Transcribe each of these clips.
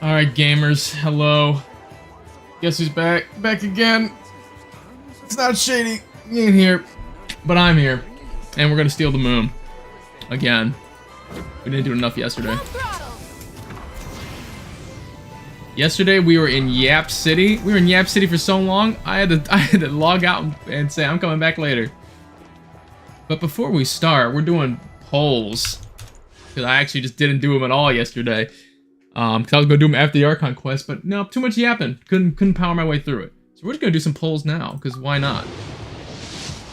Alright, gamers, hello. Guess who's back? Back again. It's not Shady. He ain't here. But I'm here. And we're gonna steal the moon. Again. We didn't do enough yesterday. Yesterday we were in Yap City. We were in Yap City for so long, I had to log out and say I'm coming back later. But before we start, we're doing polls. Because I actually just didn't do them at all yesterday. Because I was going to do them after the Archon quest, but no, too much yapping. Couldn't power my way through it. So we're just going to do some polls now, because why not?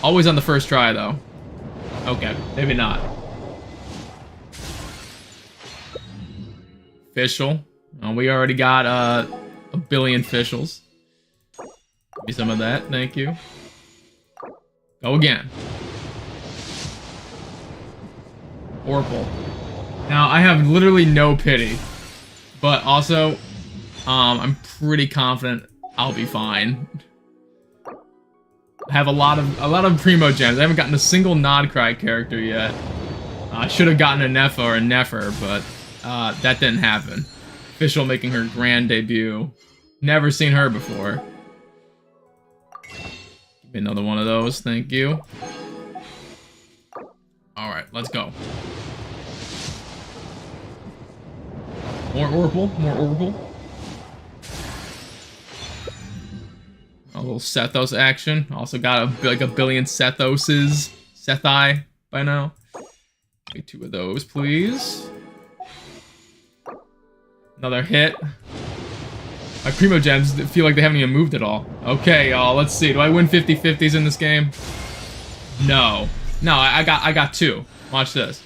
Always on the first try, though. Okay, maybe not. Official. We already got a billion officials. Give me some of that, thank you. Go again. Orpal. Now, I have literally no pity. But also, I'm pretty confident I'll be fine. I have a lot of Primo gems. I haven't gotten a single Nodcry character yet. I should have gotten a Neffa or a Nefer, but that didn't happen. Official making her grand debut. Never seen her before. Give me another one of those, thank you. Alright, let's go. More Orpal, more Orpal. A little Sethos action. Also got like a billion Sethoses. Sethi by now. Give me two of those, please. Another hit. My Primo gems feel like they haven't even moved at all. Okay, y'all, let's see. Do I win 50-50s in this game? No. No, I got two. Watch this.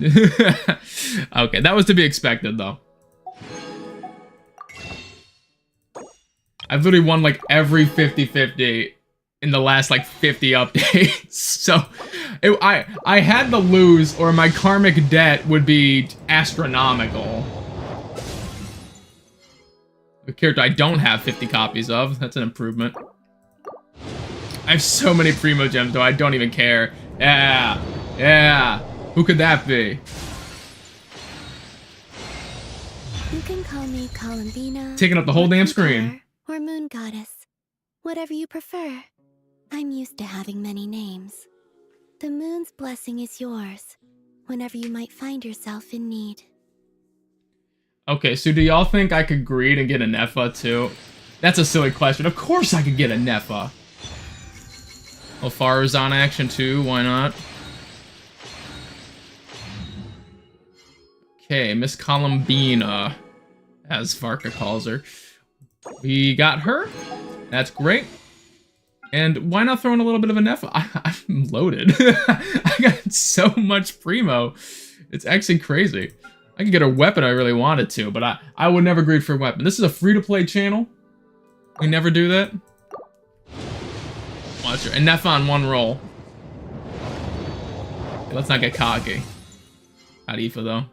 Okay, that was to be expected, though. I've literally won, like, every 50-50 in the last, like, 50 updates. So, I had to lose, or my karmic debt would be astronomical. A character I don't have 50 copies of. That's an improvement. I have so many Primo gems, though, I don't even care. Yeah. Yeah. Who could that be? You can call me Columbina. Taking up the whole damn screen. Or Moon Goddess. Whatever you prefer. I'm used to having many names. The moon's blessing is yours, whenever you might find yourself in need. Okay, so do y'all think I could greed and get a Neffa too? That's a silly question. Of course I could get a Neffa. Alfara's on action too, why not? Okay, Miss Columbina, as Varka calls her. We got her. That's great. And why not throw in a little bit of a Neffa? I'm loaded. I got so much Primo. It's actually crazy. I could get a weapon if I really wanted to, but I would never greed for a weapon. This is a free-to-play channel. We never do that. Watch her. And Neffa on one roll. Okay, let's not get cocky. Got Aoife, though.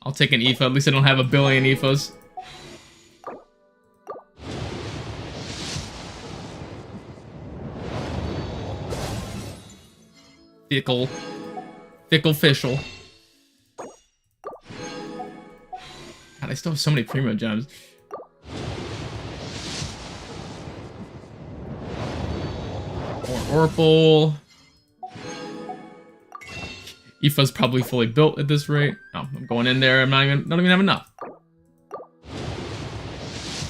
I'll take an Aoife. At least I don't have a billion Aoifes. Fickle. Fickle Fischl. God, I still have so many Primo gems. More Orpal. Aoife's probably fully built at this rate. No, I'm going in there. Don't even have enough.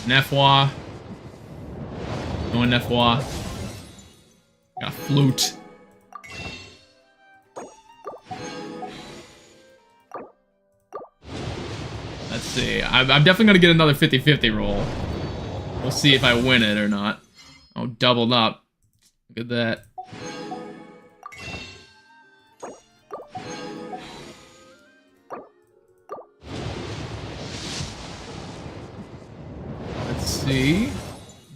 Nefwa. No Nefwa. Got a flute. Let's see. I'm definitely gonna get another 50-50 roll. We'll see if I win it or not. Oh, doubled up. Look at that. Let's see.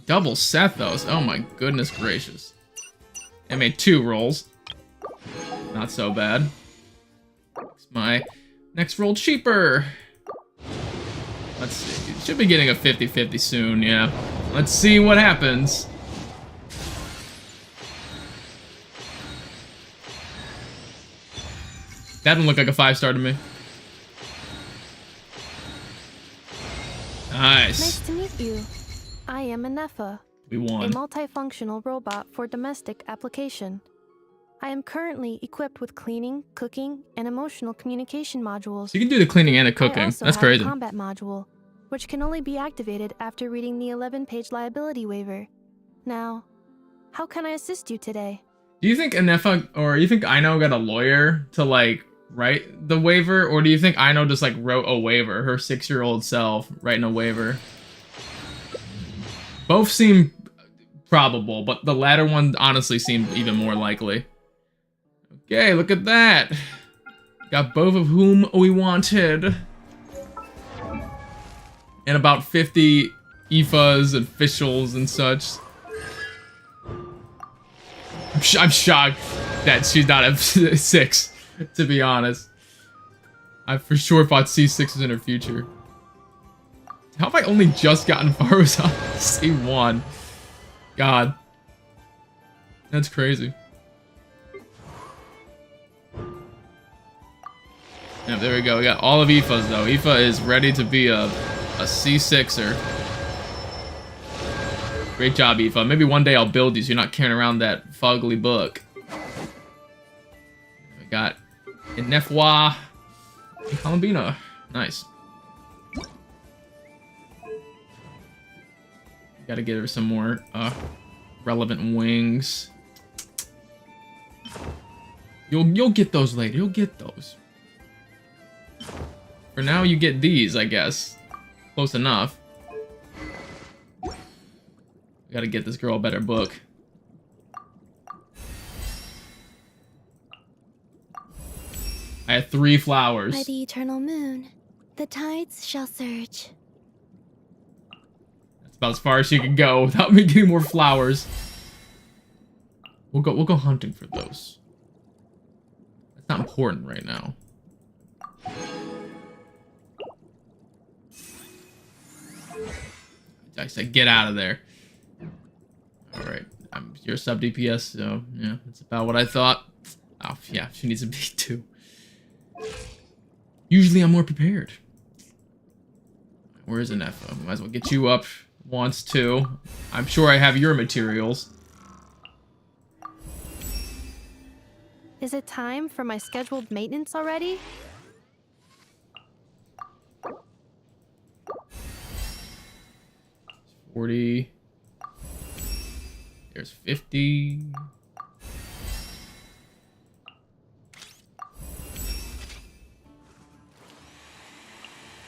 Double Sethos. Oh my goodness gracious. I made 2 rolls. Not so bad. Makes my next roll cheaper. Let's see. Should be getting a 50-50 soon, yeah. Let's see what happens. That didn't look like a 5-star to me. Nice. Nice to meet you. I am Anefa, We a won. multifunctional robot for domestic application. I am currently equipped with cleaning, cooking, and emotional communication modules. So you can do the cleaning and the I cooking. also That's have crazy. a combat module, which can only be activated after reading the 11-page liability waiver. Now, how can I assist you today? Do you think Anefa or you think Aino got a lawyer to like write the waiver, or do you think Aino just like wrote a waiver, her 6-year-old self writing a waiver? Both seem probable, but the latter one honestly seemed even more likely. Okay, look at that. Got both of whom we wanted. And about 50 IFAs, officials, and such. I'm shocked that she's not at 6, to be honest. I for sure thought C6 was in her future. How have I only just gotten Faros on C1? God. That's crazy. Yeah, there we go. We got all of Aoife's though. Aoife is ready to be a C6er. Great job, Aoife. Maybe one day I'll build you so you're not carrying around that fugly book. We got Inefwa and Columbina. Nice. Gotta get her some more relevant wings. You'll get those later. You'll get those. For now, you get these, I guess. Close enough. We gotta get this girl a better book. I had 3 flowers. By the eternal moon, the tides shall surge. That's about as far as she can go without me getting more flowers. We'll go hunting for those. That's not important right now. I said get out of there. Alright. You're sub DPS, so yeah, that's about what I thought. Oh yeah, she needs a B2. Usually I'm more prepared. Where is Anefa? Might as well get you up once too. I'm sure I have your materials. Is it time for my scheduled maintenance already? $40. There's $50.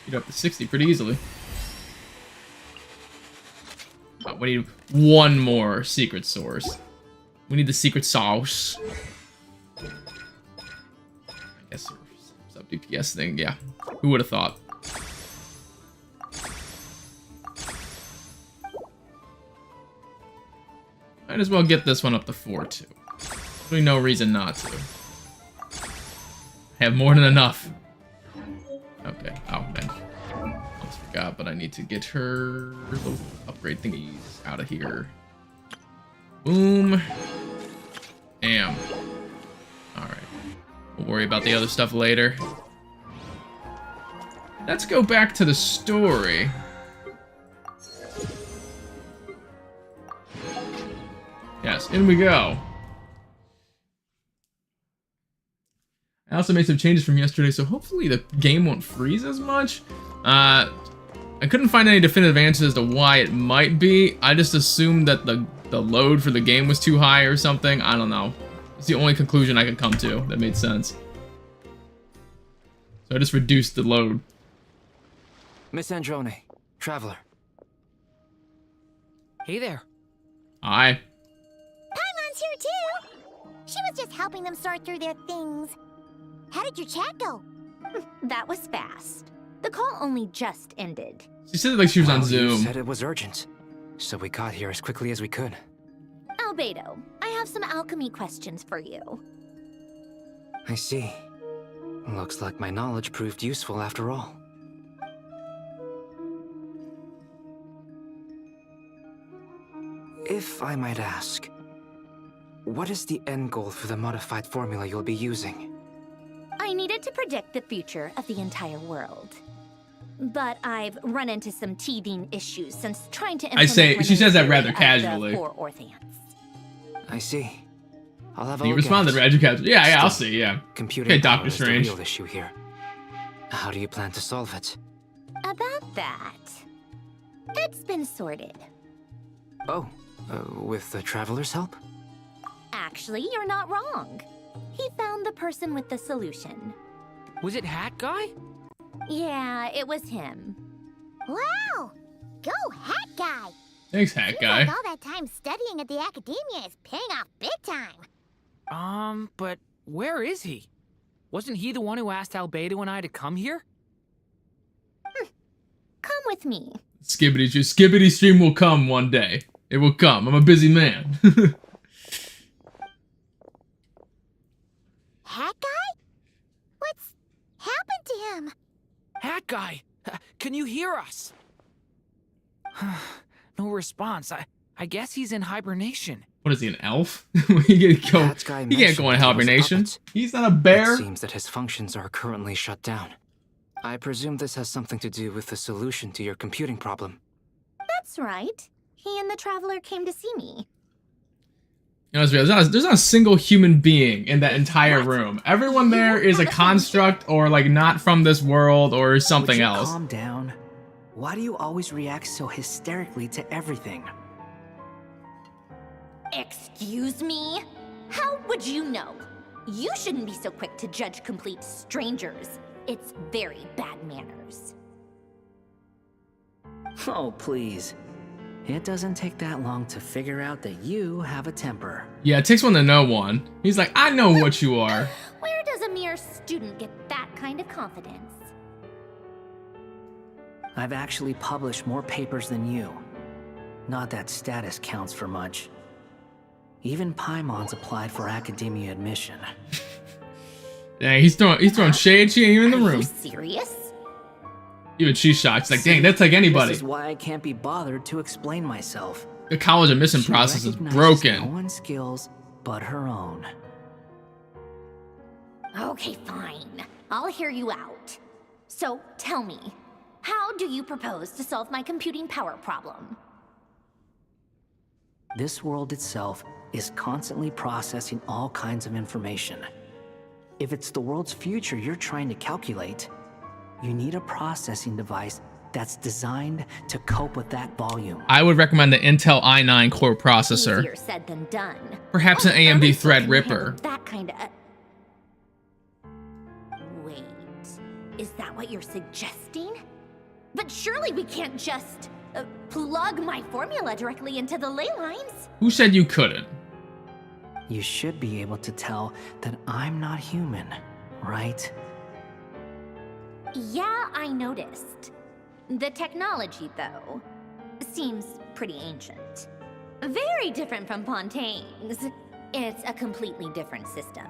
Get up to 60 pretty easily. Oh, we need one more secret source. We need the secret sauce. I guess sub DPS thing, yeah. Who would have thought? Might as well get this one up to 4 too. Really no reason not to. I have more than enough. Okay. Oh man. Almost forgot, but I need to get her little upgrade thingies out of here. Boom. Damn. Alright. We'll worry about the other stuff later. Let's go back to the story. Yes, in we go. I also made some changes from yesterday, so hopefully the game won't freeze as much. I couldn't find any definitive answers as to why it might be. I just assumed that the load for the game was too high or something. I don't know. It's the only conclusion I could come to that made sense. So I just reduced the load. Miss Androne, Traveler. Hey there. Hi. Paimon's here too. She was just helping them sort through their things. How did your chat go? That was fast. The call only just ended. She said it like she was on Well, you Zoom. said it was urgent, so we got here as quickly as we could. Albedo, I have some alchemy questions for you. I see. Looks like my knowledge proved useful after all. If I might ask, what is the end goal for the modified formula you'll be using? I needed to predict the future of the entire world. but I've run into some teething issues since trying to I say- implement she says that Renee's rather theory of the casually. 4 Orthants. I see. I'll have a He look responded, at it. Radicap. Yeah, I'll Still, see, yeah. Computing Okay, power Dr. is the Strange. real issue here. How do you plan to solve it? About that, it's been sorted. Oh, with the Traveler's help? Actually, you're not wrong. He found the person with the solution. Was it Hat Guy? Yeah, it was him. Wow! Go, Hat Guy! Thanks, Hat Seems Guy. like all that time studying at the academia is paying off big time. But where is he? Wasn't he the one who asked Albedo and I to come here? Come with me. Skibbity stream will come one day. It will come. I'm a busy man. Hat Guy? What's happened to him? Hat Guy, can you hear us? No response. I guess he's in hibernation. What is he, an elf? he can't go, That guy he can't go in mentioned he was a hibernation. puppet. He's not a bear. It seems that his functions are currently shut down. I presume this has something to do with the solution to your computing problem. That's right. He and the Traveler came to see me. You know, there's not a single human being in that entire room. Everyone there is a construct or like not from this world or something Would you else. Calm down. Why do you always react so hysterically to everything? Excuse me? How would you know? You shouldn't be so quick to judge complete strangers. It's very bad manners. Oh, please. It doesn't take that long to figure out that you have a temper. Yeah, it takes one to know one. He's like, I know what you are. Where does a mere student get that kind of confidence? I've actually published more papers than you. Not that status counts for much. Even Paimon's applied for academia admission. Dang, he's throwing shade. She ain't even in the Are room. you serious? Even she's shocked. She's like, dang, that's like anybody. This is why I can't be bothered to explain myself. The college admission She process is recognizes broken. No one's skills but her own. Okay, fine. I'll hear you out. So, tell me, how do you propose to solve my computing power problem? This world itself is constantly processing all kinds of information. If it's the world's future you're trying to calculate, you need a processing device that's designed to cope with that volume. I would recommend the Intel i9 core processor. Easier said than done. Perhaps an What other AMD system can Threadripper. handle that kind of... Wait, is that what you're suggesting? But surely we can't just plug my formula directly into the ley lines. Who said you couldn't? You should be able to tell that I'm not human, right? Yeah, I noticed. The technology, though, seems pretty ancient. Very different from Pontaine's. It's a completely different system.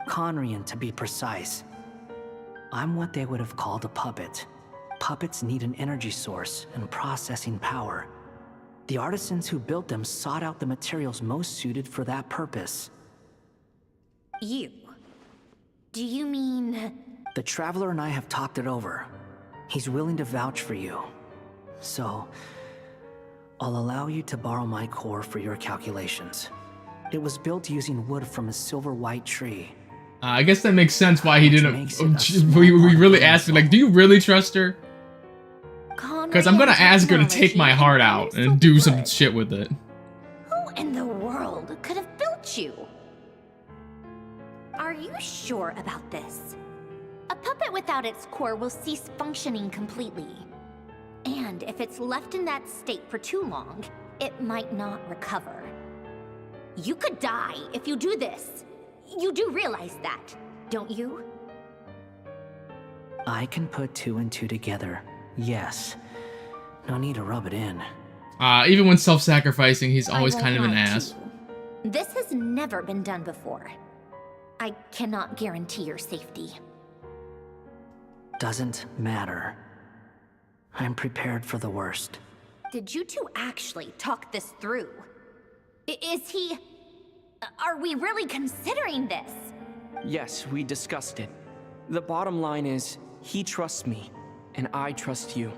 Conrian, to be precise. I'm what they would have called a puppet. Puppets need an energy source and processing power. The artisans who built them sought out the materials most suited for that purpose. You? Do you mean... The Traveler and I have talked it over. He's willing to vouch for you. So, I'll allow you to borrow my core for your calculations. It was built using wood from a silver white tree. I guess that makes sense why he didn't. Makes it a We small really part asked her, of like, do you really trust her? Because I'm gonna Conrad ask her to take my technology heart out and and do some wood. shit with it. Who in the world could have built you? Are you sure about this? A puppet without its core will cease functioning completely. And if it's left in that state for too long, it might not recover. You could die if you do this. You do realize that, don't you? I can put two and two together, yes. No need to rub it in. Even when self-sacrificing, he's I always won't kind of an lie to ass. you. This has never been done before. I cannot guarantee your safety. Doesn't matter. I'm prepared for the worst. Did you two actually talk this through? Is he... Are we really considering this? Yes, we discussed it. The bottom line is, He trusts me, and I trust you.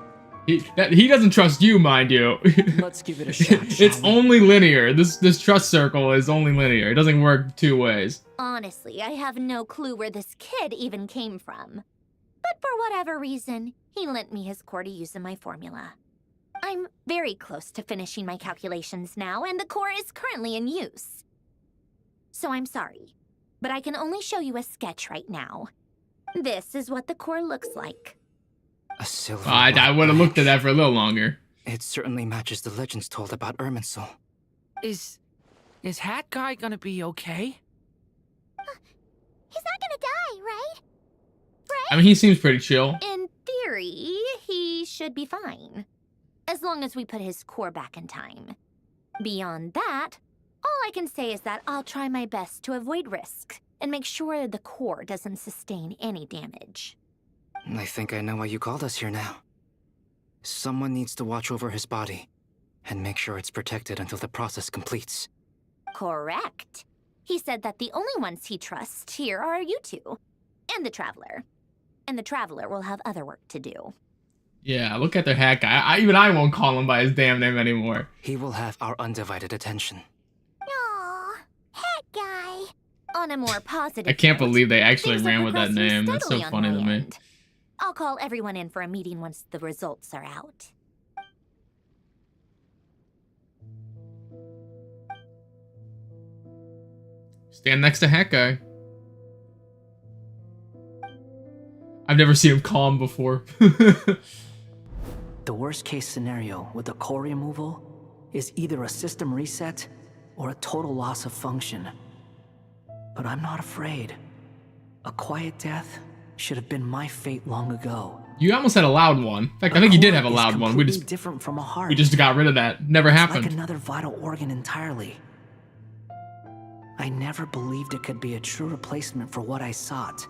He doesn't trust you, mind you. Let's give it a shot, It's shall we? only linear. This trust circle is only linear. It doesn't work two ways. Honestly, I have no clue where this kid even came from. But for whatever reason, he lent me his core to use in my formula. I'm very close to finishing my calculations now, and the core is currently in use. So I'm sorry, but I can only show you a sketch right now. This is what the core looks like. A silver. I would have looked at that for a little longer. It certainly matches the legends told about Irminsul. Is Hat Guy gonna be okay? He's not gonna die, right? I mean, he seems pretty chill. In theory, he should be fine. As long as we put his core back in time. Beyond that, all I can say is that I'll try my best to avoid risk and make sure the core doesn't sustain any damage. I think I know why you called us here now. Someone needs to watch over his body and make sure it's protected until the process completes. Correct. He said that the only ones he trusts here are you two, and the Traveler. And the Traveler will have other work to do. Yeah, look at their hat guy. Even I won't call him by his damn name anymore. He will have our undivided attention. Aw, Hat Guy. On a more positive I can't note, believe they actually things are ran with that progressing name. That's so steadily on funny my to me. end. I'll call everyone in for a meeting once the results are out. Stand next to Hat Guy. I've never seen him calm before. The worst case scenario with the core removal is either a system reset or a total loss of function. But I'm not afraid. A quiet death should have been my fate long ago. You almost had a loud one. In fact, I think you did have a core is loud one. We completely just different from a heart. we just got rid of that. Never It's happened. like another vital organ entirely. I never believed it could be a true replacement for what I sought.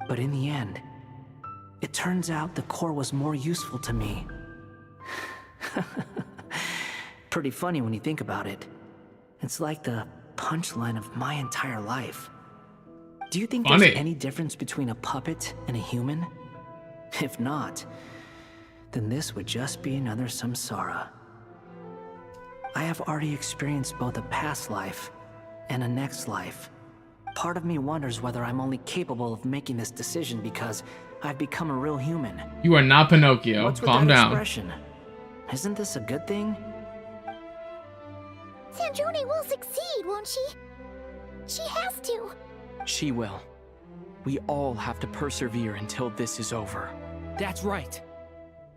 But in the end, it turns out the core was more useful to me. Pretty funny when you think about it. It's like the punchline of my entire life. Do you think Funny. there's any difference between a puppet and a human? If not, then this would just be another samsara. I have already experienced both a past life and a next life. Part of me wonders whether I'm only capable of making this decision because I've become a real human. You are not Pinocchio. What's with Calm that down. expression? Isn't this a good thing? Sandrone will succeed, won't she? She has to. She will. We all have to persevere until this is over. That's right.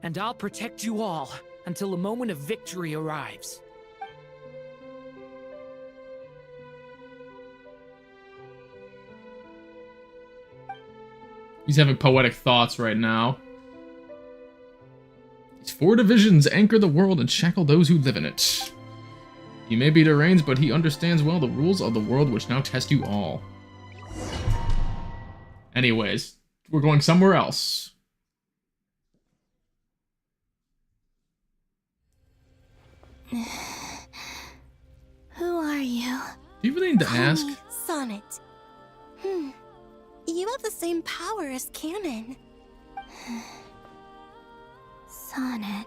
And I'll protect you all until a moment of victory arrives. He's having poetic thoughts right now. These 4 divisions anchor the world and shackle those who live in it. He may be deranged, but he understands well the rules of the world which now test you all. Anyways, we're going somewhere else. Who are you? Do you really need to Call ask? me Sonnet. You have the same power as Canon. Sonnet.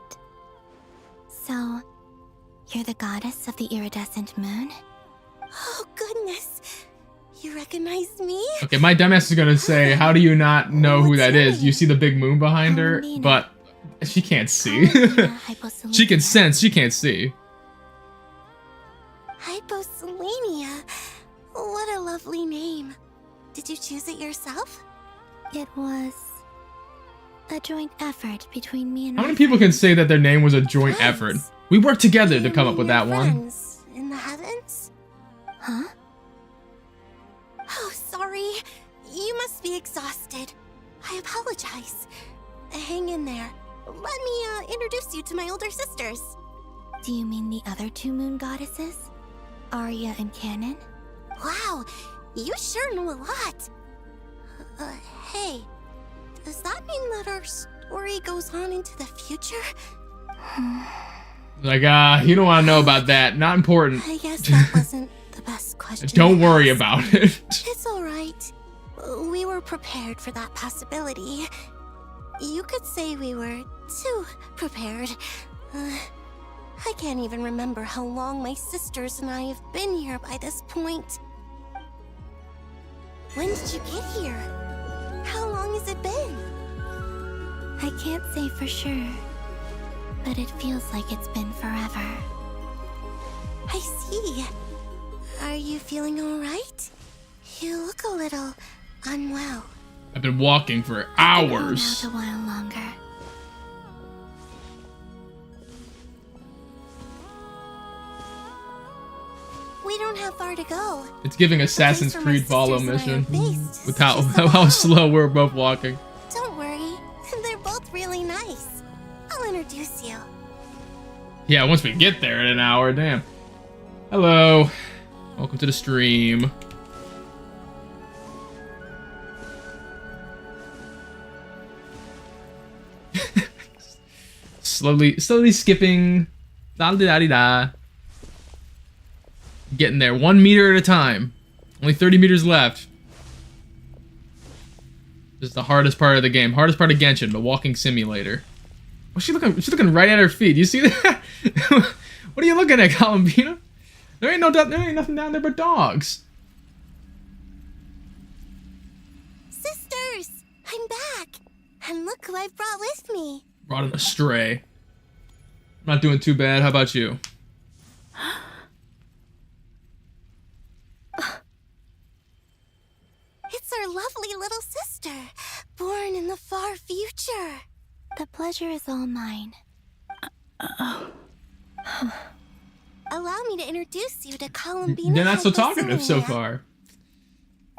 So, you're the goddess of the iridescent moon? Oh, goodness. You recognize me? Okay, my dumbass is gonna say, how do you not know who What's that your is? You name? see the big moon behind her, Nina. but she can't see. Paulina She can Hyposelenia. sense, she can't see. Hyposelenia. What a lovely name. Did you choose it yourself? It was a joint effort between me and How my many people can friends. say that their name was a joint Friends. effort? We worked together to You come up mean with your that one. friends in the heavens? Huh? Oh, sorry. You must be exhausted. I apologize. Hang in there. Let me introduce you to my older sisters. Do you mean the other 2 moon goddesses? Arya and Canon? Wow, you sure know a lot. Hey, does that mean that our story goes on into the future? Like, you don't want to know about that. Not important. I guess that wasn't the best question. Don't to worry ask. about it. It's alright. We were prepared for that possibility. You could say we were too prepared. I can't even remember how long my sisters and I have been here by this point. When did you get here? How long has it been? I can't say for sure, but it feels like it's been forever. I see. Are you feeling alright? You look a little unwell. I've been walking for I've been hours. out a while longer. We don't have far to go. It's giving Assassin's place where my Creed follow sisters and I are mission based with is just how along. slow we're both walking. Don't worry, they're both really nice. I'll introduce you. Yeah, once we get there in an hour, damn. Hello. Welcome to the stream. slowly skipping. Da-da-da-da-da. Getting there 1 meter at a time. Only 30 meters left. This is the hardest part of the game. Hardest part of Genshin, the walking simulator. Oh, she's looking right at her feet. You see that? What are you looking at, Columbina? There ain't nothing down there but dogs. Sisters, I'm back. And look who I've brought with me. Brought an astray. I'm not doing too bad. How about you? It's our lovely little sister, born in the far future. The pleasure is all mine. Allow me to introduce you to Columbina. They're not so talkative so Hypocilenia. far.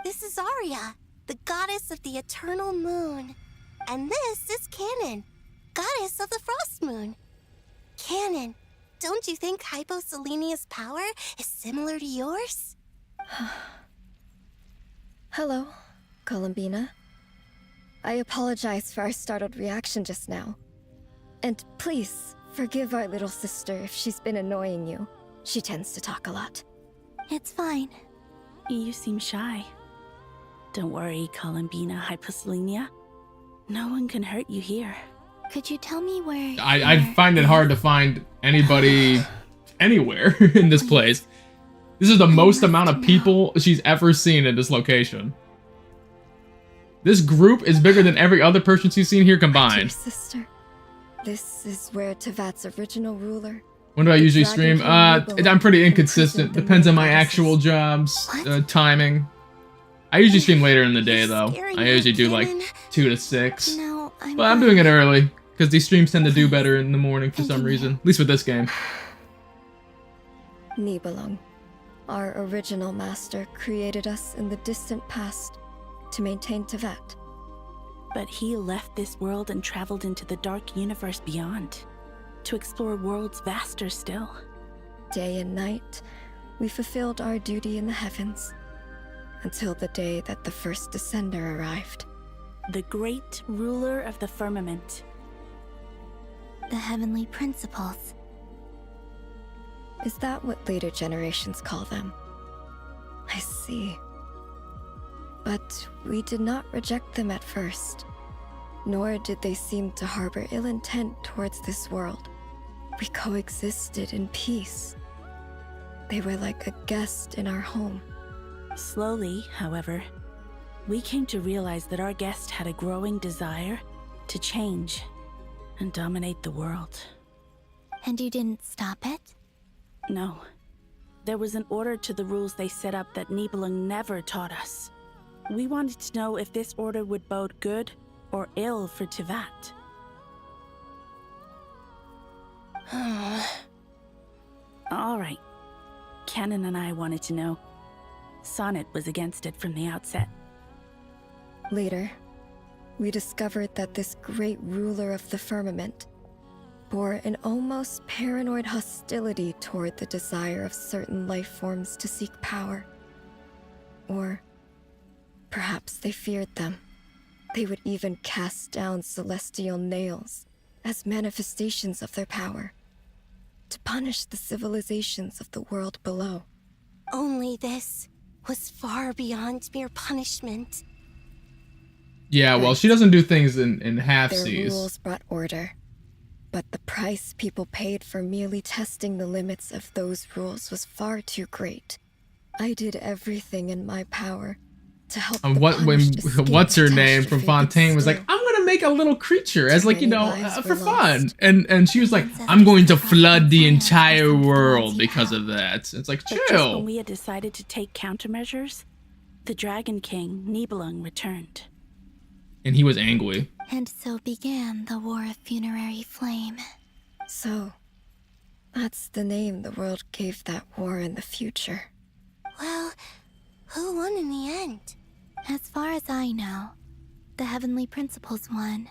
This is Arya, the goddess of the eternal moon. And this is Canon, goddess of the frost moon. Canon, don't you think Hyposelenia's power is similar to yours? Hello, Columbina. I apologize for our startled reaction just now. And please, forgive our little sister if she's been annoying you. She tends to talk a lot. It's fine. You seem shy. Don't worry, Columbina Hyposelenia. No one can hurt you here. Could you tell me where... I find it hard to find anybody anywhere in this place. This is the most amount of people she's ever seen at this location. This group is bigger than every other person she's seen here Dear combined. sister, this is where Tevat's original ruler... When do I usually Dragon stream? King Nibelung I'm pretty imprisoned inconsistent. the Depends on my moon actual jobs, timing. I usually stream later in the day though. I usually do like 2 to 6. No, I'm But I'm doing it early because these streams tend to do better in the morning for some reason. At least with this game. Nibelung, our original master, created us in the distant past to maintain Tevat. But he left this world and traveled into the dark universe beyond, to explore worlds vaster still. Day and night, we fulfilled our duty in the heavens, until the day that the first Descender arrived. The great ruler of the firmament. The heavenly principles. Is that what later generations call them? I see. But we did not reject them at first, nor did they seem to harbor ill intent towards this world. We coexisted in peace. They were like a guest in our home. Slowly, however, we came to realize that our guest had a growing desire to change and dominate the world. And you didn't stop it? No. There was an order to the rules they set up that Nibelung never taught us. We wanted to know if this order would bode good or ill for Tevat. All right. Canon and I wanted to know. Sonnet was against it from the outset. Later, we discovered that this great ruler of the firmament bore an almost paranoid hostility toward the desire of certain life forms to seek power. Or perhaps they feared them. They would even cast down celestial nails as manifestations of their power, to punish the civilizations of the world below. Only this was far beyond mere punishment. Yeah, well, she doesn't do things in Their half-seas. rules brought order, but the price people paid for merely testing the limits of those rules was far too great. I did everything in my power to help the punished escape What's her the name from catastrophe, but Fontaine was like, still, I'm gonna make a little creature as like, you many know, lives for were fun. lost. And she was like, I'm going to flood the entire world because of that. It's like, But just chill. when we had decided to take countermeasures, the Dragon King, Nibelung, returned. And he was angry. And so began the War of Funerary Flame. So, that's the name the world gave that war in the future. Well, who won in the end? As far as I know, the Heavenly Principles won,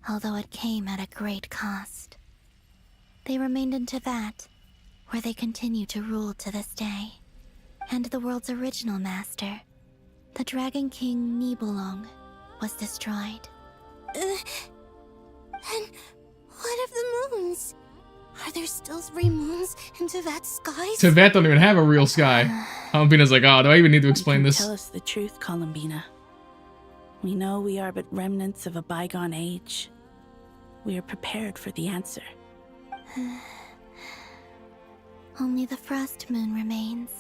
although it came at a great cost. They remained in Teyvat, where they continue to rule to this day. And the world's original master, the Dragon King Nibelung, was destroyed. And what of the moons? Are there still 3 moons in Teyvat skies? Teyvat don't even have a real sky. Albina's like, oh, do I even need to explain this? Tell us the truth, Columbina. We know we are but remnants of a bygone age. We are prepared for the answer. Only the Frost Moon remains.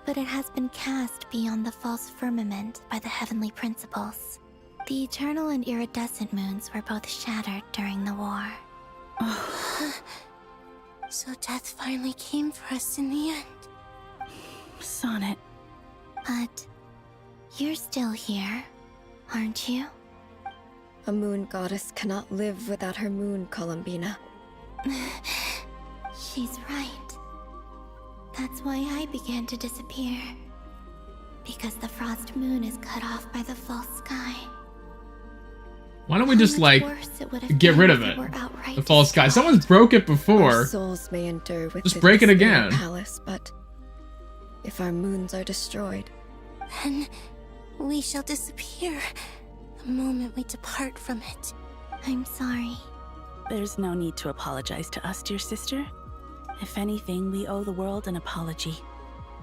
But it has been cast beyond the false firmament by the Heavenly Principles. The eternal and iridescent moons were both shattered during the war. So death finally came for us in the end. Sonnet. But you're still here, aren't you? A moon goddess cannot live without her moon, Columbina. She's right. That's why I began to disappear. Because the Frost Moon is cut off by the false sky. Why don't we just, like, get rid of it? The false sky. Someone's broke it Our before. souls may endure within Just break it this inner again. palace, but if our moons are destroyed, Then we shall disappear the moment we depart from it. I'm sorry. There's no need to apologize to us, dear sister. If anything, we owe the world an apology.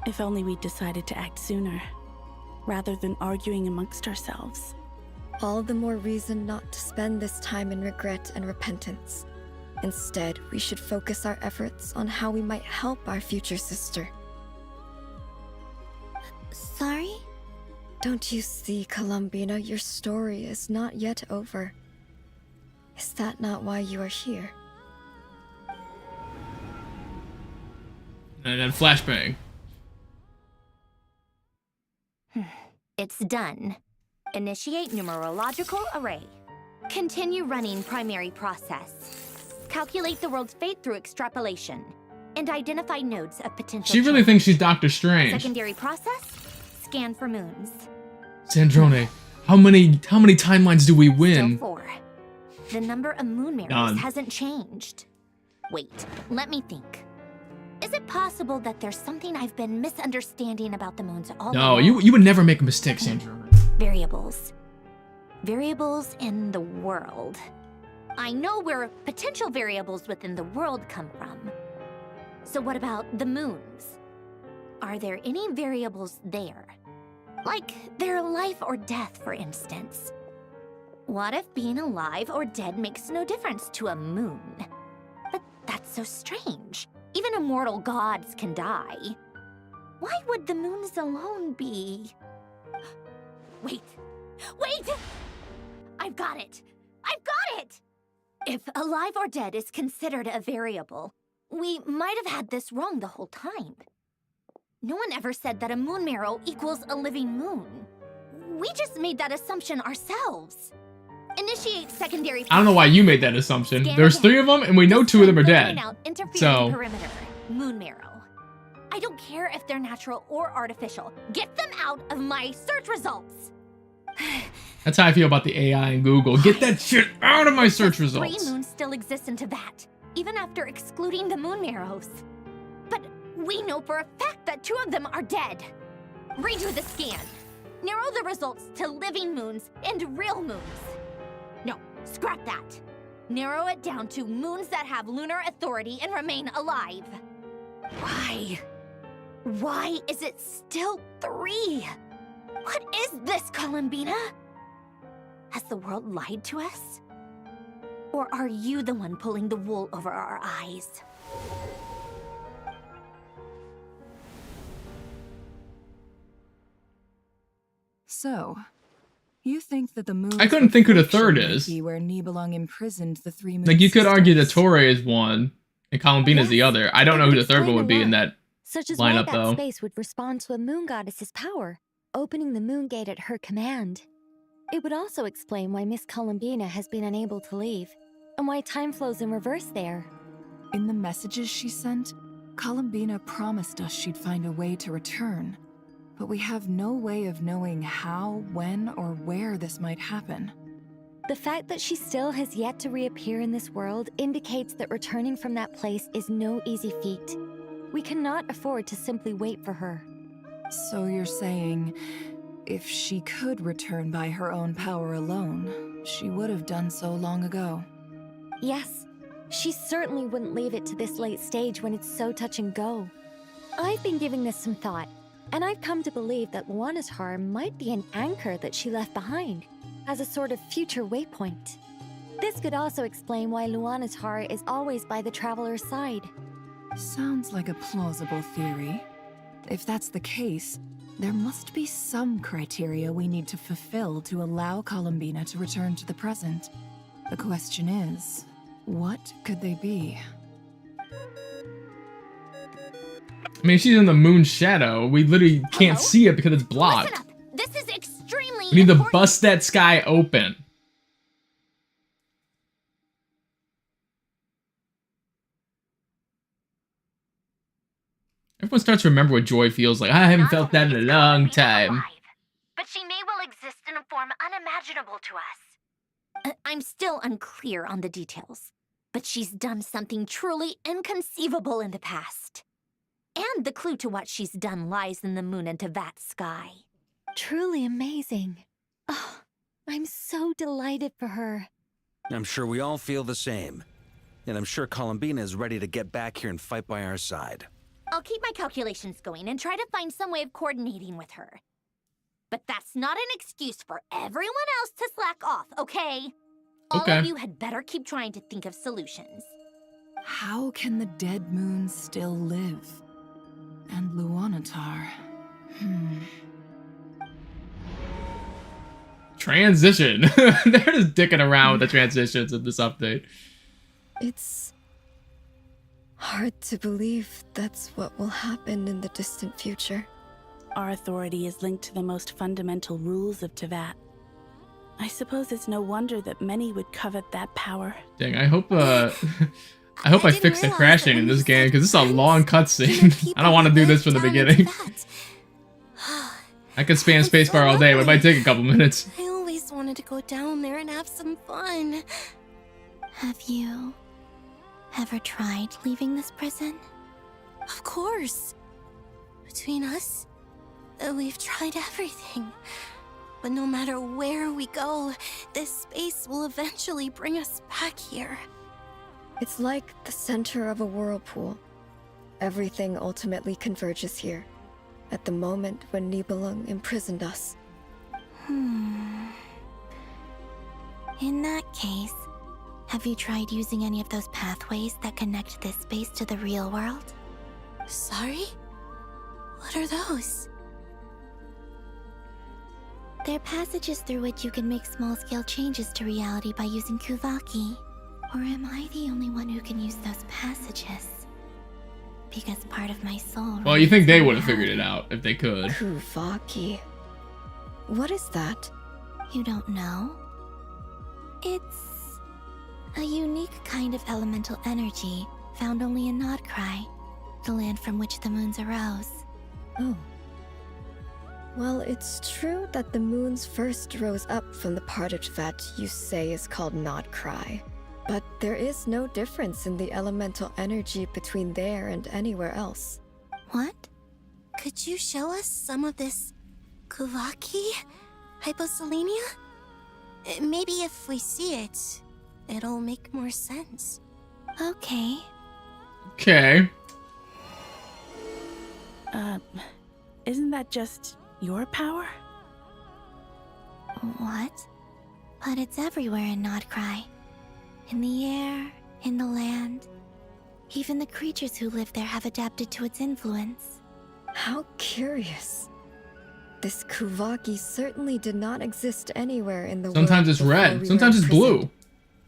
If only we'd decided to act sooner, rather than arguing amongst ourselves. all the more reason not to spend this time in regret and repentance. Instead, we should focus our efforts on how we might help our future sister. Sorry? Don't you see, Columbina, your story is not yet over. Is that not why you are here? And then flashbang. It's done. Initiate numerological array. Continue running primary process. Calculate the world's fate through extrapolation. And identify nodes of potential She really change. thinks she's Doctor Strange. Secondary process. Scan for moons. Sandrone, how many timelines do we win? Still 4. The number of moon mirrors Done. hasn't changed. Wait, let me think. Is it possible that there's something I've been misunderstanding about the moons all No, along? you would never make a mistake, Sandrone. Variables. Variables in the world. I know where potential variables within the world come from. So what about the moons? Are there any variables there? Like their life or death, for instance. What if being alive or dead makes no difference to a moon? But that's so strange. Even immortal gods can die. Why would the moons alone be? Wait! Wait! I've got it! I've got it! If alive or dead is considered a variable, we might have had this wrong the whole time. No one ever said that a moon marrow equals a living moon. We just made that assumption ourselves. Initiate secondary. I don't know why you made that assumption. Scan There's again. 3 of them, and we know 2 of them are dead. Point out interfering So, perimeter, moon marrow. I don't care if they're natural or artificial. Get them out of my search results. that's how I feel about the AI and Google. Get that shit out of my search 3 results. moons still exist in Teyvat, even after excluding the moon marrows. But we know for a fact that 2 of them are dead. Redo the scan. Narrow the results to living moons and real moons. No, scrap that. Narrow it down to moons that have lunar authority and remain alive. Why? Why is it still 3? What is this, Columbina? Has the world lied to us? Or are you the one pulling the wool over our eyes? So, you think that the moon? I couldn't think who the third is. Where Nibelung imprisoned the three moon Like, you could argue that sisters. Torre is one, and Columbina is the other. I don't know who the third one would be in that Such as why lineup, that though. space would respond to a moon goddess's power, opening the moon gate at her command. It would also explain why Miss Columbina has been unable to leave, and why time flows in reverse there. In the messages she sent, Columbina promised us she'd find a way to return. But we have no way of knowing how, when, or where this might happen. The fact that she still has yet to reappear in this world indicates that returning from that place is no easy feat. We cannot afford to simply wait for her. So you're saying, if she could return by her own power alone, she would have done so long ago? Yes, she certainly wouldn't leave it to this late stage when it's so touch and go. I've been giving this some thought, and I've come to believe that Luanatar might be an anchor that she left behind, as a sort of future waypoint. This could also explain why Luanatar is always by the traveler's side. Sounds like a plausible theory. If that's the case, there must be some criteria we need to fulfill to allow Columbina to return to the present. The question is, what could they be? I mean, she's in the moon's shadow. We literally can't see it because it's blocked. Listen up. This is extremely We need to important. bust that sky open. Everyone starts to remember what joy feels like. I haven't felt that in a long time. But she may well exist in a form unimaginable to us. I'm still unclear on the details, but she's done something truly inconceivable in the past. And the clue to what she's done lies in the moon and Tevat sky. Truly amazing. Oh, I'm so delighted for her. I'm sure we all feel the same. And I'm sure Columbina is ready to get back here and fight by our side. I'll keep my calculations going and try to find some way of coordinating with her. But that's not an excuse for everyone else to slack off, okay? All of you had better keep trying to think of solutions. How can the dead moon still live? And Luanatar. Transition. They're just dicking around with the transitions in this update. It's hard to believe that's what will happen in the distant future. Our authority is linked to the most fundamental rules of Tevat. I suppose it's no wonder that many would covet that power. Dang, I hope I fixed the crashing in this game, because this is a long cutscene. I don't want to do this from the beginning. I could spam spacebar all day, but it might take a couple minutes. I always wanted to go down there and have some fun. Have you ever tried leaving this prison? Of course. Between us, we've tried everything. But no matter where we go, this space will eventually bring us back here. It's like the center of a whirlpool. Everything ultimately converges here, at the moment when Nibelung imprisoned us. In that case, have you tried using any of those pathways that connect this space to the real world? Sorry? What are those? They're passages through which you can make small-scale changes to reality by using Kuvaki. Or am I the only one who can use those passages? Because part of my soul... Well, you think they would have figured it out if they could. Kuvaki. What is that? You don't know? It's a unique kind of elemental energy found only in Nodcry, the land from which the moons arose. Oh. Well, it's true that the moons first rose up from the part of Tevat you say is called Nodcry. But there is no difference in the elemental energy between there and anywhere else. What? Could you show us some of this Kuvaki? Hyposelenia? Maybe if we see it, it'll make more sense. Okay. Okay. Isn't that just your power? What? But it's everywhere in Nodcry. In the air, in the land. Even the creatures who live there have adapted to its influence. How curious. This Kuvaki certainly did not exist anywhere in the world. Sometimes it's red, sometimes it's blue.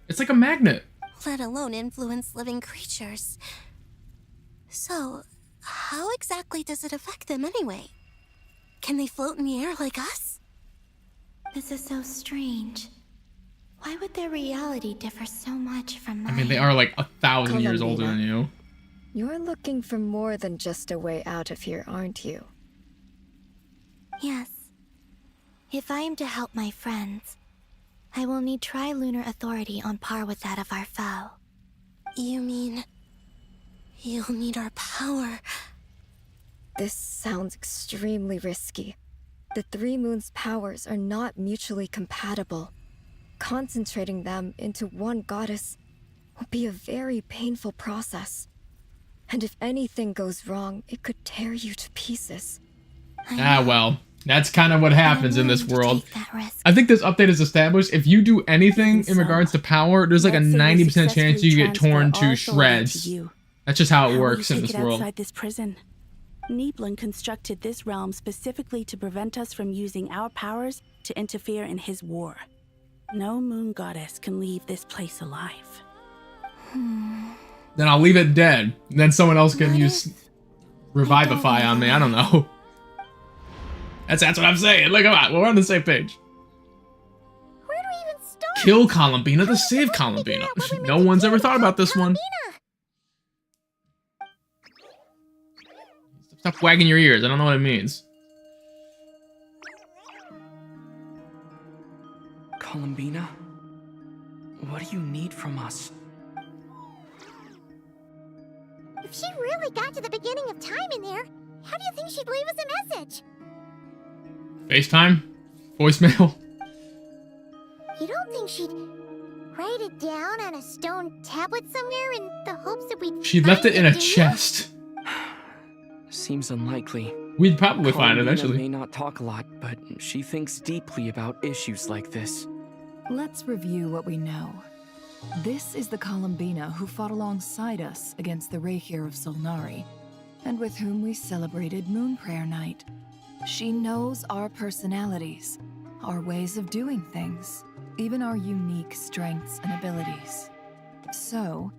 It's like a magnet. Let alone influence living creatures. So, how exactly does it affect them anyway? Can they float in the air like us? This is so strange. Why would their reality differ so much from mine? I mean, they are like 1,000 years older than you. You're looking for more than just a way out of here, aren't you? Yes. If I am to help my friends, I will need tri-lunar authority on par with that of our foe. You mean... you'll need our power? This sounds extremely risky. The Three Moons' powers are not mutually compatible. Concentrating them into one goddess will be a very painful process. And if anything goes wrong, it could tear you to pieces. Ah, well, that's kind of what happens in this world. I think this update is established. If you do anything in regards to power, there's like a 90% chance you get torn to shreds. That's just how it works in this world. Outside this prison. Niblin constructed this realm specifically to prevent us from using our powers to interfere in his war. No moon goddess can leave this place alive. Then I'll leave it dead. Then someone else can use Revivify on me. I don't know. That's what I'm saying. Look, come on. We're on the same page. Where do we even start? Kill Columbina to save Columbina. No one's ever thought about this one. Stop wagging your ears. I don't know what it means. Columbina? What do you need from us? If she really got to the beginning of time in there, how do you think she'd leave us a message? FaceTime? Voicemail? You don't think she'd write it down on a stone tablet somewhere in the hopes that we'd She left it in a chest. Seems unlikely. We'd probably find it Columbina eventually. may not talk a lot, but she thinks deeply about issues like this. Let's review what we know. This is the Columbina who fought alongside us against the Reikir of Solnari, and with whom we celebrated Moon Prayer Night. She knows our personalities, our ways of doing things, even our unique strengths and abilities. So,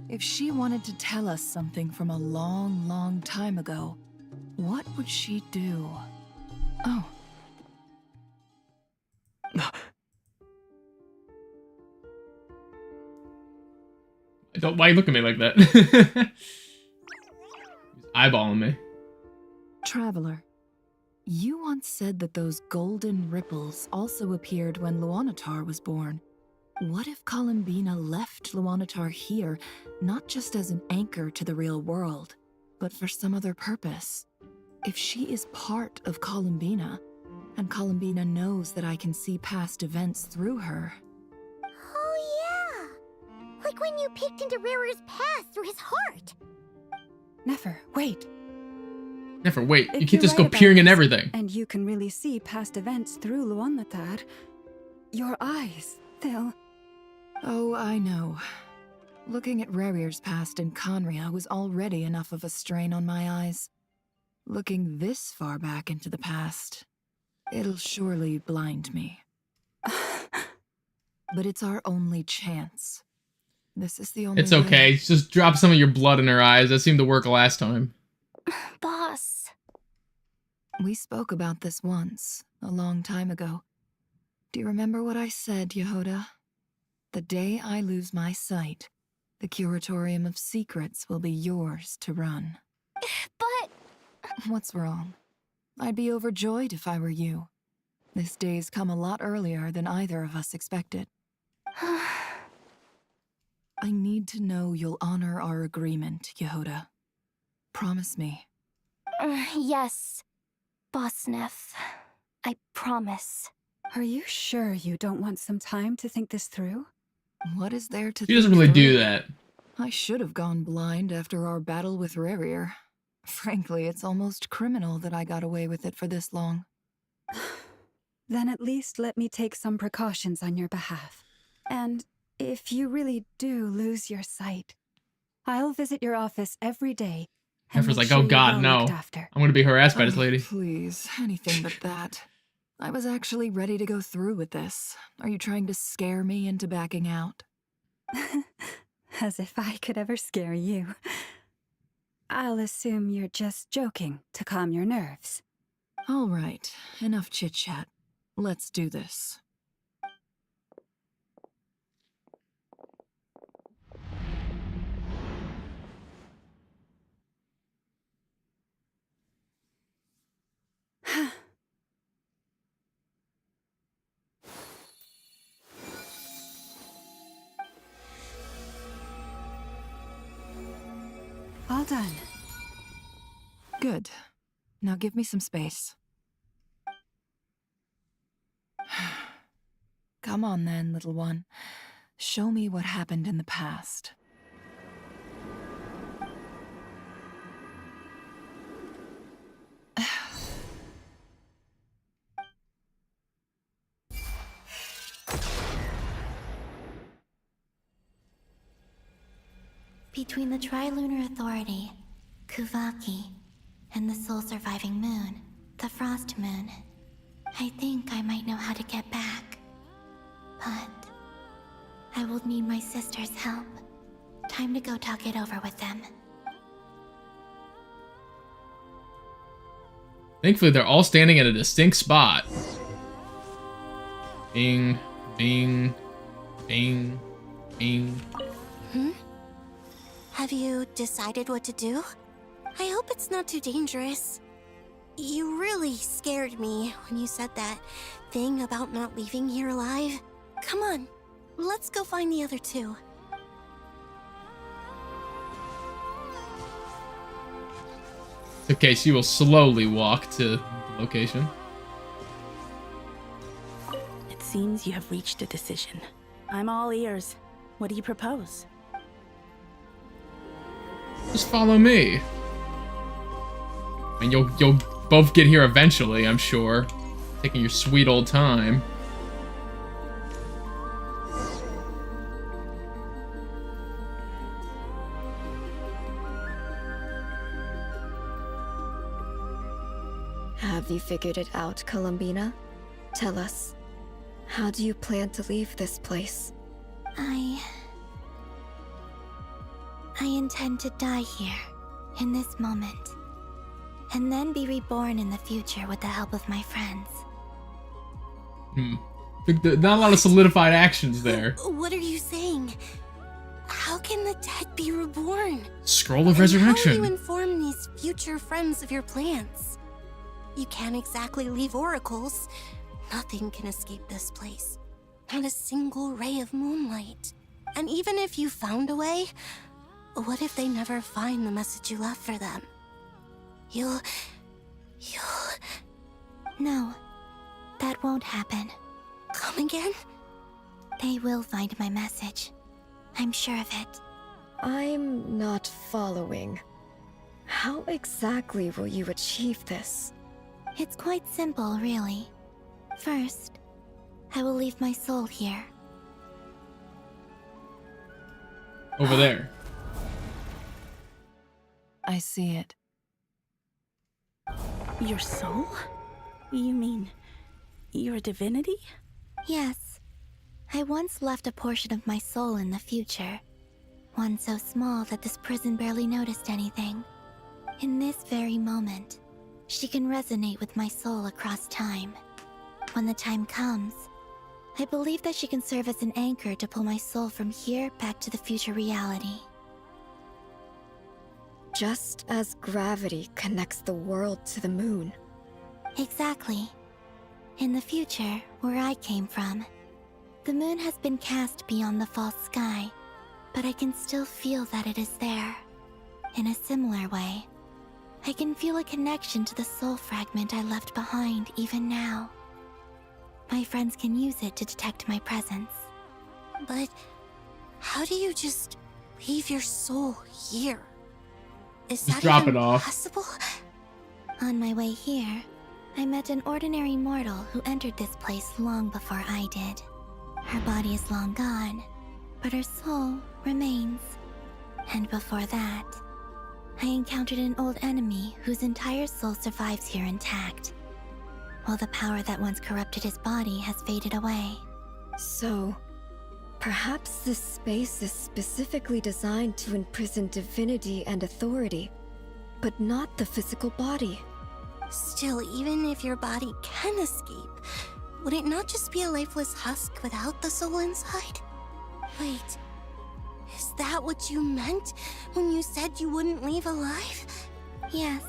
if she wanted to tell us something from a long, long time ago, what would she do? Oh. Why you look at me like that? He's eyeballing me. Traveler, you once said that those golden ripples also appeared when Luanatar was born. What if Columbina left Luanatar here, not just as an anchor to the real world, but for some other purpose? If she is part of Columbina, and Columbina knows that I can see past events through her. Oh yeah! Like when you peeked into Rarer's past through his heart! Nefer, wait. Never wait. You If can't you're just right go about peering in this, everything. And you can really see past events through Luanatar. Your eyes, they'll... Oh, I know. Looking at Rerir's past in Conria was already enough of a strain on my eyes. Looking this far back into the past, it'll surely blind me. But it's our only chance. This is the only It's okay. way. Just drop some of your blood in her eyes. That seemed to work last time. Boss. We spoke about this once, a long time ago. Do you remember what I said, Yehoda? The day I lose my sight, the Curatorium of Secrets will be yours to run. But... What's wrong? I'd be overjoyed if I were you. This day's come a lot earlier than either of us expected. I need to know you'll honor our agreement, Yehoda. Promise me. Yes, Boss Neff. I promise. Are you sure you don't want some time to think this through? What is there to She doesn't think really through? do that. I should have gone blind after our battle with Rerir. Frankly, it's almost criminal that I got away with it for this long. Then at least let me take some precautions on your behalf. And if you really do lose your sight, I'll visit your office every day. Heifer's like, oh god, no. I'm gonna be harassed by this lady. Please, anything but that. I was actually ready to go through with this. Are you trying to scare me into backing out? As if I could ever scare you. I'll assume you're just joking to calm your nerves. All right, enough chit-chat. Let's do this. All done. Good. Now give me some space. Come on then, little one. Show me what happened in the past. Between the Trilunar Authority, Kuvaki, and the sole surviving moon, the Frost Moon, I think I might know how to get back. But I will need my sister's help. Time to go talk it over with them. Thankfully, they're all standing at a distinct spot. Bing, bing, bing, bing. Hmm? Have you decided what to do? I hope it's not too dangerous. You really scared me when you said that thing about not leaving here alive. Come on, let's go find the other two. Okay, she will slowly walk to the location. It seems you have reached a decision. I'm all ears. What do you propose? Just follow me. And you'll both get here eventually, I'm sure. Taking your sweet old time. Have you figured it out, Columbina? Tell us. How do you plan to leave this place? I intend to die here, in this moment, and then be reborn in the future with the help of my friends. Not a lot of solidified actions there. What are you saying? How can the dead be reborn? Scroll of And how Resurrection. do you inform these future friends of your plans? You can't exactly leave oracles. Nothing can escape this place. Not a single ray of moonlight. And even if you found a way, what if they never find the message you left for them? You'll... No, that won't happen. Come again? They will find my message. I'm sure of it. I'm not following. How exactly will you achieve this? It's quite simple, really. First, I will leave my soul here. Over there. I see it. Your soul? You mean you're a divinity? Yes. I once left a portion of my soul in the future. One so small that this prison barely noticed anything. In this very moment, she can resonate with my soul across time. When the time comes, I believe that she can serve as an anchor to pull my soul from here back to the future reality. Just as gravity connects the world to the moon. Exactly. In the future, where I came from, the moon has been cast beyond the false sky, but I can still feel that it is there. In a similar way, I can feel a connection to the soul fragment I left behind even now. My friends can use it to detect my presence. But how do you just leave your soul here? Is Just that drop even it off. possible? On my way here, I met an ordinary mortal who entered this place long before I did. Her body is long gone, but her soul remains. And before that, I encountered an old enemy whose entire soul survives here intact, while the power that once corrupted his body has faded away. So, perhaps this space is specifically designed to imprison divinity and authority, but not the physical body. Still, even if your body can escape, would it not just be a lifeless husk without the soul inside? Wait, is that what you meant when you said you wouldn't leave alive? Yes.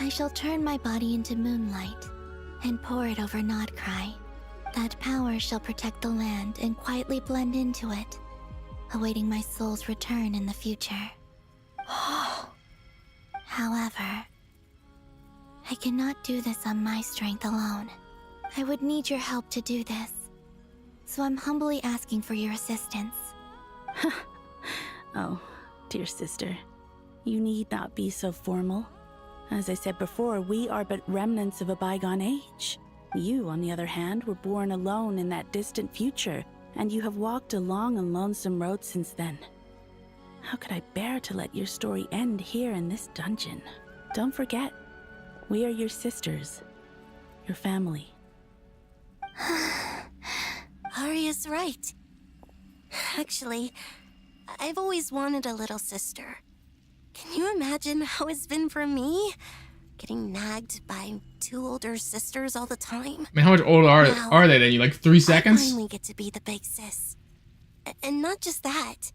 I shall turn my body into moonlight and pour it over Nodcry. That power shall protect the land and quietly blend into it, awaiting my soul's return in the future. However, I cannot do this on my strength alone. I would need your help to do this, so I'm humbly asking for your assistance. Oh, dear sister, you need not be so formal. As I said before, we are but remnants of a bygone age. You, on the other hand, were born alone in that distant future, and you have walked a long and lonesome road since then. How could I bear to let your story end here in this dungeon? Don't forget, we are your sisters, your family. Arya's right. Actually, I've always wanted a little sister. Can you imagine how it's been for me? Getting nagged by two older sisters all the time. I mean, how much older are they then? You like 3 seconds? I finally get to be the big sis. And not just that,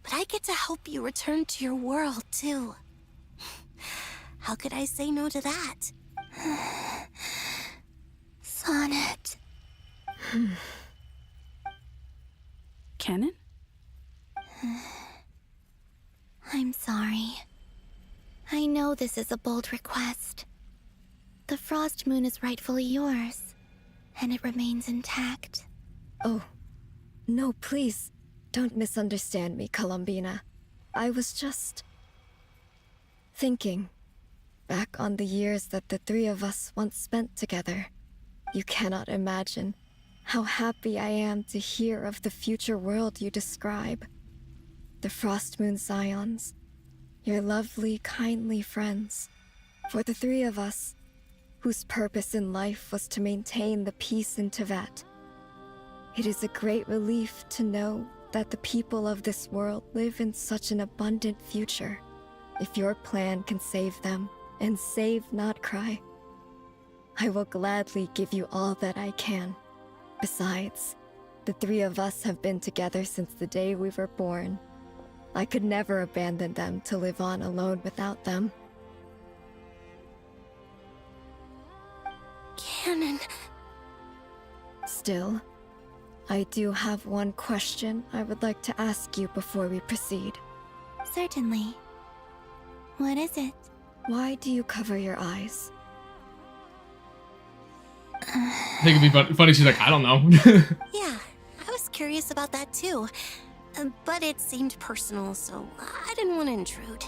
but I get to help you return to your world, too. How could I say no to that? Sonnet. Canon? I'm sorry. I know this is a bold request. The Frost Moon is rightfully yours, and it remains intact. Oh, no, please, don't misunderstand me, Columbina. I was just thinking back on the years that the three of us once spent together. You cannot imagine how happy I am to hear of the future world you describe. The Frost Moon Scions, your lovely, kindly friends. For the three of us, whose purpose in life was to maintain the peace in Teyvat. It is a great relief to know that the people of this world live in such an abundant future. If your plan can save them, and save Nodcry, I will gladly give you all that I can. Besides, the three of us have been together since the day we were born. I could never abandon them to live on alone without them. Canon. Still, I do have one question I would like to ask you before we proceed. Certainly. What is it? Why do you cover your eyes? I think it'd be funny. She's like, I don't know. Yeah, I was curious about that too. But it seemed personal, so I didn't want to intrude.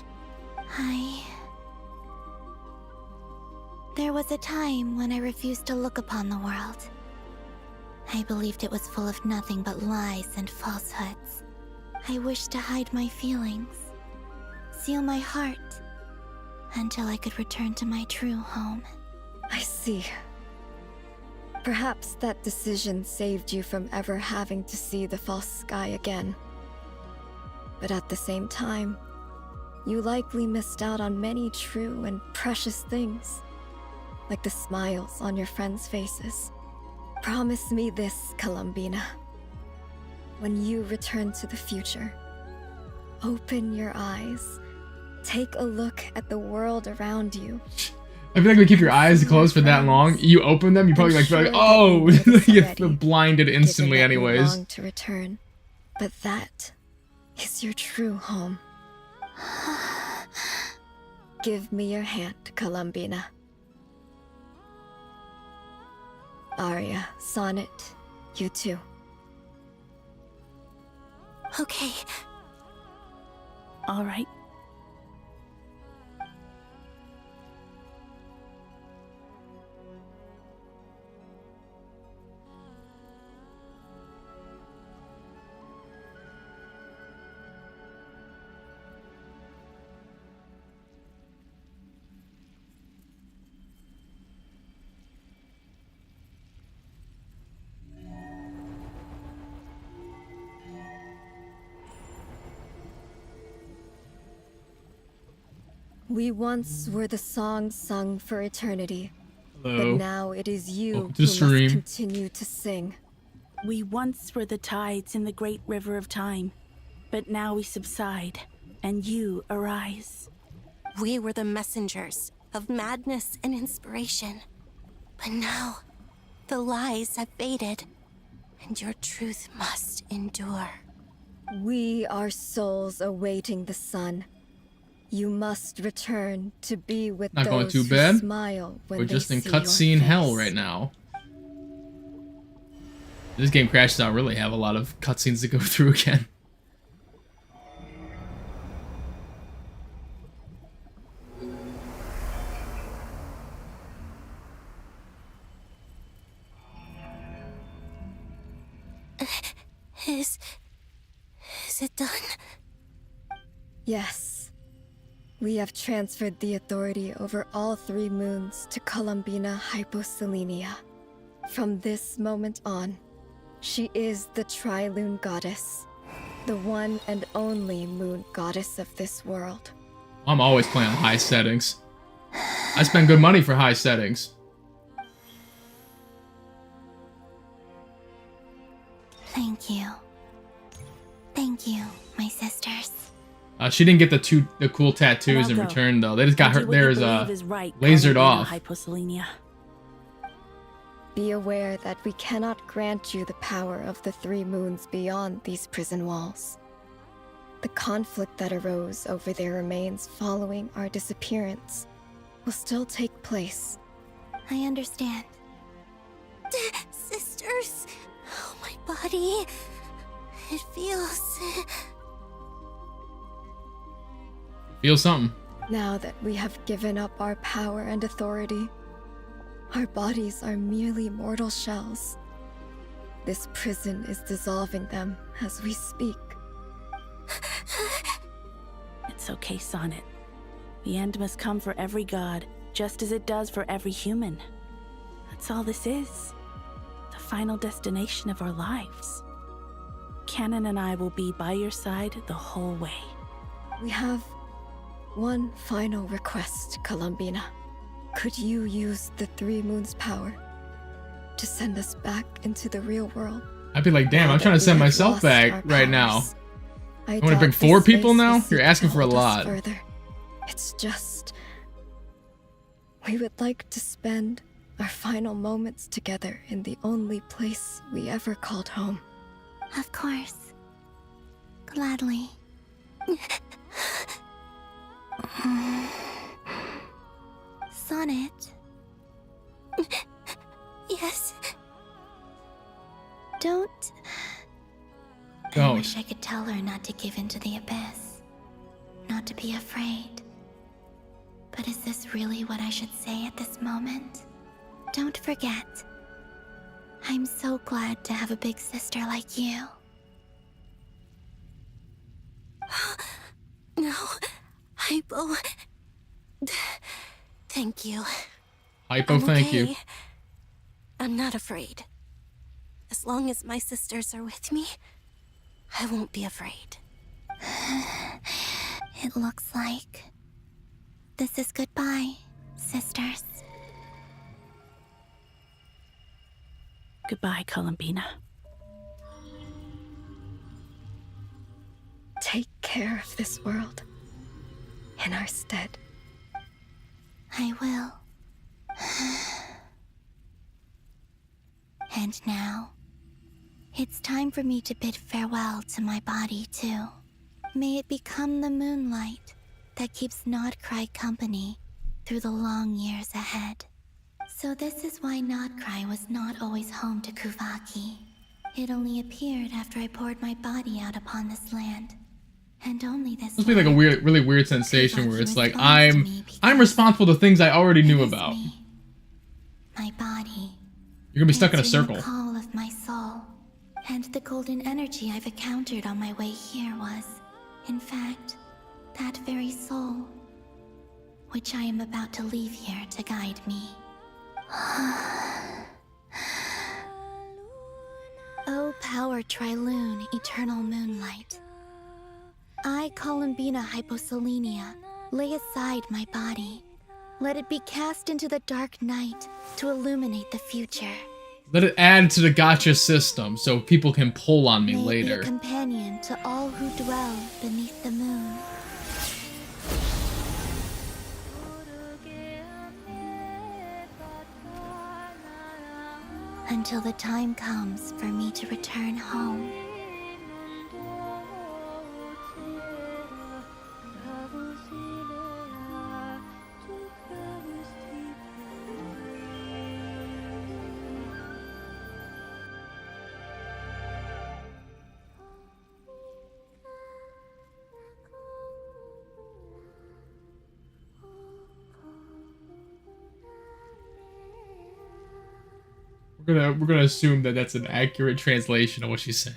There was a time when I refused to look upon the world. I believed it was full of nothing but lies and falsehoods. I wished to hide my feelings, seal my heart, until I could return to my true home. I see. Perhaps that decision saved you from ever having to see the false sky again. But at the same time, you likely missed out on many true and precious things, like the smiles on your friends' faces. Promise me this, Columbina. When you return to the future, open your eyes, take a look at the world around you. I feel like we keep your eyes closed for that long. You open them, you probably like, oh, you feel blinded instantly anyways. Long to return, but that is your true home. Give me your hand, Columbina. Arya, Sonnet, you too. Okay. All right. We once were the song sung for eternity, Hello. but now it is you Welcome who to the stream. must continue to sing. We once were the tides in the great river of time, but now we subside, and you arise. We were the messengers of madness and inspiration, but now the lies have faded, and your truth must endure. We are souls awaiting the sun. You must return to be with Not those going too who bad. smile when We're they just in see your cutscene hell face. right now. If this game crashes, I'll really have a lot of cutscenes to go through again. Is it done? Yes. We have transferred the authority over all 3 moons to Columbina Hyposelenia. From this moment on, she is the Tri-Lune Goddess, the one and only moon goddess of this world. I'm always playing on high settings. I spend good money for high settings. Thank you. Thank you, my sisters. She didn't get the cool tattoos in Now go. return though. They just got Do her what you theirs believe is right, lasered Columbina off. Hyposelenia. Be aware that we cannot grant you the power of the 3 moons beyond these prison walls. The conflict that arose over their remains following our disappearance will still take place. I understand. Sisters, oh, my body. It feels... Feel something. Now that we have given up our power and authority, our bodies are merely mortal shells. This prison is dissolving them as we speak. It's okay, Sonnet. The end must come for every god, just as it does for every human. That's all this is. The final destination of our lives. Canon and I will be by your side the whole way. We have one final request, Columbina. Could you use the 3 moons' power to send us back into the real world? I'd be like, damn, I'm trying to send myself back right now. I want to bring doubt 4 this people space now? will You're seek asking to for a hold us lot. Further. It's just... we would like to spend our final moments together in the only place we ever called home. Of course. Gladly. Sonnet. Yes. Don't. I Don't. wish I could tell her not to give in to the abyss. Not to be afraid. But is this really what I should say at this moment? Don't forget. I'm so glad to have a big sister like you. No. Hypo... Thank you. Hypo, I'm thank you. okay. I'm not afraid. As long as my sisters are with me, I won't be afraid. It looks like this is goodbye, sisters. Goodbye, Columbina. Take care of this world in our stead. I will. And now, it's time for me to bid farewell to my body, too. May it become the moonlight that keeps Nodcry company through the long years ahead. So this is why Nodcry was not always home to Kuvaki. It only appeared after I poured my body out upon this land. And only this Must be like a weird, really weird sensation where it's like I'm responsible to things I already knew about. My body. You're gonna be stuck in a answering circle. The call of my soul. And the golden energy I've encountered on my way here was, in fact, that very soul, which I am about to leave here to guide me. O power Tri-Lune, eternal moonlight. I, Columbina Hyposelenia, Lay aside my body. Let it be cast into the dark night to illuminate the future. Let it add to the gacha system so people can pull on me May it later. be a companion to all who dwell beneath the moon. Until the time comes for me to return home. We're gonna assume that that's an accurate translation of what she's saying.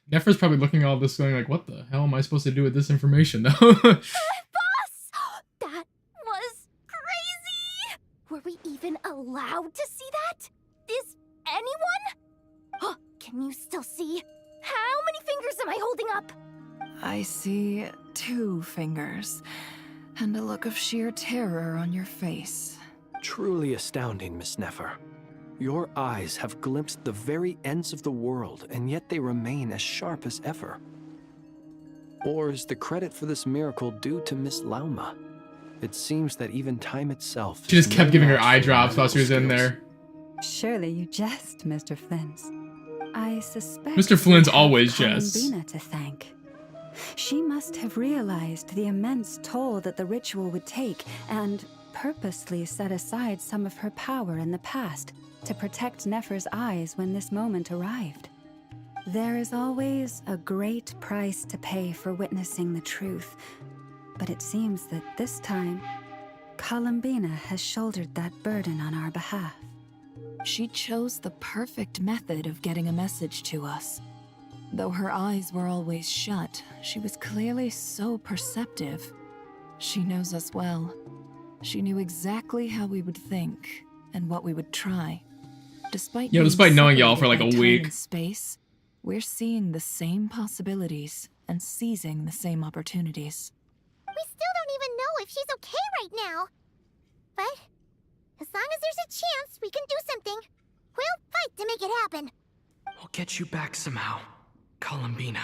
Nefer's probably looking at all this going like, what the hell am I supposed to do with this information though? Boss! That was crazy! Were we even allowed to see that? Is anyone? Can you still see? How many fingers am I holding up? I see 2 fingers, and a look of sheer terror on your face. Truly astounding, Miss Nefer. Your eyes have glimpsed the very ends of the world, and yet they remain as sharp as ever. Or is the credit for this miracle due to Miss Lauma? It seems that even time itself... She just kept giving her eye drops while she was in there. Surely you jest, Mr. Flint. I suspect Mr. Flynn's you have always jests. Columbina to thank. She must have realized the immense toll that the ritual would take and purposely set aside some of her power in the past to protect Nefer's eyes when this moment arrived. There is always a great price to pay for witnessing the truth, but it seems that this time, Columbina has shouldered that burden on our behalf. She chose the perfect method of getting a message to us. Though her eyes were always shut, she was clearly so perceptive. She knows us well. She knew exactly how we would think and what we would try. Despite knowing y'all for like a week. Space, we're seeing the same possibilities and seizing the same opportunities. We still don't even know if she's okay right now. But as long as there's a chance we can do something, we'll fight to make it happen. I'll get you back somehow, Columbina.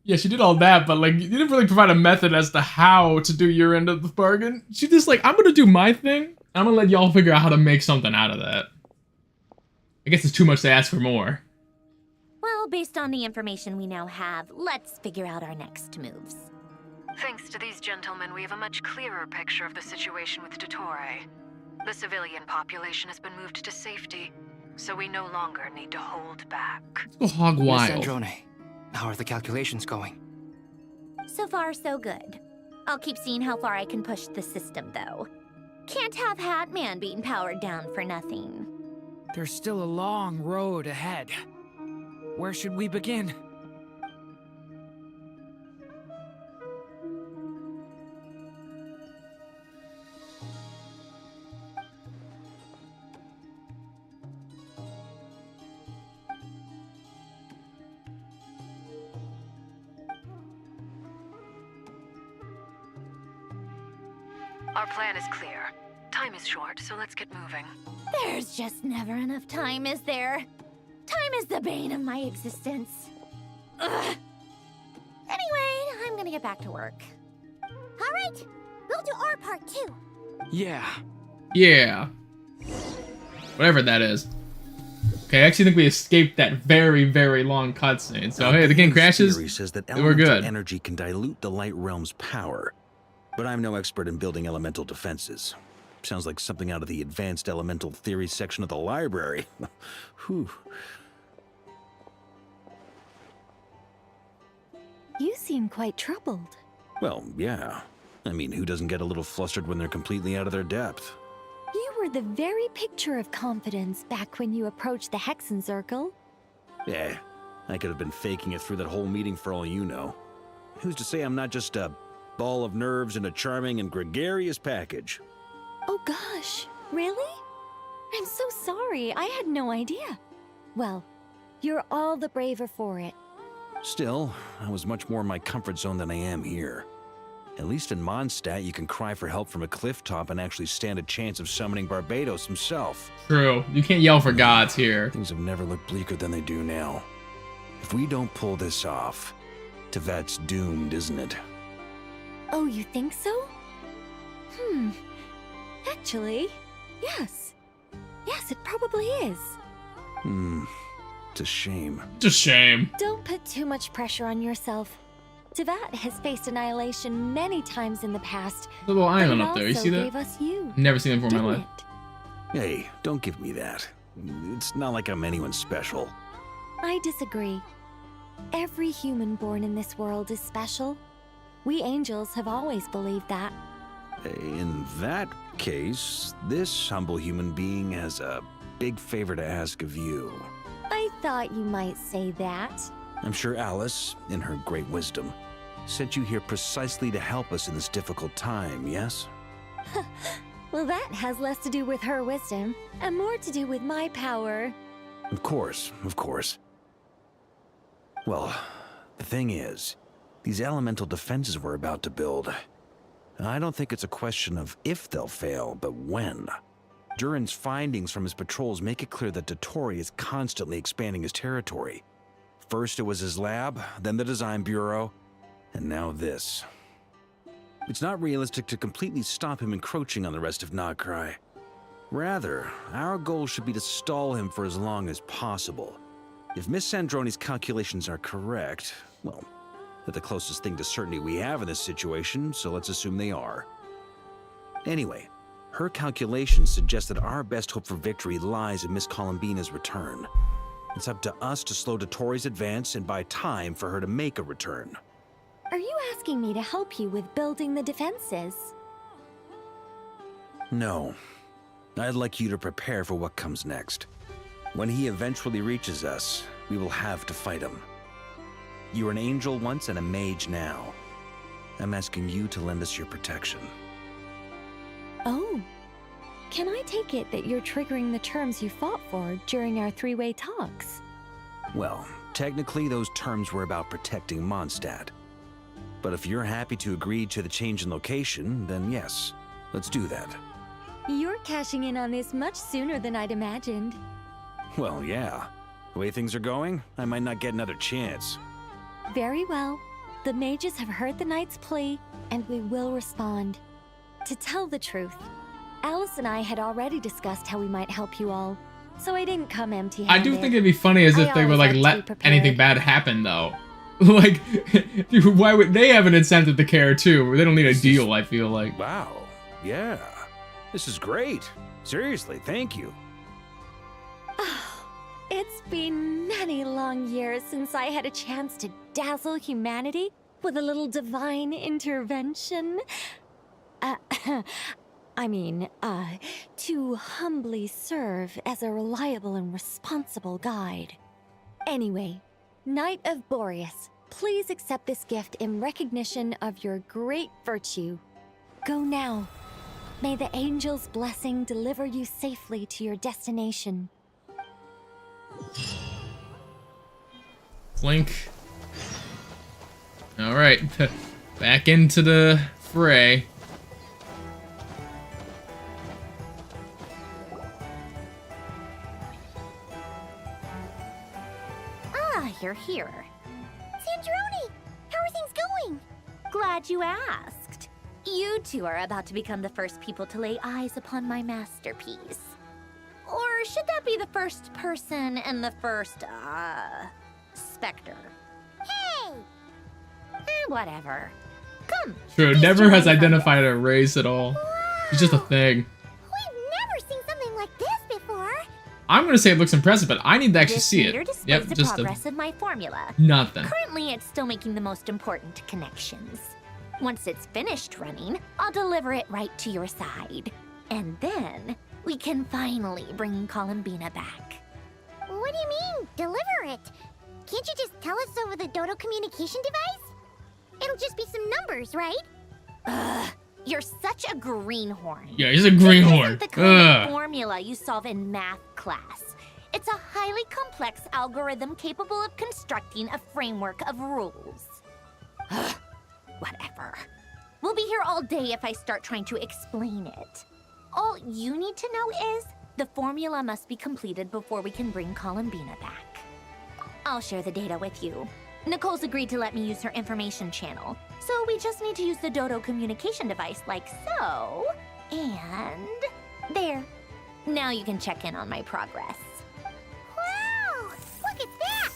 Yeah, she did all that, but like, you didn't really provide a method as to how to do your end of the bargain. She just like, I'm gonna do my thing. I'm gonna let y'all figure out how to make something out of that. I guess it's too much to ask for more. Well, based on the information we now have, let's figure out our next moves. Thanks to these gentlemen, we have a much clearer picture of the situation with Dottore. The civilian population has been moved to safety, so we no longer need to hold back. Let's go hog wild. Miss Androne, how are the calculations going? So far, so good. I'll keep seeing how far I can push the system, though. Can't have Hatman being powered down for nothing. There's still a long road ahead. Where should we begin? Our plan is clear. Time is short, so let's get moving. There's just never enough time, is there? Time is the bane of my existence. Ugh. Anyway, I'm gonna get back to work. All right, we'll do our part too. Yeah. Yeah. Whatever that is. Okay, I actually think we escaped that very, very long cutscene. So hey, the game crashes. Theory says that we're good. elemental energy can dilute the light realm's power, but I'm no expert in building elemental defenses. Sounds like something out of the advanced elemental theory section of the library. Whew. You seem quite troubled. Well, yeah. I mean, who doesn't get a little flustered when they're completely out of their depth? You were the very picture of confidence back when you approached the Hexen Circle. Yeah, I could have been faking it through that whole meeting for all you know. Who's to say I'm not just a ball of nerves in a charming and gregarious package? Oh gosh, really? I'm so sorry, I had no idea. Well, you're all the braver for it. Still, I was much more in my comfort zone than I am here. At least in Mondstadt, you can cry for help from a cliff top and actually stand a chance of summoning Barbatos himself. True. You can't yell for gods here. Things have never looked bleaker than they do now. If we don't pull this off, Teyvat's doomed, isn't it? Oh, you think so? Actually, yes. Yes, it probably is. It's a shame. It's a shame. Don't put too much pressure on yourself. Teyvat has faced annihilation many times in the past. The little island but up there, you also see that? gave us you, Never seen it before in my didn't life. it? Hey, don't give me that. It's not like I'm anyone special. I disagree. Every human born in this world is special. We angels have always believed that. In that case, this humble human being has a big favor to ask of you. I thought you might say that. I'm sure Alice, in her great wisdom, sent you here precisely to help us in this difficult time, yes? Well, that has less to do with her wisdom and more to do with my power. Of course, of course. Well, the thing is, these elemental defenses we're about to build, I don't think it's a question of if they'll fail, but when. Durin's findings from his patrols make it clear that Dottore is constantly expanding his territory. First it was his lab, then the design bureau, and now this. It's not realistic to completely stop him encroaching on the rest of Nagrai. Rather, our goal should be to stall him for as long as possible. If Miss Sandroni's calculations are correct, well, they're the closest thing to certainty we have in this situation, so let's assume they are. Anyway, her calculations suggest that our best hope for victory lies in Miss Columbina's return. It's up to us to slow Dottore's advance and buy time for her to make a return. Are you asking me to help you with building the defenses? No. I'd like you to prepare for what comes next. When he eventually reaches us, we will have to fight him. You were an angel once and a mage now. I'm asking you to lend us your protection. Oh. Can I take it that you're triggering the terms you fought for during our three-way talks? Well, technically those terms were about protecting Mondstadt. But if you're happy to agree to the change in location, then yes, let's do that. You're cashing in on this much sooner than I'd imagined. Well, yeah. The way things are going, I might not get another chance. Very well. The mages have heard the knight's plea, and we will respond. To tell the truth, Alice and I had already discussed how we might help you all, so I didn't come empty-handed. I do think it'd be funny as if they would like let anything bad happen though. Like, dude, why would they have an incentive to care too? They don't need a deal, I feel like. Wow. Yeah. This is great. Seriously, thank you. It's been many long years since I had a chance to dazzle humanity with a little divine intervention. To humbly serve as a reliable and responsible guide. Anyway, Knight of Boreas, please accept this gift in recognition of your great virtue. Go now. May the angel's blessing deliver you safely to your destination. Blink. Alright, back into the fray. You're here. Sandroni! How are things going? Glad you asked. You two are about to become the first people to lay eyes upon my masterpiece. Or should that be the first person and the first, specter? Hey! Whatever. Come. True, never has identified a race at all. It's just a thing. We've never seen something like this before. I'm gonna say it looks impressive, but I need to actually This see meter it. displays Yep, the just progress of my formula. nothing. Currently, it's still making the most important connections. Once it's finished running, I'll deliver it right to your side. And then, we can finally bring Columbina back. What do you mean, deliver it? Can't you just tell us over the Dodo communication device? It'll just be some numbers, right? Ugh, you're such a greenhorn. Yeah, he's a greenhorn. This isn't the kind of Ugh. formula you solve in math class. It's a highly complex algorithm capable of constructing a framework of rules. Ugh, whatever. We'll be here all day if I start trying to explain it. All you need to know is the formula must be completed before we can bring Columbina back. I'll share the data with you. Nicole's agreed to let me use her information channel, so we just need to use the Dodo communication device like so. And there. Now you can check in on my progress. Wow! Look at that!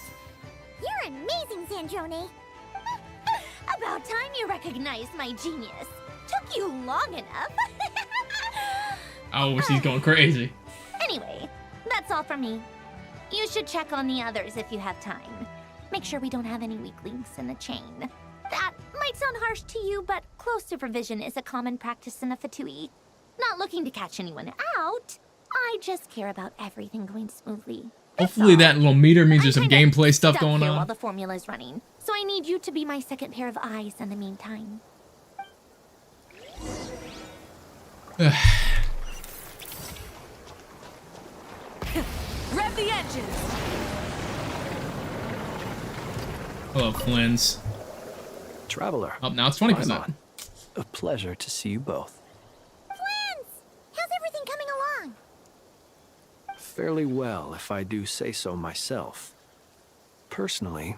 You're amazing, Sandrone. About time you recognized my genius. Took you long enough. Oh, she's going crazy. Anyway, that's all from me. You should check on the others if you have time. Make sure we don't have any weak links in the chain. That might sound harsh to you, but close supervision is a common practice in the Fatui. Not looking to catch anyone out. I just care about everything going smoothly. Hopefully that little meter means there's some gameplay stuff Stuck going here while on. the formula is running, so I need you to be my second pair of eyes in the meantime. Rev the engines! Hello, Flynn's. Traveler. Oh, now it's 20%. Paimon. A pleasure to see you both. Flans! How's everything coming along? Fairly well, if I do say so myself. Personally,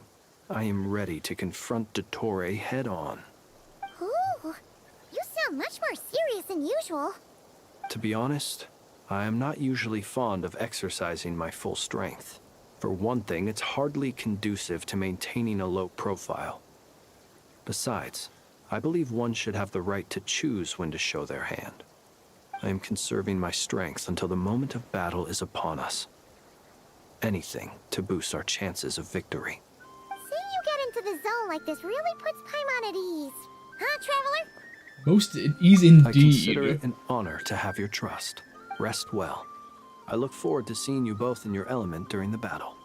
I am ready to confront Dottore head-on. Ooh, you sound much more serious than usual. To be honest, I am not usually fond of exercising my full strength. For one thing, it's hardly conducive to maintaining a low profile. Besides, I believe one should have the right to choose when to show their hand. I am conserving my strength until the moment of battle is upon us. Anything to boost our chances of victory. Seeing you get into the zone like this really puts Paimon at ease. Huh, Traveler? Most at ease I consider indeed. it an honor to have your trust. Rest well. I look forward to seeing you both in your element during the battle.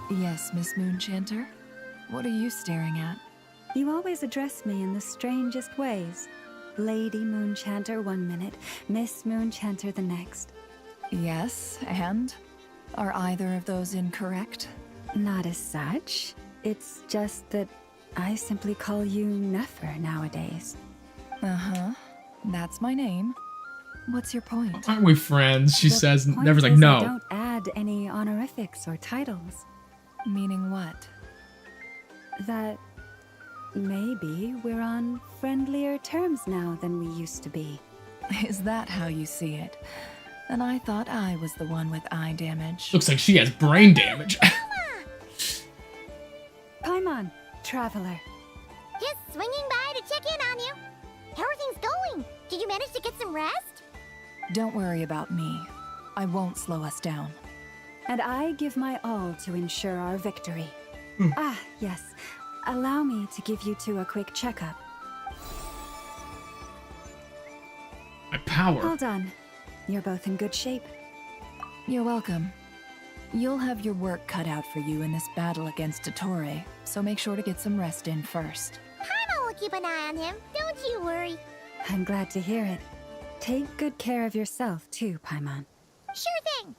Yes, Miss Moonchanter? What are you staring at? You always address me in the strangest ways. Lady Moonchanter 1 minute, Miss Moonchanter the next. Yes, and? Are either of those incorrect? Not as such. It's just that I simply call you Nefer nowadays. Uh-huh. That's my name. What's your point? Aren't we friends? She The says. point Never's like, is I no. don't add any honorifics or titles. Meaning what? That maybe we're on friendlier terms now than we used to be. Is that how you see it? And I thought I was the one with eye damage. Looks like she has brain damage. Paimon, Traveler. Just swinging by to check in on you. How are things going? Did you manage to get some rest? Don't worry about me. I won't slow us down. And I give my all to ensure our victory. Ah, yes. Allow me to give you two a quick checkup. My power. All done. You're both in good shape. You're welcome. You'll have your work cut out for you in this battle against Dottore, so make sure to get some rest in first. Paimon will keep an eye on him. Don't you worry. I'm glad to hear it. Take good care of yourself, too, Paimon. Sure thing.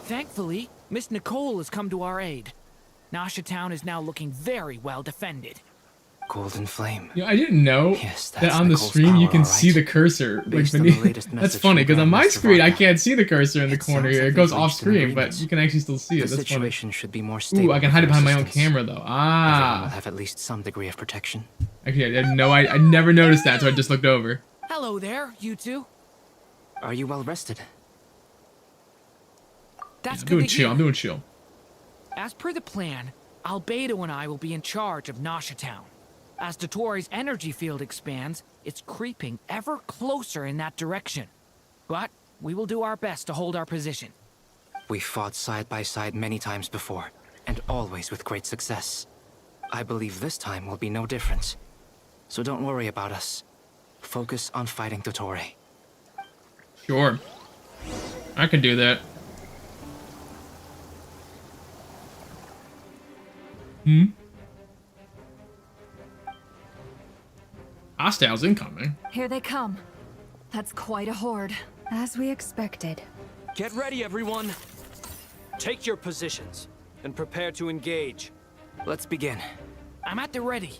Thankfully, Miss Nicole has come to our aid. Nasha Town is now looking very well defended. Golden Flame. You know, I didn't know Yes, that that's on the Nicole's stream you power, can all see right. the cursor like Based on the beneath. latest That's message funny from because on my Grandmaster screen I Varga, can't see the cursor in the it corner sounds here. like It goes we've off reached an screen, but agreement. you can actually still see it. The That's funny. situation should be more stable. Ooh, I can hide it with behind my our own assistance. camera though. Everyone will Ah. have at least some degree of protection. Actually, I never noticed that, so I just looked over. Hello there, you two. Are you well rested? That's I'm good doing to chill. hear. I'm doing chill. As per the plan, Albedo and I will be in charge of Nasha Town. As Dottoro's energy field expands, it's creeping ever closer in that direction. But we will do our best to hold our position. We fought side by side many times before, and always with great success. I believe this time will be no different. So don't worry about us. Focus on fighting Dottore. Sure. I can do that. Hostiles incoming. Here they come. That's quite a horde. As we expected. Get ready, everyone. Take your positions and prepare to engage. Let's begin. I'm at the ready.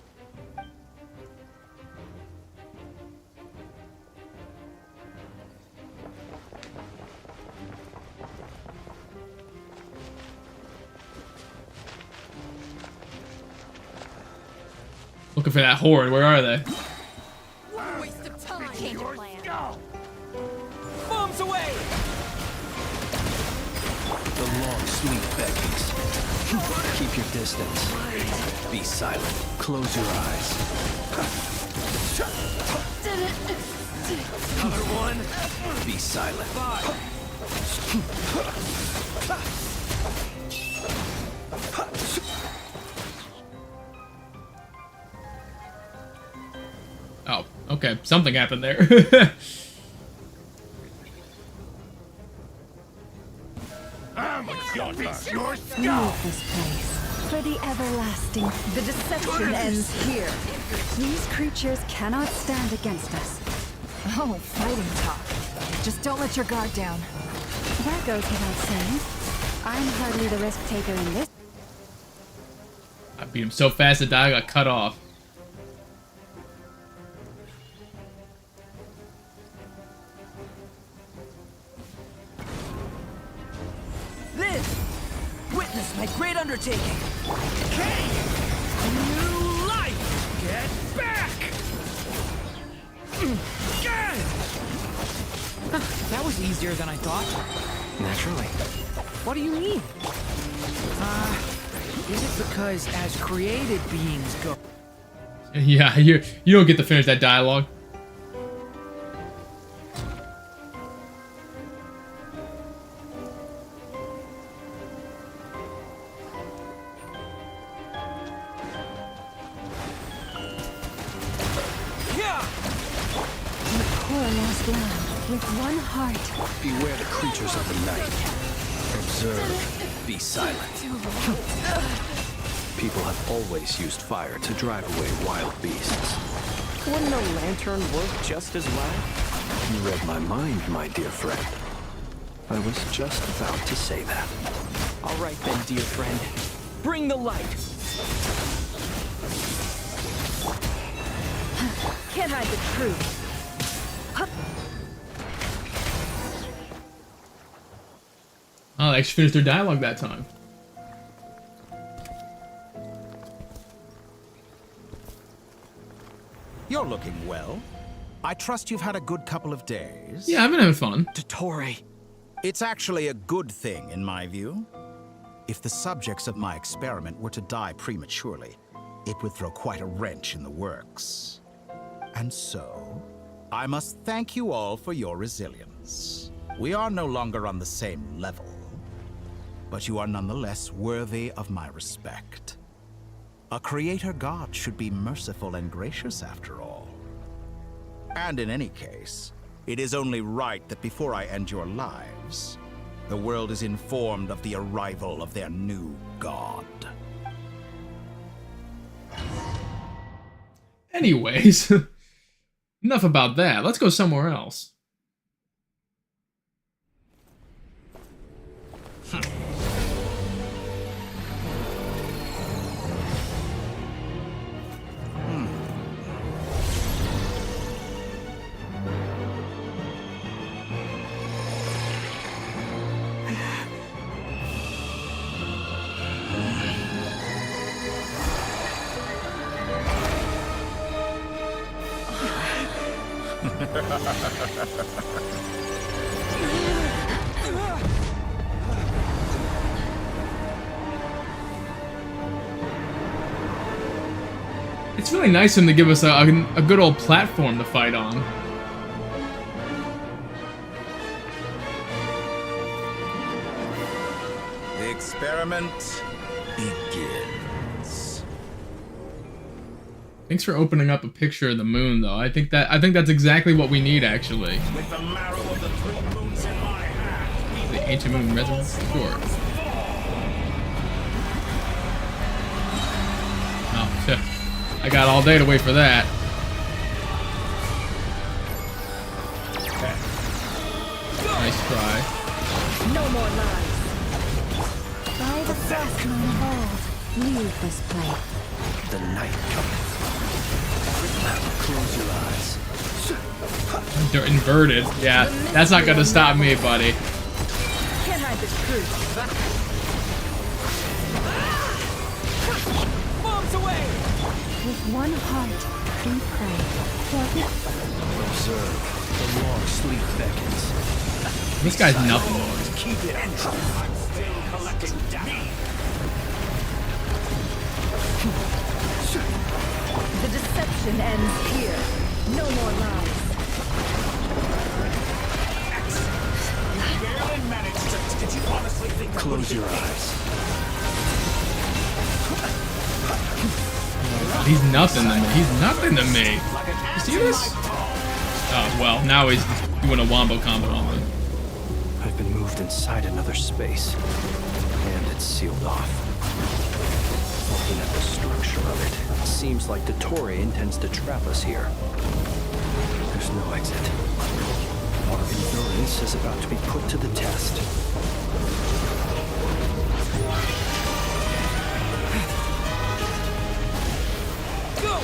Looking for that horde. Where are they? Waste of time. Bombs away! The long sleep beckons. Keep your distance. Be silent. Close your eyes. Another one. Be silent. Oh, okay. Something happened there. Leave this place for the everlasting. The deception ends here. These creatures cannot stand against us. Oh, fighting talk. Just don't let your guard down. That goes without saying. I'm hardly the risk taker in this. I beat him so fast that I got cut off. Liz! Witness my great undertaking! Decay! New life! Get back! That was easier than I thought. Naturally. What do you mean? Is it because as created beings go... Yeah, you don't get to finish that dialogue. Lost land with one heart. Beware the creatures of the night. Observe. Be silent. People have always used fire to drive away wild beasts. Wouldn't a lantern work just as well? You read my mind, my dear friend. I was just about to say that. All right then, dear friend. Bring the light! Can't hide the truth. Oh, they actually finished their dialogue that time. You're looking well. I trust you've had a good couple of days. Yeah, I've been having fun. Dottore. It's actually a good thing, in my view. If the subjects of my experiment were to die prematurely, it would throw quite a wrench in the works. And so, I must thank you all for your resilience. We are no longer on the same level, but you are nonetheless worthy of my respect. A creator god should be merciful and gracious after all. And in any case, it is only right that before I end your lives, the world is informed of the arrival of their new god. Anyways, enough about that. Let's go somewhere else. It's really nice of him to give us a good old platform to fight on. The experiment begins. Thanks for opening up a picture of the moon, though. I think that's exactly what we need, actually. With the marrow of the 3 moons in my hand. The ancient moon residence? Sure. Oh, shit. I got all day to wait for that. Nice try. No more lies. By the frost moon of old, leave this place. The night cometh. Close your eyes. They're inverted. Yeah, that's not gonna stop me, buddy. Can't hide the truth. Bombs away! With one heart, we pray. Observe. The long sleep beckons. This guy's nothing. Keep it entry. I'm still collecting data. The deception ends here. No more lies. Barely managed to. Did you honestly think that Close your eyes. He's nothing to me. He's nothing to me. You see this? Oh, well, now he's doing a wombo combo on me. I've been moved inside another space, and it's sealed off. Looking at the structure of it, it seems like Dottore intends to trap us here. There's no exit. Our endurance is about to be put to the test. Go!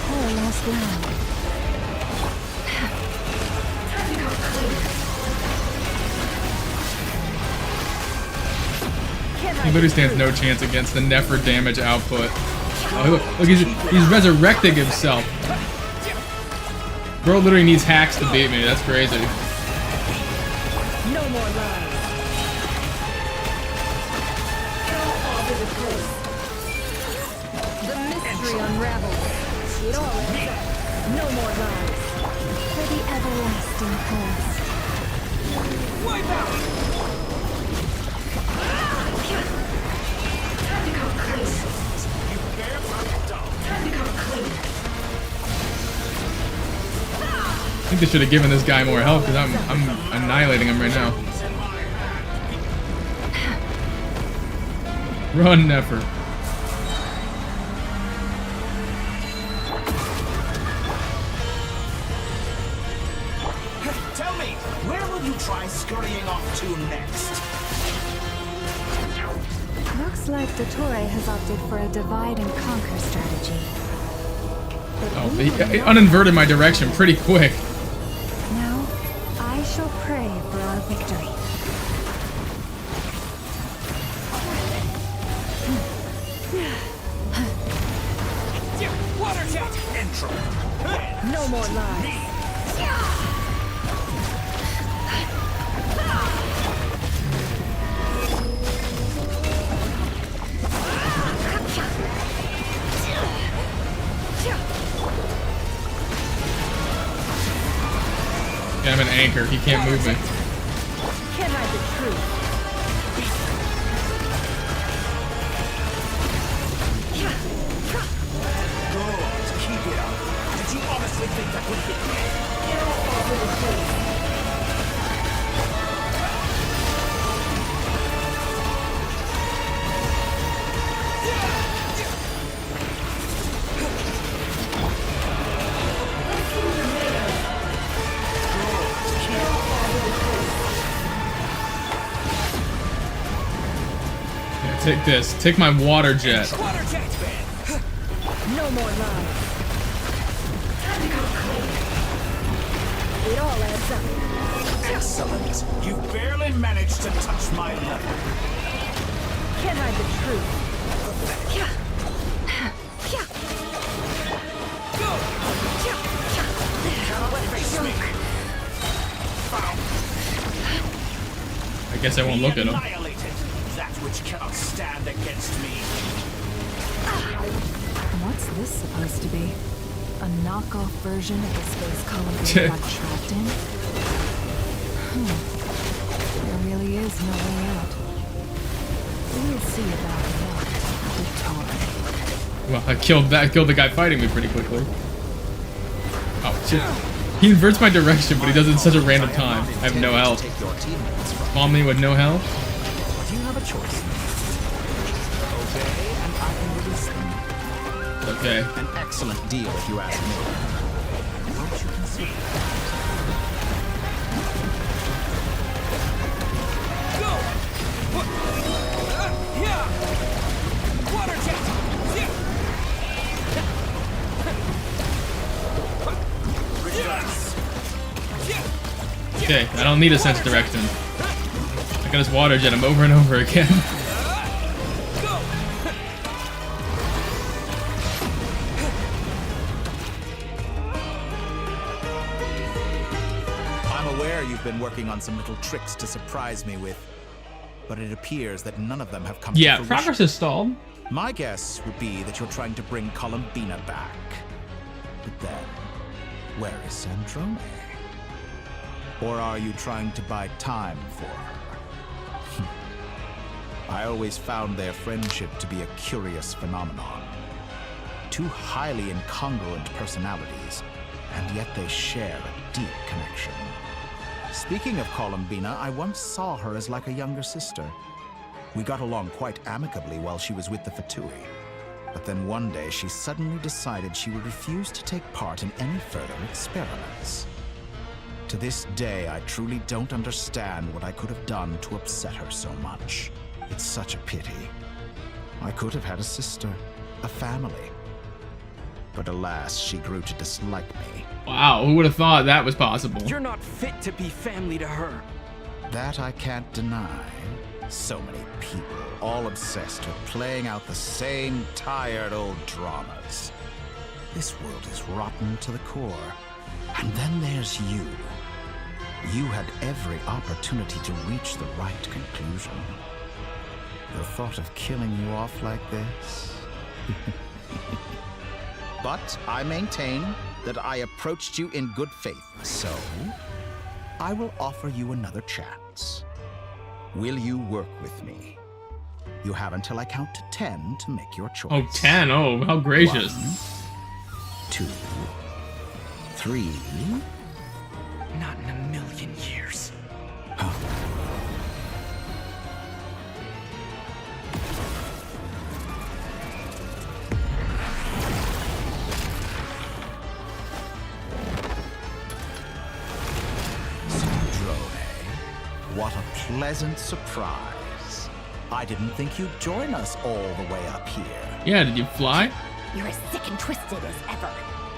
Poor lost land. He literally stands no chance against the Nefer damage output. Oh, look, he's resurrecting himself. Bro literally needs hacks to beat me. That's crazy. No more lies. The mystery unravels. It all ends up. No more lies. For the everlasting past. Wipe out! I think they should have given this guy more help because I'm annihilating him right now. Run, Nefer. Tell me, where will you try scurrying off to next? Looks like Dottore has opted for a divide and conquer strategy. Oh, he uninverted my direction pretty quick. Now, I shall pray for our victory. Water jet! Intro. No more lies. Yeah, I'm an anchor. He can't move me. Can't hide the truth. Good. Keep it up. Did you honestly think that would hit me? Yeah, take this. Take my water jet. Water jet! No more lies. It all adds up. Excellent. You barely managed to touch my level. Can't hide the truth. You cannot face me. I guess I won't look at him. Annihilated. That which cannot stand against me. What's this supposed to be? A knockoff version of the space colony we got trapped in? There really is no way out. We'll see about that, Victoria. Well, I killed the guy fighting me pretty quickly. Oh shit. He inverts my direction, but he does it in such a random time. I have no health. Bomb me with no health? But you have a choice. Obey and I can release them. Okay. An excellent deal if you ask me. Won't you consider? Go! Water jet! Okay, I don't need a sense of direction. I can just water jet him over and over again. I'm aware you've been working on some little tricks to surprise me with, but it appears that none of them have come to fruition. Progress is stalled. My guess would be that you're trying to bring Columbina back. But then, where is Sandrone? Or are you trying to buy time for her? I always found their friendship to be a curious phenomenon. Two highly incongruent personalities, and yet they share a deep connection. Speaking of Columbina, I once saw her as like a younger sister. We got along quite amicably while she was with the Fatui. But then one day she suddenly decided she would refuse to take part in any further experiments. To this day, I truly don't understand what I could have done to upset her so much. It's such a pity. I could have had a sister, a family. But alas, she grew to dislike me. Wow, who would have thought that was possible? You're not fit to be family to her. That I can't deny. So many people, all obsessed with playing out the same tired old dramas. This world is rotten to the core. And then there's you. You had every opportunity to reach the right conclusion. The thought of killing you off like this? But I maintain that I approached you in good faith, so I will offer you another chance. Will you work with me? You have until I count to 10 to make your choice. Oh, 10. Oh, how gracious. 1, 2, 3. Not in a million years. What a pleasant surprise. I didn't think you'd join us all the way up here. Yeah, did you fly? You're as sick and twisted as ever.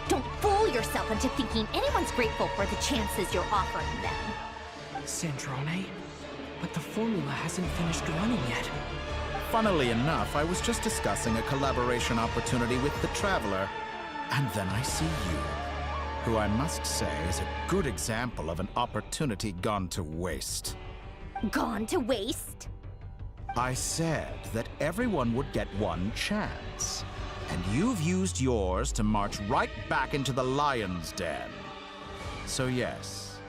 Don't fool yourself into thinking anyone's grateful for the chances you're offering them. Sandrone? But the formula hasn't finished running yet. Funnily enough, I was just discussing a collaboration opportunity with the Traveler, and then I see you, who I must say is a good example of an opportunity gone to waste. Gone to waste? I said that everyone would get one chance, and you've used yours to march right back into the lion's den. So yes,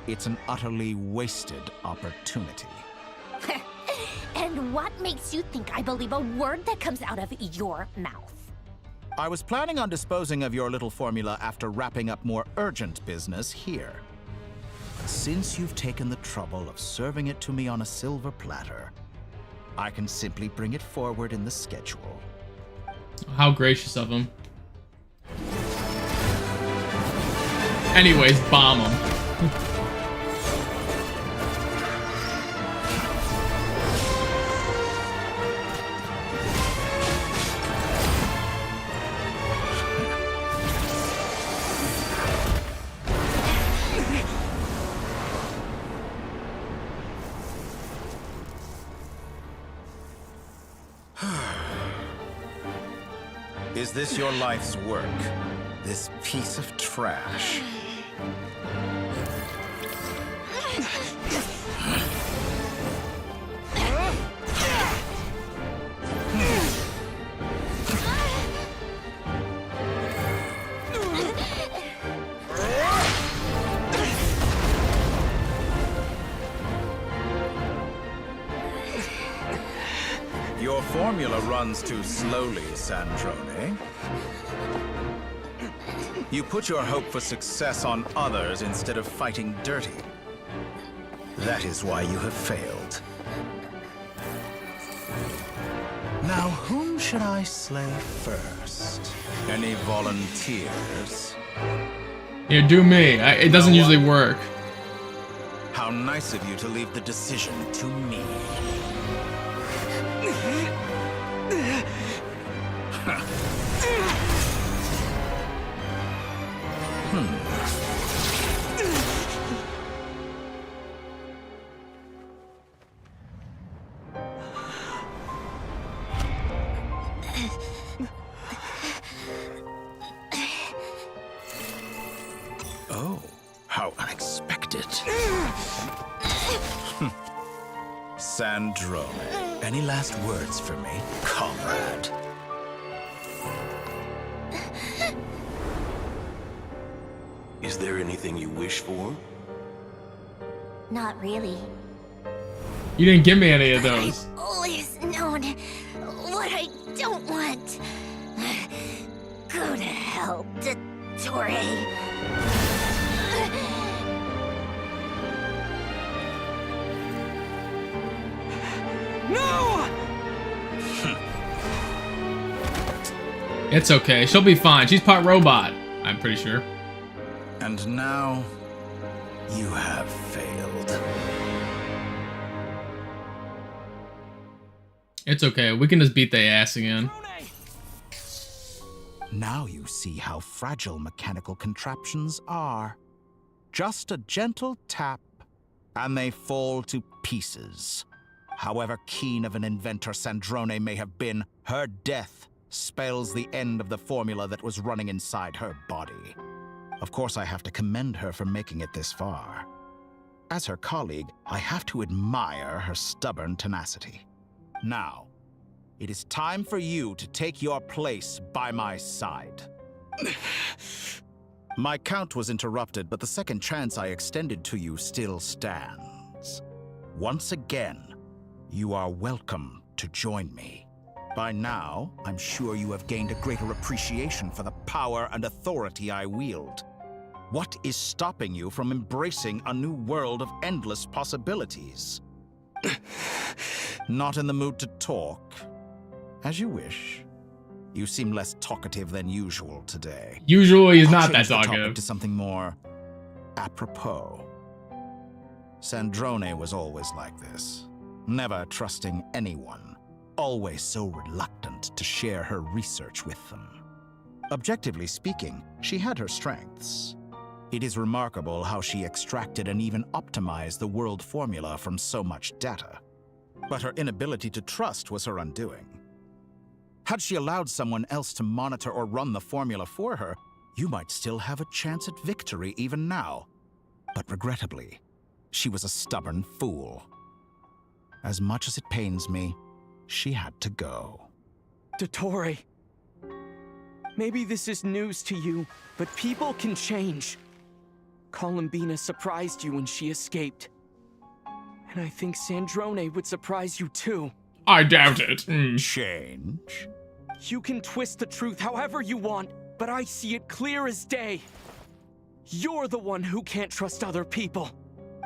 it's an utterly wasted opportunity. And what makes you think I believe a word that comes out of your mouth? I was planning on disposing of your little formula after wrapping up more urgent business here. But since you've taken the trouble of serving it to me on a silver platter, I can simply bring it forward in the schedule. How gracious of him. Anyways, bomb him. Is this your life's work? This piece of trash? Your formula runs too slowly, Sandrone. You put your hope for success on others instead of fighting dirty. That is why you have failed. Now, whom should I slay first? Any volunteers? Here, do me. It doesn't usually work. How nice of you to leave the decision to me. Oh, how unexpected. Sandrone, any last words for me, comrade? Is there anything you wish for? Not really. You didn't give me any of those. I've always known what I don't want. Go to hell, Dottore. No! It's okay. She'll be fine. She's part robot, I'm pretty sure. And now, you have failed. It's okay. We can just beat their ass again. Now you see how fragile mechanical contraptions are. Just a gentle tap, and they fall to pieces. However keen of an inventor Sandrone may have been, her death spells the end of the formula that was running inside her body. Of course, I have to commend her for making it this far. As her colleague, I have to admire her stubborn tenacity. Now, it is time for you to take your place by my side. My count was interrupted, but the second chance I extended to you still stands. Once again, you are welcome to join me. By now, I'm sure you have gained a greater appreciation for the power and authority I wield. What is stopping you from embracing a new world of endless possibilities? Not in the mood to talk? As you wish. You seem less talkative than usual today. Usually he's I'll not that change the topic talkative. to something more apropos. Sandrone was always like this, never trusting anyone, always so reluctant to share her research with them. Objectively speaking, she had her strengths. It is remarkable how she extracted and even optimized the world formula from so much data. But her inability to trust was her undoing. Had she allowed someone else to monitor or run the formula for her, you might still have a chance at victory even now. But regrettably, she was a stubborn fool. As much as it pains me, she had to go. Dottore. Maybe this is news to you, but people can change. Columbina surprised you when she escaped. And I think Sandrone would surprise you too. I doubt it. Change? You can twist the truth however you want, but I see it clear as day. You're the one who can't trust other people.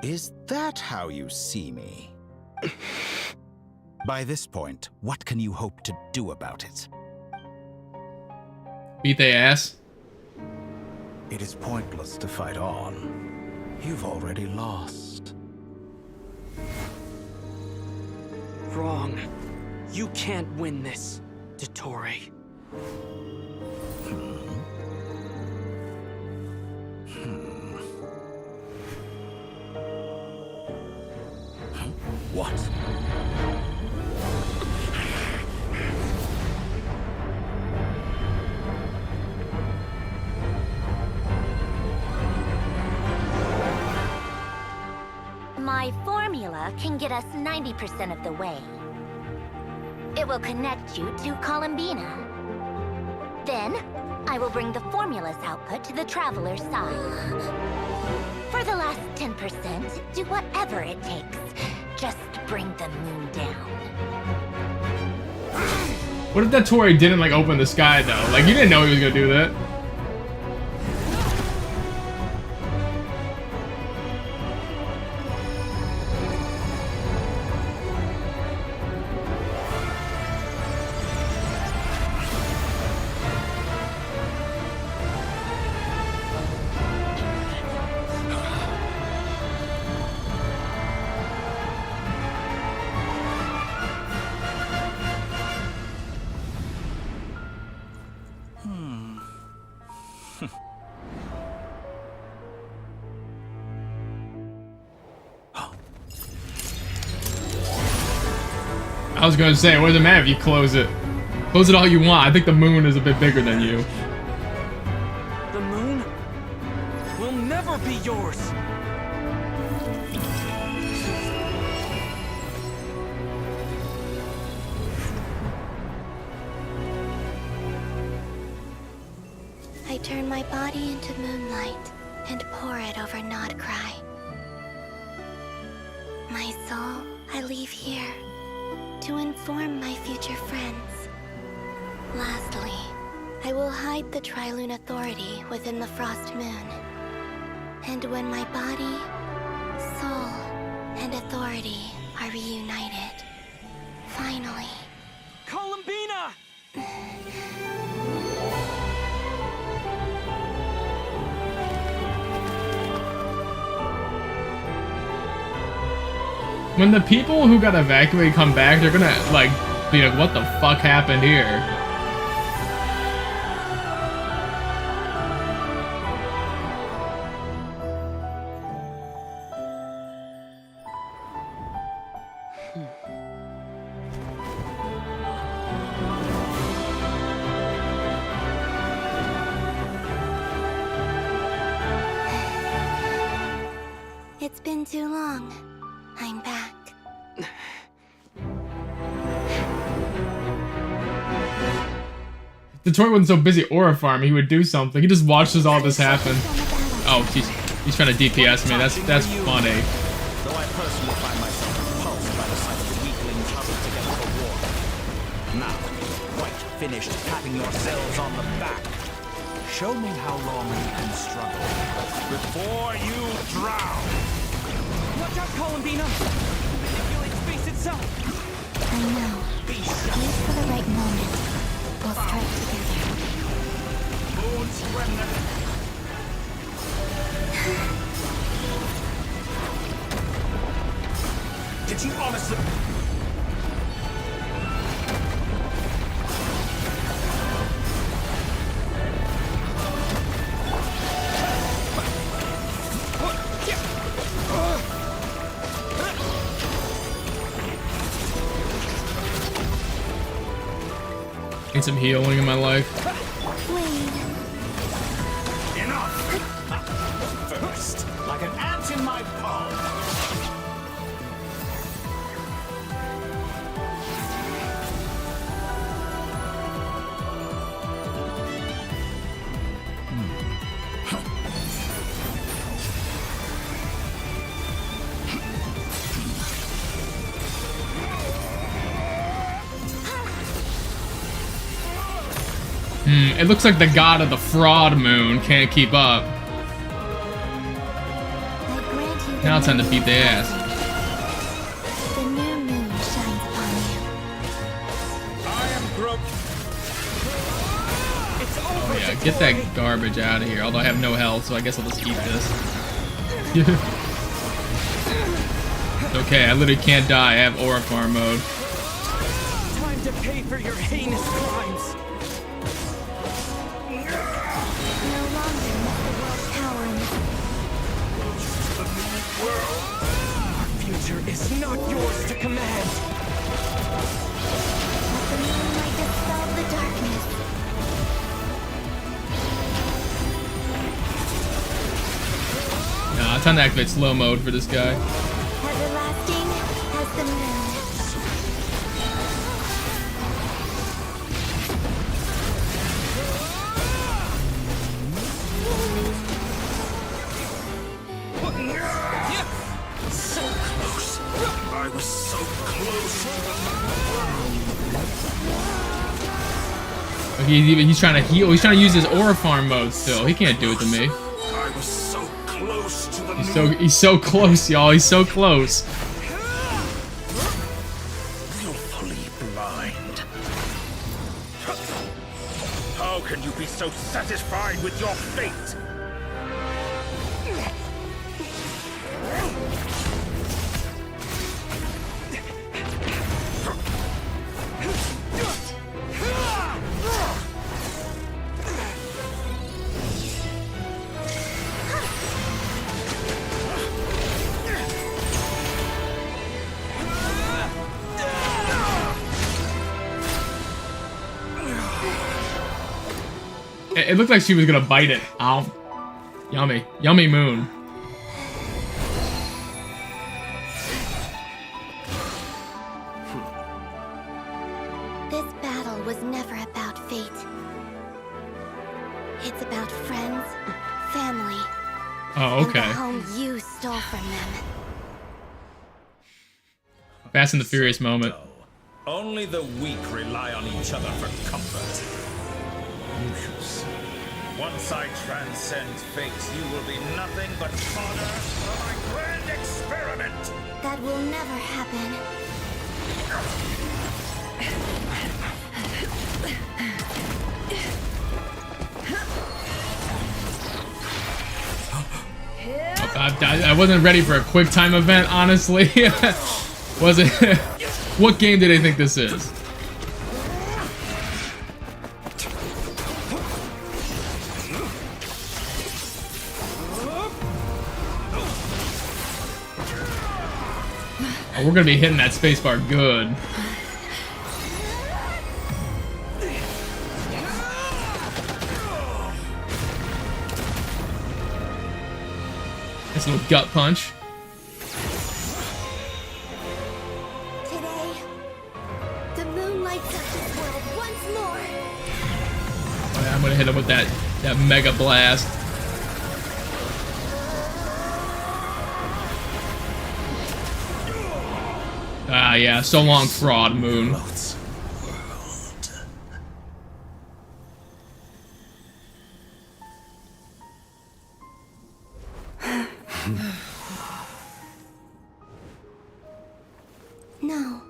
Is that how you see me? By this point, what can you hope to do about it? Beat their ass. It is pointless to fight on. You've already lost. Wrong. You can't win this, Dottore. What? My formula can get us 90% of the way. It will connect you to Columbina. Then, I will bring the formula's output to the Traveler's side. For the last 10%, do whatever it takes. Just bring the moon down. What if that Tory didn't like open the sky though? Like you didn't know he was gonna do that. I was gonna say, what does it matter if you close it? Close it all you want. I think the moon is a bit bigger than you. The moon will never be yours. I turn my body into moonlight and pour it over Nodcry. My soul, I leave here to inform my future friends. Lastly, I will hide the Trilune Authority within the Frost Moon. And when my body, soul, and authority are reunited, finally... Columbina! When the people who got evacuated come back, they're gonna like be like, what the fuck happened here? It's been too long. I'm back. If the Tory wasn't so busy aura farming, he would do something. He just watches all this happen. Oh, he's trying to DPS me. That's funny. Though I personally find myself repulsed by the sight of the weaklings huddled together for war. Now, quite finished patting yourselves on the back. Show me how long you can struggle before you drown. Watch out, Columbina! Manipulate space itself! I know. Wait for the right moment. We'll strike together. Moon's remnant. Did you honestly... Need some healing in my life. Enough! First, like an ant in my palm. It looks like the god of the fraud moon can't keep up. Now it's time to beat the ass. The new moon shines upon you. I am broke. Oh yeah, get that garbage out of here. Although I have no health, so I guess I'll just eat this. Okay, I literally can't die. I have aura farm mode. Time to pay for your heinous crimes! No longer must the world cower in Our future is not yours to command! Let the moonlight dispel the darkness. Nah, it's time to activate slow mode for this guy. Everlasting as the moon. So close. I was so close. He's trying to heal. He's trying to use his aura farm mode still. He can't do it to me. I was so close to the He's so close, y'all. He's so close. willfully blind. How can you be so satisfied with your fate? It looked like she was gonna bite it. Ow. Yummy. Yummy moon. This battle was never about fate. It's about friends, family, Oh, and the okay. home you stole from them. Fast and the Furious moment. Only the weak rely on each other for comfort. You shall see. Once I transcend fate, you will be nothing but fodder for my grand experiment. That will never happen. I wasn't ready for a quick time event, honestly. Was it? What game do they think this is? Oh, we're gonna be hitting that spacebar good. Nice little gut punch. Today, the moon lights up this world once more. Oh, yeah, I'm gonna hit him with that mega blast. Ah, yeah, so long, fraud moon. No,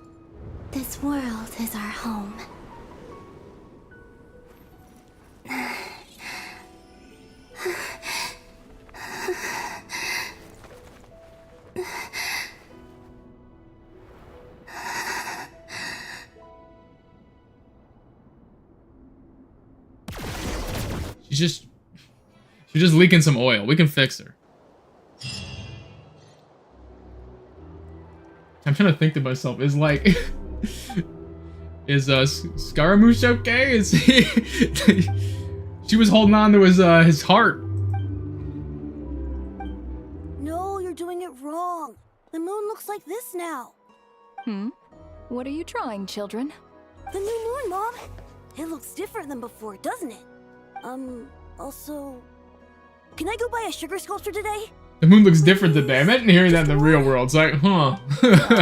this world is our home. She's just leaking some oil. We can fix her. I'm trying to think to myself, is Scaramouche okay? Is he she was holding on to his heart. No, you're doing it wrong. The moon looks like this now. What are you drawing, children? The new moon, Mom. It looks different than before, doesn't it? Also, can I go buy a sugar sculpture today? The moon looks different today. I imagine hearing that in the real world. It's like, huh.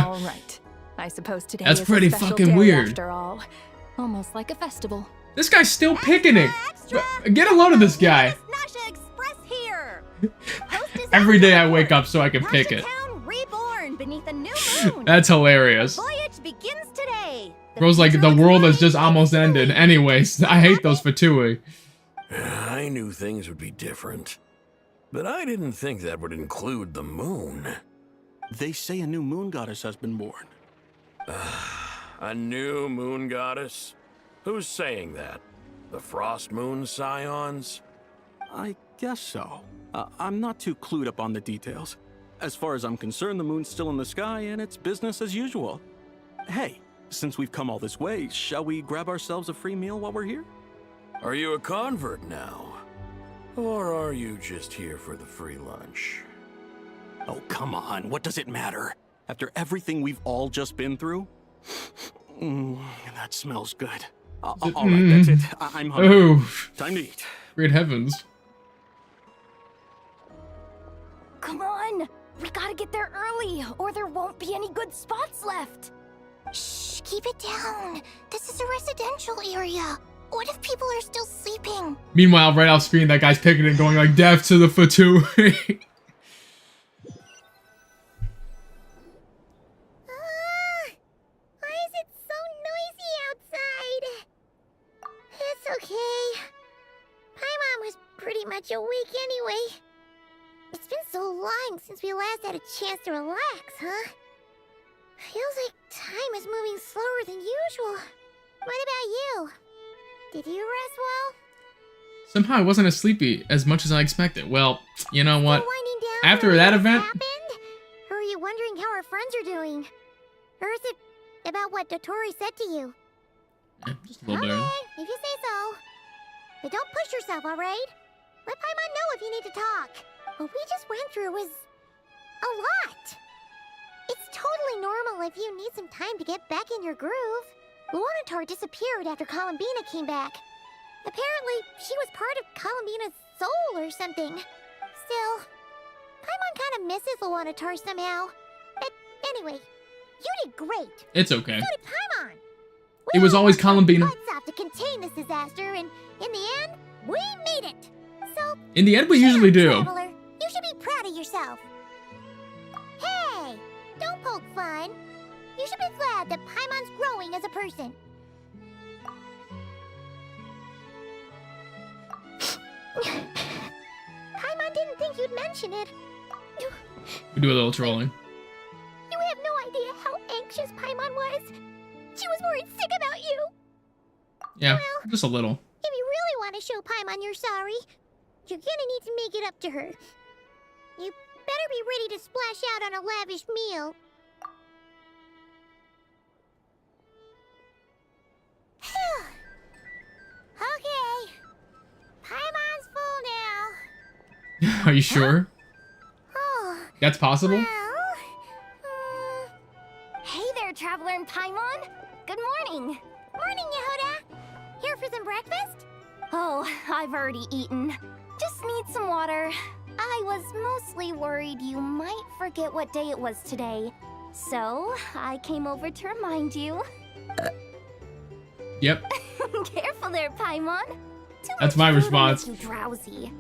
All right. I suppose today That's is pretty a special fucking day weird. after all. Almost like a festival. This guy's still picking it. Get a load of this guy. Nasha Express here. Every day I wake up so I can pick it. Reborn beneath a new moon. That's hilarious. Voyage begins today. Bro's like, the world has just almost ended. Anyways, I hate those Fatui. I knew things would be different, but I didn't think that would include the moon. They say a new moon goddess has been born. A new moon goddess? Who's saying that? The Frost Moon Scions? I guess so. I'm not too clued up on the details. As far as I'm concerned, the moon's still in the sky and it's business as usual. Hey, since we've come all this way, shall we grab ourselves a free meal while we're here? Are you a convert now? Or are you just here for the free lunch? Oh, come on. What does it matter? After everything we've all just been through? That smells good. All right, that's it. I'm hungry. Oh. Time to eat. Great heavens. Come on. We gotta get there early, or there won't be any good spots left. Shh, keep it down. This is a residential area. What if people are still sleeping? Meanwhile, right off screen, that guy's picking it, going like, "Death to the Fatui." Why is it so noisy outside? It's okay. Paimon was pretty much awake anyway. It's been so long since we last had a chance to relax, huh? Feels like time is moving slower than usual. What about you? Did you rest well? Somehow I wasn't as sleepy as much as I expected. Well, you know what? After that event, Or are you wondering how our friends are doing? Or is it about what Dotori said to you? just a little bit. If you say so. But don't push yourself, alright? Let Paimon know if you need to talk. What we just went through was a lot. It's totally normal if you need some time to get back in your groove. Luanatar disappeared after Columbina came back. Apparently, she was part of Columbina's soul or something. Still, Paimon kind of misses Luanatar somehow. But anyway, you did great. It's okay. So did Paimon. It was always Columbina. Butts off to contain this disaster, and in the end, we made it. So, In the end, we usually do. Traveler, you should be proud of yourself. Hey, don't poke fun. You should be glad that Paimon's growing as a person. Paimon didn't think you'd mention it. We do a little trolling. You have no idea how anxious Paimon was. She was worried sick about you. Yeah, just a little. If you really want to show Paimon you're sorry, you're gonna need to make it up to her. You better be ready to splash out on a lavish meal. Okay. Paimon's full now. Are you sure? Oh, That's possible? Hey there, Traveler and Paimon. Good morning. Morning, Yehuda. Here for some breakfast? Oh, I've already eaten. Just need some water. I was mostly worried you might forget what day it was today. So, I came over to remind you. Yep. Careful there, Paimon. That's my response. Make you drowsy.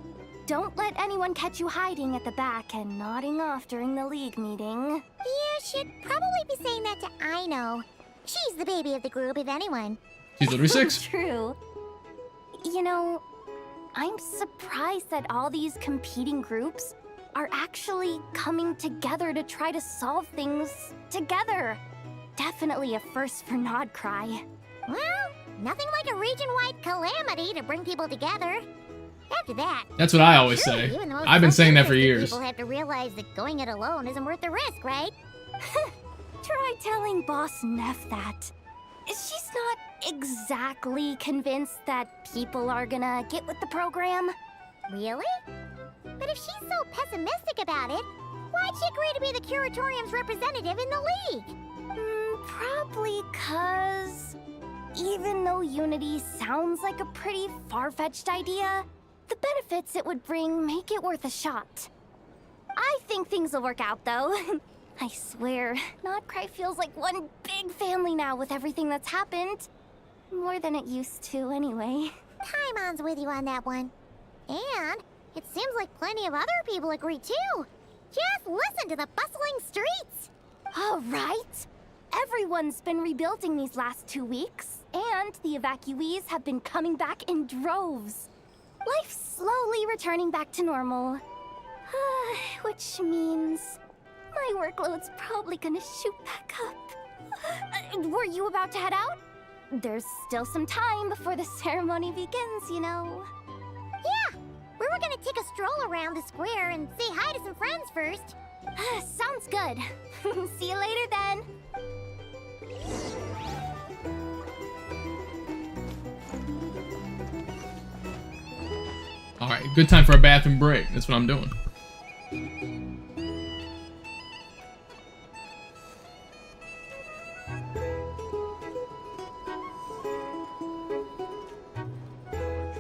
Don't let anyone catch you hiding at the back and nodding off during the league meeting. Yeah, she'd probably be saying that to Aino. She's the baby of the group, if anyone. She's literally 6. True. You know, I'm surprised that all these competing groups are actually coming together to try to solve things together. Definitely a first for Nodcry. Well, nothing like a region-wide calamity to bring people together. After that, That's what I always surely say. even the most I've been saying that for self-interested years. People have to realize that going it alone isn't worth the risk, right? Try telling Boss Neff that. She's not exactly convinced that people are gonna get with the program. Really? But if she's so pessimistic about it, why'd she agree to be the Curatorium's representative in the league? Probably 'cause even though Unity sounds like a pretty far-fetched idea, the benefits it would bring make it worth a shot. I think things will work out, though. I swear, Nodcry feels like one big family now with everything that's happened. More than it used to, anyway. Paimon's with you on that one. And it seems like plenty of other people agree, too. Just listen to the bustling streets. All right. Everyone's been rebuilding these last 2 weeks, and the evacuees have been coming back in droves. Life's slowly returning back to normal. Which means my workload's probably gonna shoot back up. Were you about to head out? There's still some time before the ceremony begins, you know. Yeah, we were gonna take a stroll around the square and say hi to some friends first. Sounds good. See you later then. Alright, good time for a bathroom break. That's what I'm doing.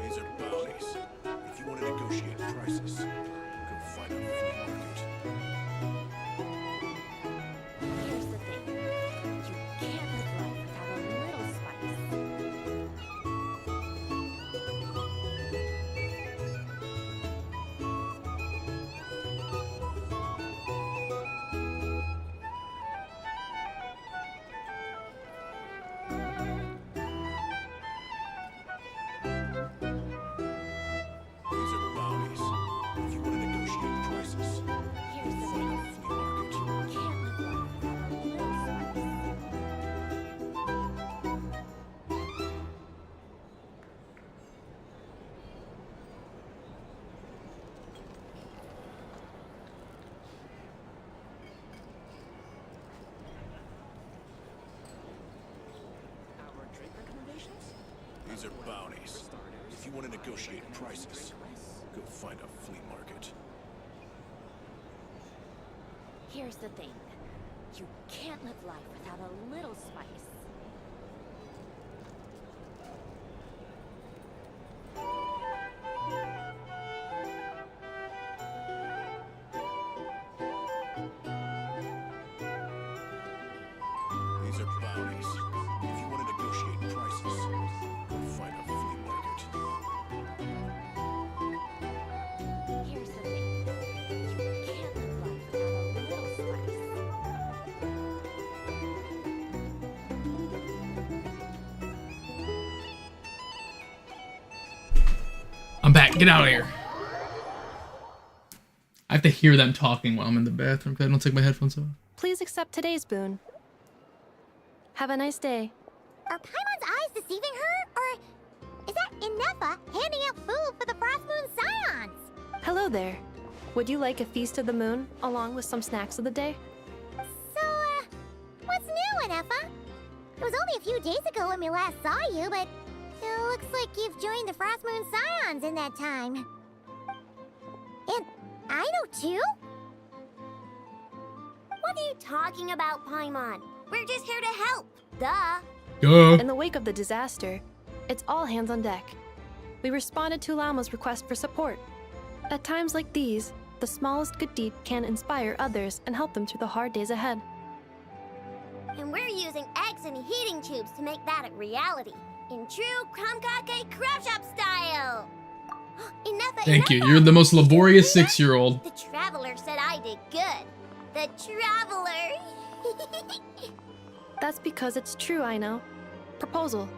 These are bounties. If you want to negotiate prices, go find a flea market. Here's the thing. You can't live life without a little spice. These are bounties. If you want to negotiate prices, go find a flea market. Here's the thing. You can't live life without a little spice. These are bounties. If you want to negotiate prices, go find a flea market. Here's the thing. You can't live life without a little spice. I'm back. Get out of here. I have to hear them talking while I'm in the bathroom because I don't take my headphones off. Please accept today's boon. Have a nice day. Are Paimon's eyes deceiving her? Or is that Inefa handing out food for the Frost Moon Scions? Hello there. Would you like a feast of the moon along with some snacks of the day? So, what's new, Inefa? It was only a few days ago when we last saw you, but it looks like you've joined the Frost Moon Scions in that time. And I know too? What are you talking about, Paimon? We're just here to help. Duh. In the wake of the disaster, it's all hands on deck. We responded to Lama's request for support. At times like these, the smallest good deed can inspire others and help them through the hard days ahead. And we're using eggs and heating tubes to make that a reality. In true Krumkake Crab Shop style. Inefa, Thank you. You're the most laborious 6-year-old. The Traveler said I did good. The Traveler. That's because it's true, I know. Proposal.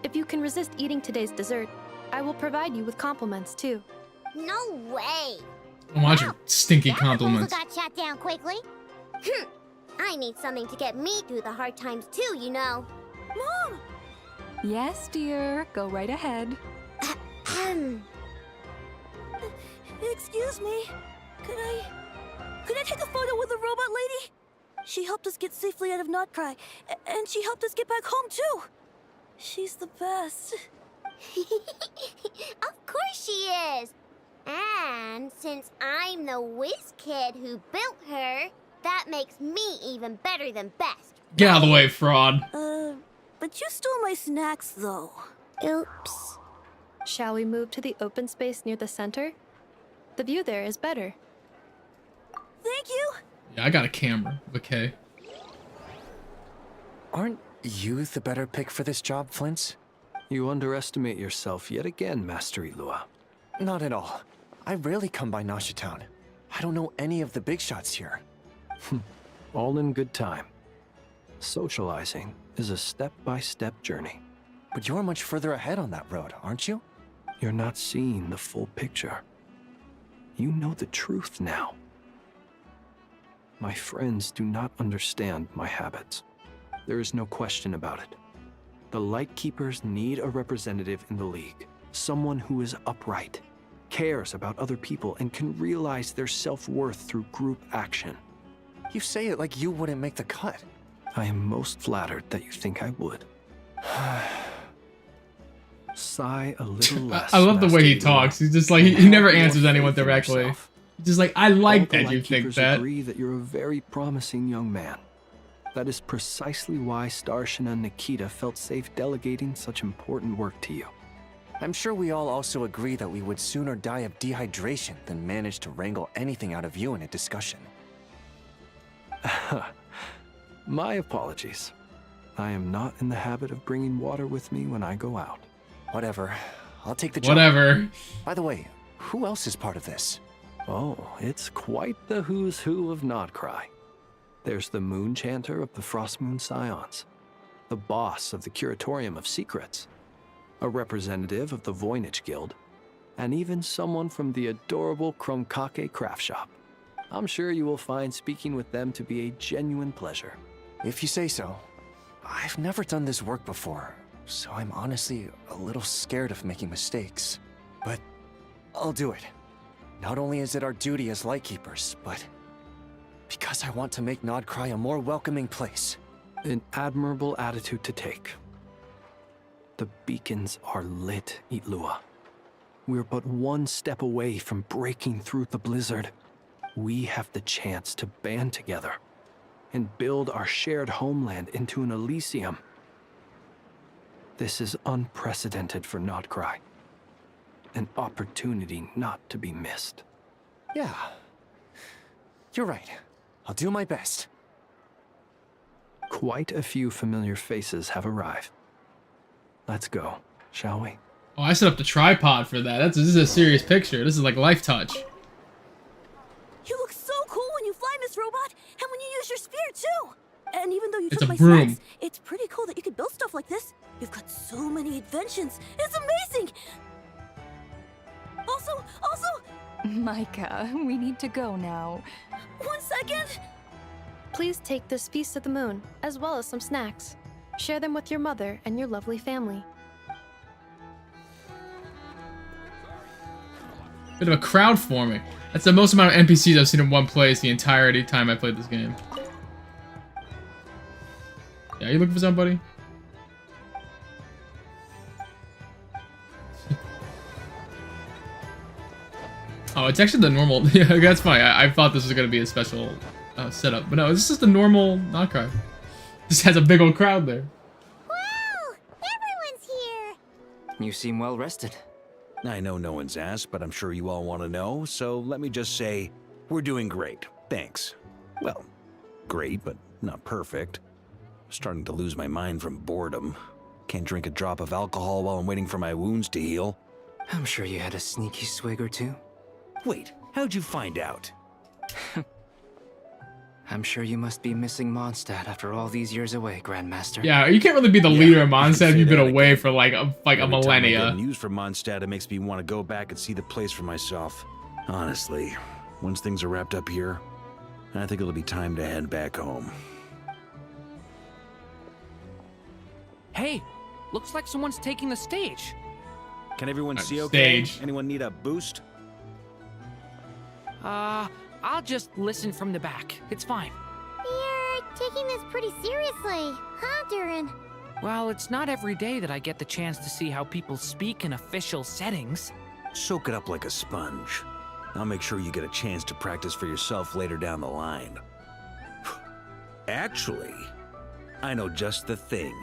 If you can resist eating today's dessert, I will provide you with compliments too. No way. I want your stinky compliments. Got shot down quickly. I need something to get me through the hard times too, you know. Mom! Yes, dear. Go right ahead. Excuse me. Could I take a photo with the robot lady? She helped us get safely out of Notcry, and she helped us get back home too. She's the best. Of course she is. And since I'm the whiz kid who built her, that makes me even better than best. Get out of the way, fraud. But you stole my snacks though. Oops. Shall we move to the open space near the center? The view there is better. Thank you. Yeah, I got a camera. Okay. Aren't you the better pick for this job, Flintz? You underestimate yourself yet again, Master Ilua. Not at all. I rarely come by Nasha Town. I don't know any of the big shots here. All in good time. Socializing is a step-by-step journey. But you're much further ahead on that road, aren't you? You're not seeing the full picture. You know the truth now. My friends do not understand my habits. There is no question about it. The Lightkeepers need a representative in the League. Someone who is upright, cares about other people, and can realize their self-worth through group action. You say it like you wouldn't make the cut. I am most flattered that you think I would. Sigh a little less. I love the way he talks. He's just like, he never answers anyone directly. He's just like, I like that you think that. Agree that you're a very promising young man. That is precisely why Starshina and Nikita felt safe delegating such important work to you. I'm sure we all also agree that we would sooner die of dehydration than manage to wrangle anything out of you in a discussion. My apologies. I am not in the habit of bringing water with me when I go out. Whatever. I'll take the job. Whatever. By the way, who else is part of this? Oh, it's quite the who's who of Notcry. There's the Moon Chanter of the Frost Moon Scions, the boss of the Curatorium of Secrets, a representative of the Voynich Guild, and even someone from the adorable Krumkake Craft Shop. I'm sure you will find speaking with them to be a genuine pleasure. If you say so. I've never done this work before, so I'm honestly a little scared of making mistakes. But I'll do it. Not only is it our duty as Lightkeepers, but because I want to make Notcry a more welcoming place. An admirable attitude to take. The beacons are lit, Itlua. We're but one step away from breaking through the blizzard. We have the chance to band together and build our shared homeland into an Elysium. This is unprecedented for Notcry. An opportunity not to be missed. Yeah. You're right. I'll do my best. Quite a few familiar faces have arrived. Let's go, shall we? Oh, I set up the tripod for that. This is a serious picture. This is like Life Touch. You look so cool when you fly, Miss Robot, and when you use your spear too. And even though you It's took a my broom. specs, it's pretty cool that you could build stuff like this. You've got so many inventions. It's amazing. Also, Micah, we need to go now. 1 second. Please take this Feast of the Moon, as well as some snacks. Share them with your mother and your lovely family. Bit of a crowd forming. That's the most amount of NPCs I've seen in one place the entirety time I played this game. Yeah, you looking for somebody? Oh, it's actually the normal. Yeah, that's fine. I thought this was gonna be a special setup, but no, this is the normal Notcry. This has a big old crowd there. Wow! Everyone's here! You seem well rested. I know no one's asked, but I'm sure you all want to know, so let me just say, we're doing great. Thanks. Well, great, but not perfect. Starting to lose my mind from boredom. Can't drink a drop of alcohol while I'm waiting for my wounds to heal. I'm sure you had a sneaky swig or two. Wait, how'd you find out? I'm sure you must be missing Mondstadt after all these years away, Grandmaster. Yeah, you can't really be the leader of Mondstadt if you've been away for like a Every time I millennia. get news from Mondstadt, it makes me want to go back and see the place for myself. Honestly, once things are wrapped up here, I think it'll be time to head back home. Hey, looks like someone's taking the stage. Can everyone see okay? Stage. Anyone need a boost? I'll just listen from the back. It's fine. You're taking this pretty seriously, huh, Durin? Well, it's not every day that I get the chance to see how people speak in official settings. Soak it up like a sponge. I'll make sure you get a chance to practice for yourself later down the line. Actually, I know just the thing.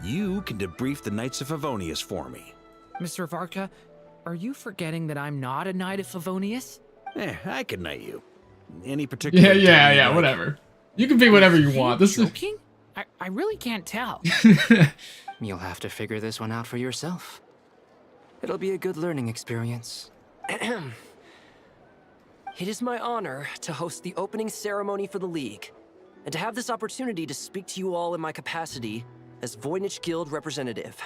You can debrief the Knights of Favonius for me. Mr. Varka, are you forgetting that I'm not a Knight of Favonius? I can knight you. Any particular... Yeah, whatever. You can pick whatever you want. This is... Joking? I really can't tell. You'll have to figure this one out for yourself. It'll be a good learning experience. It is my honor to host the opening ceremony for the League, and to have this opportunity to speak to you all in my capacity as Voynich Guild representative.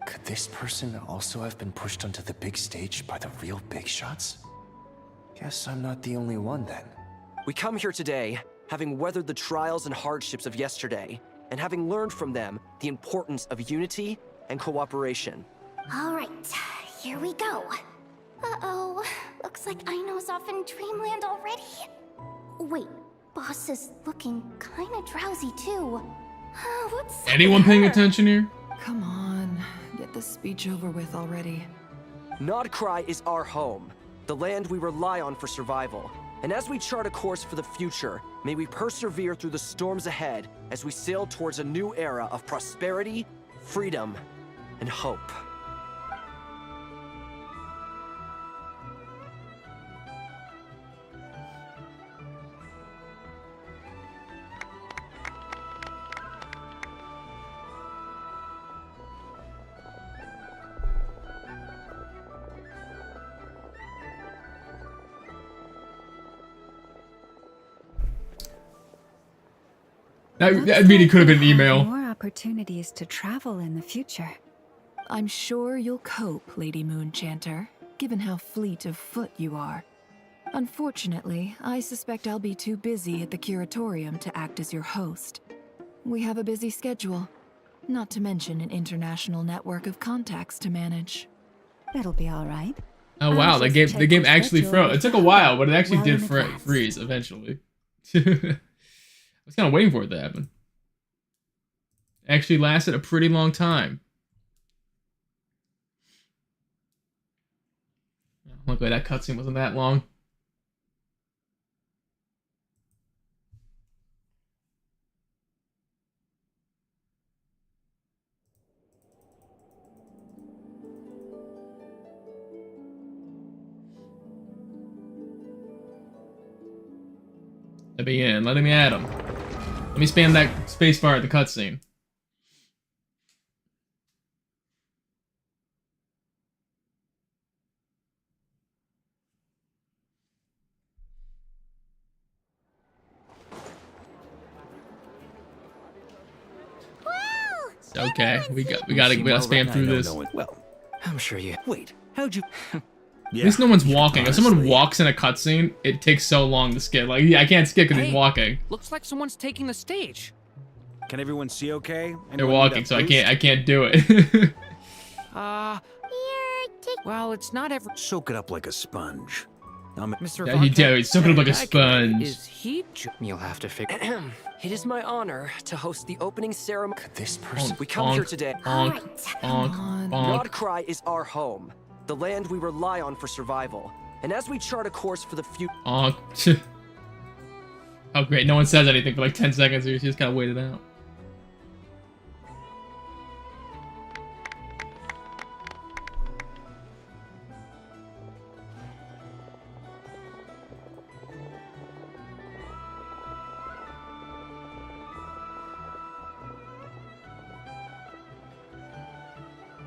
Could this person also have been pushed onto the big stage by the real big shots? Guess I'm not the only one then. We come here today, having weathered the trials and hardships of yesterday, and having learned from them the importance of unity and cooperation. All right, here we go. Uh-oh, looks like Aino's off in Dreamland already. Wait, Boss is looking kinda drowsy too. What's up Anyone with paying her? attention here? Come on, get this speech over with already. Nodcry is our home, the land we rely on for survival. And as we chart a course for the future, may we persevere through the storms ahead as we sail towards a new era of prosperity, freedom, and hope. That meeting could have been an email. More opportunities to travel in the future. I'm sure you'll cope, Lady Moonchanter, given how fleet of foot you are. Unfortunately, I suspect I'll be too busy at the Curatorium to act as your host. We have a busy schedule, not to mention an international network of contacts to manage. It'll be all right. Oh wow, the game actually froze. It took a while, but it actually did freeze eventually. I was kind of waiting for it to happen. Actually lasted a pretty long time. Luckily that cutscene wasn't that long. Let me in. Let me at him. Let me spam that spacebar at the cutscene. It's okay. We gotta spam through this. Well, I'm sure you. Wait, how'd you? At least no one's walking. If someone walks in a cutscene, it takes so long to skip. Like, yeah, I can't skip because he's walking. Looks like someone's taking the stage. Can everyone see okay? They're walking, so I can't do it. Well, it's not ever. Soak it up like a sponge. Mr. Yeah, he did. He's soaking up like a sponge. Is he? You'll have to figure. It is my honor to host the opening ceremony. This person. We come here today. Bonk. Nodcry is our home, the land we rely on for survival. And as we chart a course for the future. Oh, great. No one says anything for like 10 seconds here. She just gotta wait it out.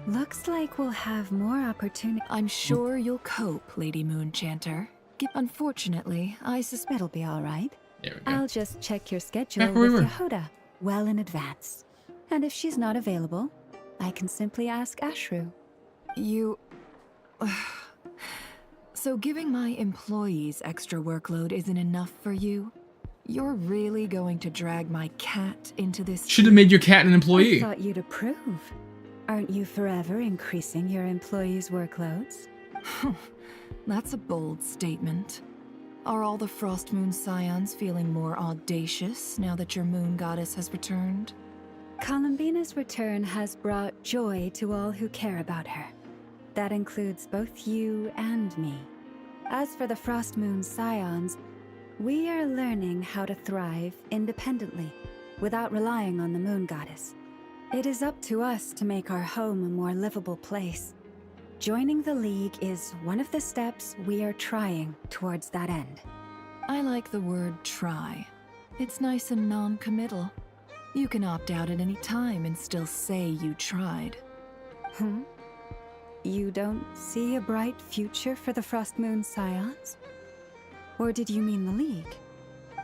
Looks like we'll have more opportunity. I'm sure you'll cope, Lady Moonchanter. Unfortunately, I suspect it'll be all right. There we go. I'll just check your schedule Back where with we were. Yehuda well in advance. And if she's not available, I can simply ask Ashru. You... So giving my employees extra workload isn't enough for you? You're really going to drag my cat into this... Should have made your cat an employee. I thought you'd approve. Aren't you forever increasing your employees' workloads? That's a bold statement. Are all the Frost Moon Scions feeling more audacious now that your moon goddess has returned? Columbina's return has brought joy to all who care about her. That includes both you and me. As for the Frost Moon Scions, we are learning how to thrive independently, without relying on the moon goddess. It is up to us to make our home a more livable place. Joining the League is one of the steps we are trying towards that end. I like the word try. It's nice and non-committal. You can opt out at any time and still say you tried. You don't see a bright future for the Frost Moon Scions? Or did you mean the League?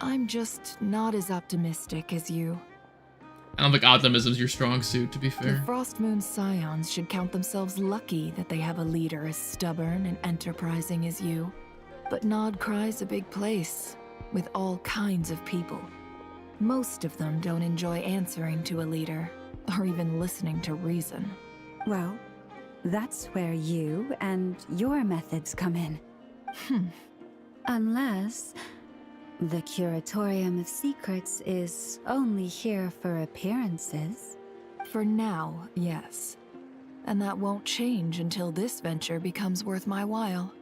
I'm just not as optimistic as you. I don't think optimism's your strong suit, to be The fair. Frost Moon Scions should count themselves lucky that they have a leader as stubborn and enterprising as you. But Nodcry's a big place, with all kinds of people. Most of them don't enjoy answering to a leader, or even listening to reason. Well, that's where you and your methods come in. Unless the Curatorium of Secrets is only here for appearances. For now, yes. And that won't change until this venture becomes worth my while.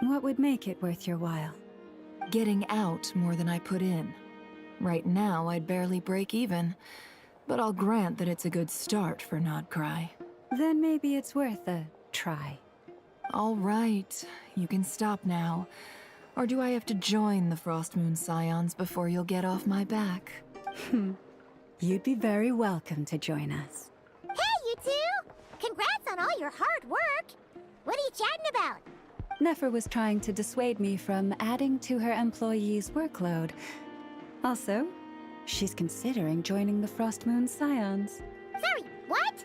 What would make it worth your while? Getting out more than I put in. Right now, I'd barely break even, but I'll grant that it's a good start for Nodcry. Then maybe it's worth a try. All right, you can stop now. Or do I have to join the Frost Moon Scions before you'll get off my back? You'd be very welcome to join us. Hey, you two! Congrats on all your hard work! What are you chatting about? Nefer was trying to dissuade me from adding to her employees' workload. Also, she's considering joining the Frost Moon Scions. Sorry, what?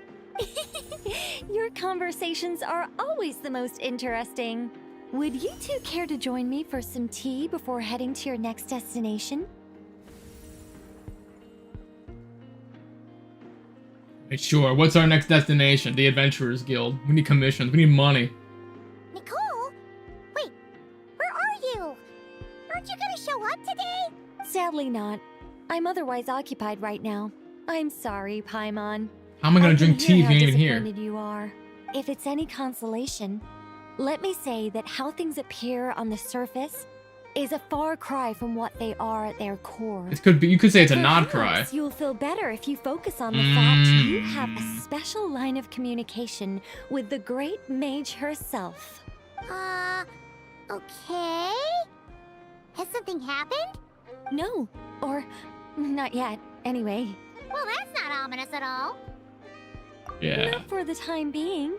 Your conversations are always the most interesting. Would you two care to join me for some tea before heading to your next destination? Sure, what's our next destination? The Adventurers Guild. We need commissions. We need money. Nicole? Wait, where are you? Aren't you gonna show up today? Sadly not. I'm otherwise occupied right now. I'm sorry, Paimon. How am I gonna drink tea if you ain't even here? Disappointed you are. If it's any consolation, Let me say that how things appear on the surface is a far cry from what they are at their core. It could be. You could say it's a nod cry. Perhaps you'll feel better if you focus on the fact you have a special line of communication with the great mage herself. Okay? Has something happened? No, or not yet, anyway. Well, that's not ominous at all. Yeah. Not for the time being.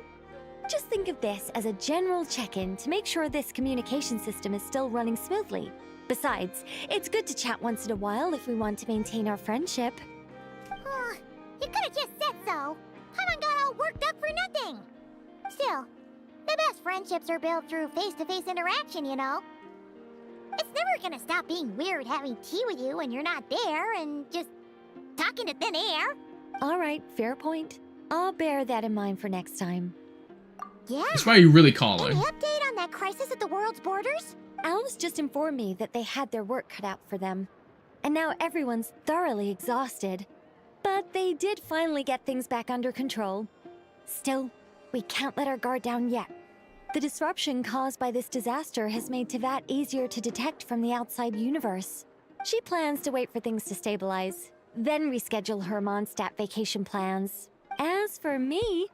Just think of this as a general check-in to make sure this communication system is still running smoothly. Besides, it's good to chat once in a while if we want to maintain our friendship. You could have just said so. Paimon got all worked up for nothing. Still, the best friendships are built through face-to-face interaction, you know. It's never gonna stop being weird having tea with you when you're not there and just talking to thin air. All right, fair point. I'll bear that in mind for next time. Yeah. That's why you really calling. Any update on that crisis at the world's borders? Alice just informed me that they had their work cut out for them. And now everyone's thoroughly exhausted. But they did finally get things back under control. Still, we can't let our guard down yet. The disruption caused by this disaster has made Teyvat easier to detect from the outside universe. She plans to wait for things to stabilize, then reschedule her Mondstadt vacation plans. As for me,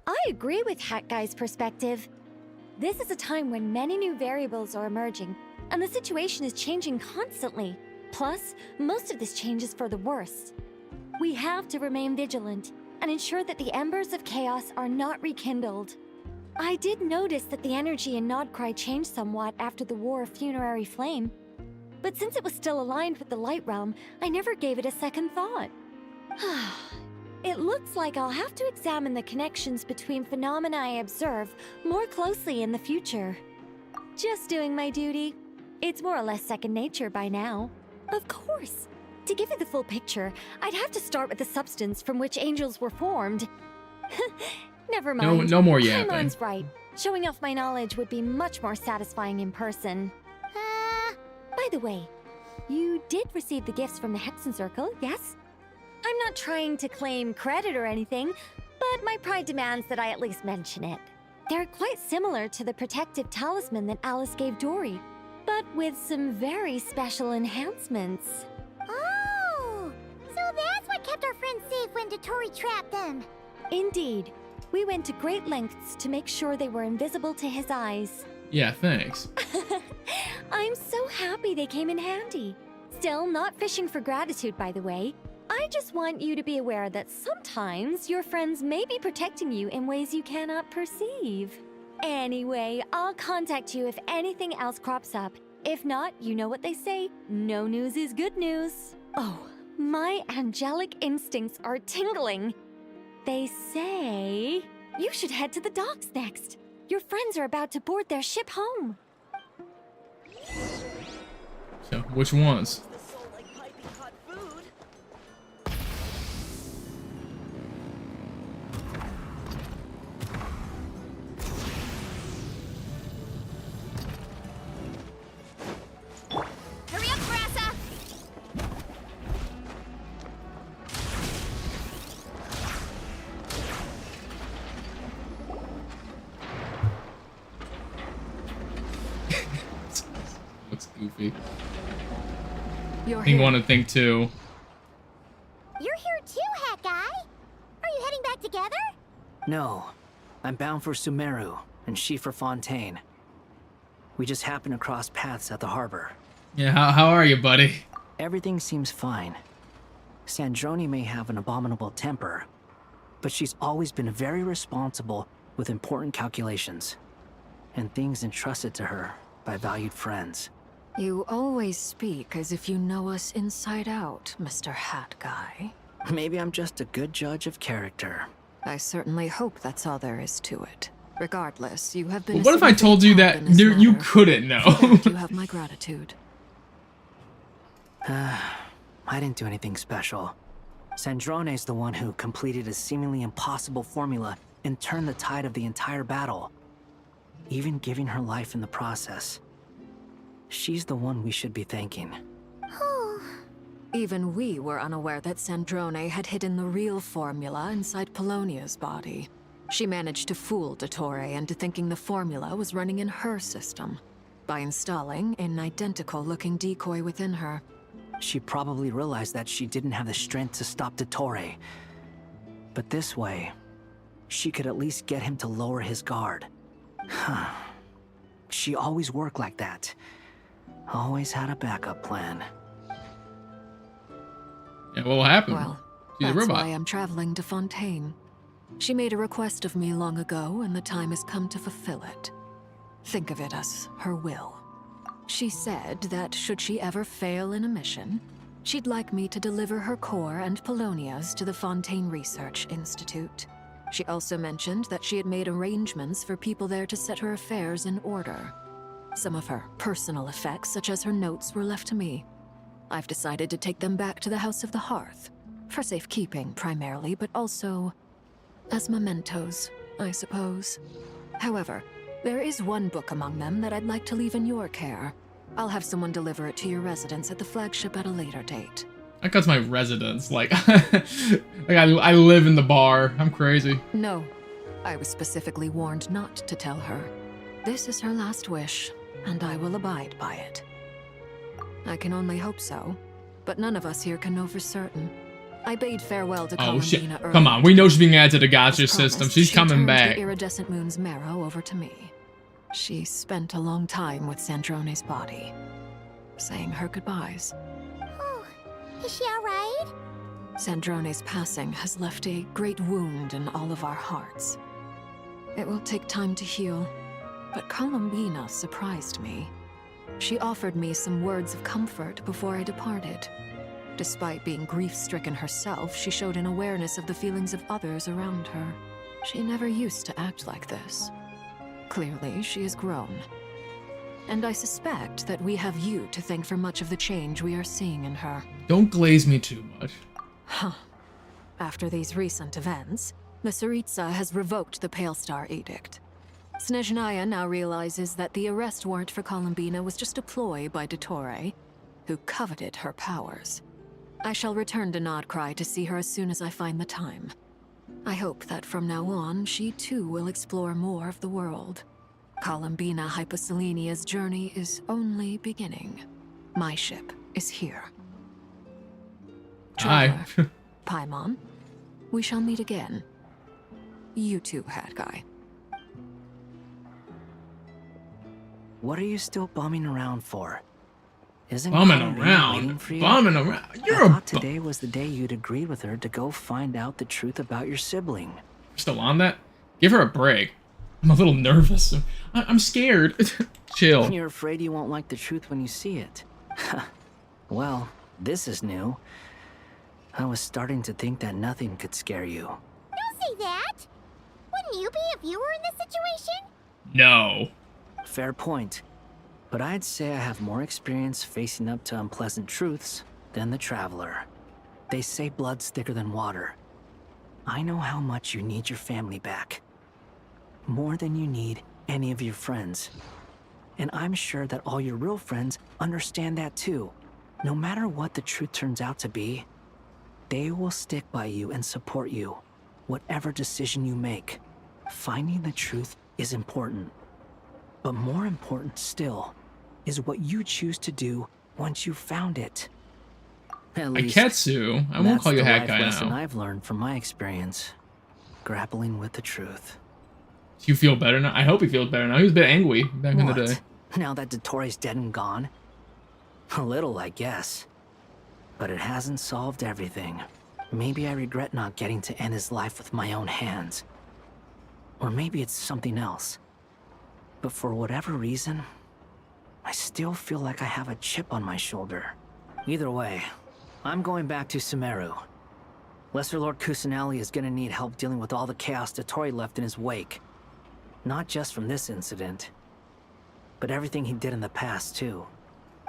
I agree with Hat Guy's perspective. This is a time when many new variables are emerging, and the situation is changing constantly. Plus, most of this change is for the worse. We have to remain vigilant and ensure that the embers of chaos are not rekindled. I did notice that the energy in Nodcry changed somewhat after the War of Funerary Flame, but since it was still aligned with the Light Realm, I never gave it a second thought. It looks like I'll have to examine the connections between phenomena I observe more closely in the future. Just doing my duty. It's more or less second nature by now. Of course. To give you the full picture, I'd have to start with the substance from which angels were formed. Never mind. No more yapping. Paimon's right. Showing off my knowledge would be much more satisfying in person. By the way, you did receive the gifts from the Hexen Circle, yes? I'm not trying to claim credit or anything, but my pride demands that I at least mention it. They're quite similar to the protective talisman that Alice gave Dory, but with some very special enhancements. Oh, so that's what kept our friends safe when Dotori trapped them. Indeed. We went to great lengths to make sure they were invisible to his eyes. Yeah, thanks. I'm so happy they came in handy. Still, not fishing for gratitude, by the way. I just want you to be aware that sometimes your friends may be protecting you in ways you cannot perceive. Anyway, I'll contact you if anything else crops up. If not, you know what they say, no news is good news. Oh, my angelic instincts are tingling. They say you should head to the docks next. Your friends are about to board their ship home. So, which ones? Hurry up, Grassa! Looks goofy. You're Think here. one to think two. You're here too, Hat Guy. Are you heading back together? No. I'm bound for Sumeru, and she for Fontaine. We just happened to cross paths at the harbor. Yeah, how are you, buddy? Everything seems fine. Sandrone may have an abominable temper, but she's always been very responsible with important calculations and things entrusted to her by valued friends. You always speak as if you know us inside out, Mr. Hat Guy. Maybe I'm just a good judge of character. I certainly hope that's all there is to it. Regardless, you have been. Well, what if I told you that you couldn't know? You have my gratitude. I didn't do anything special. Sandrone's the one who completed a seemingly impossible formula and turned the tide of the entire battle, even giving her life in the process. She's the one we should be thanking. Even we were unaware that Sandrone had hidden the real formula inside Polonia's body. She managed to fool Dottore into thinking the formula was running in her system by installing an identical-looking decoy within her. She probably realized that she didn't have the strength to stop Dottore. But this way, she could at least get him to lower his guard. She always worked like that. Always had a backup plan. Yeah, what will happen? Well, she's a that's robot. why I'm traveling to Fontaine. She made a request of me long ago, and the time has come to fulfill it. Think of it as her will. She said that should she ever fail in a mission, she'd like me to deliver her core and Polonia's to the Fontaine Research Institute. She also mentioned that she had made arrangements for people there to set her affairs in order. Some of her personal effects, such as her notes, were left to me. I've decided to take them back to the House of the Hearth, for safekeeping primarily, but also as mementos, I suppose. However, there is one book among them that I'd like to leave in your care. I'll have someone deliver it to your residence at the flagship at a later date. That cuts my residence. Like, I live in the bar. I'm crazy. No, I was specifically warned not to tell her. This is her last wish, and I will abide by it. I can only hope so, but none of us here can know for certain. I bade farewell to Oh shit! Columbina early. Come on, we know she's being added to the gotcha As system. promised, She's she coming turned back. the iridescent moon's marrow over to me. She spent a long time with Sandrone's body, saying her goodbyes. Oh, is she alright? Sandrone's passing has left a great wound in all of our hearts. It will take time to heal, but Columbina surprised me. She offered me some words of comfort before I departed. Despite being grief-stricken herself, she showed an awareness of the feelings of others around her. She never used to act like this. Clearly, she has grown. And I suspect that we have you to thank for much of the change we are seeing in her. Don't glaze me too much. Huh. After these recent events, the Tsaritsa has revoked the Pale Star Edict. Snezhnaya now realizes that the arrest warrant for Columbina was just a ploy by Dottore, who coveted her powers. I shall return to Nodcry to see her as soon as I find the time. I hope that from now on, she too will explore more of the world. Columbina Hyposelenia's journey is only beginning. My ship is here. Hi. Paimon, we shall meet again. You too, Hat Guy. What are you still bumming around for? Isn't Bumming Columbina around? waiting for you? Bumming around? You're I a thought today was the day you'd agreed with her to go find out the truth about your sibling. Still on that? Give her a break. I'm a little nervous. I'm scared. Chill. You're afraid you won't like the truth when you see it. Well, this is new. I was starting to think that nothing could scare you. Don't say that! Wouldn't you be if you were in this situation? No. Fair point. But I'd say I have more experience facing up to unpleasant truths than the Traveler. They say blood's thicker than water. I know how much you need your family back. More than you need any of your friends. And I'm sure that all your real friends understand that too. No matter what the truth turns out to be, they will stick by you and support you, whatever decision you make. Finding the truth is important. But more important still is what you choose to do once you've found it. At least, Iketsu. I won't call you Hat Guy that's the life now. lesson I've learned from my experience, grappling with the truth. Do you feel better now? I hope he feels better now. He was a bit angry back in the day. Now that Dottore's dead and gone? A little, I guess. But it hasn't solved everything. Maybe I regret not getting to end his life with my own hands. Or maybe it's something else. But for whatever reason, I still feel like I have a chip on my shoulder. Either way, I'm going back to Sumeru. Lesser Lord Kusanali is gonna need help dealing with all the chaos Dottore left in his wake. Not just from this incident, but everything he did in the past, too.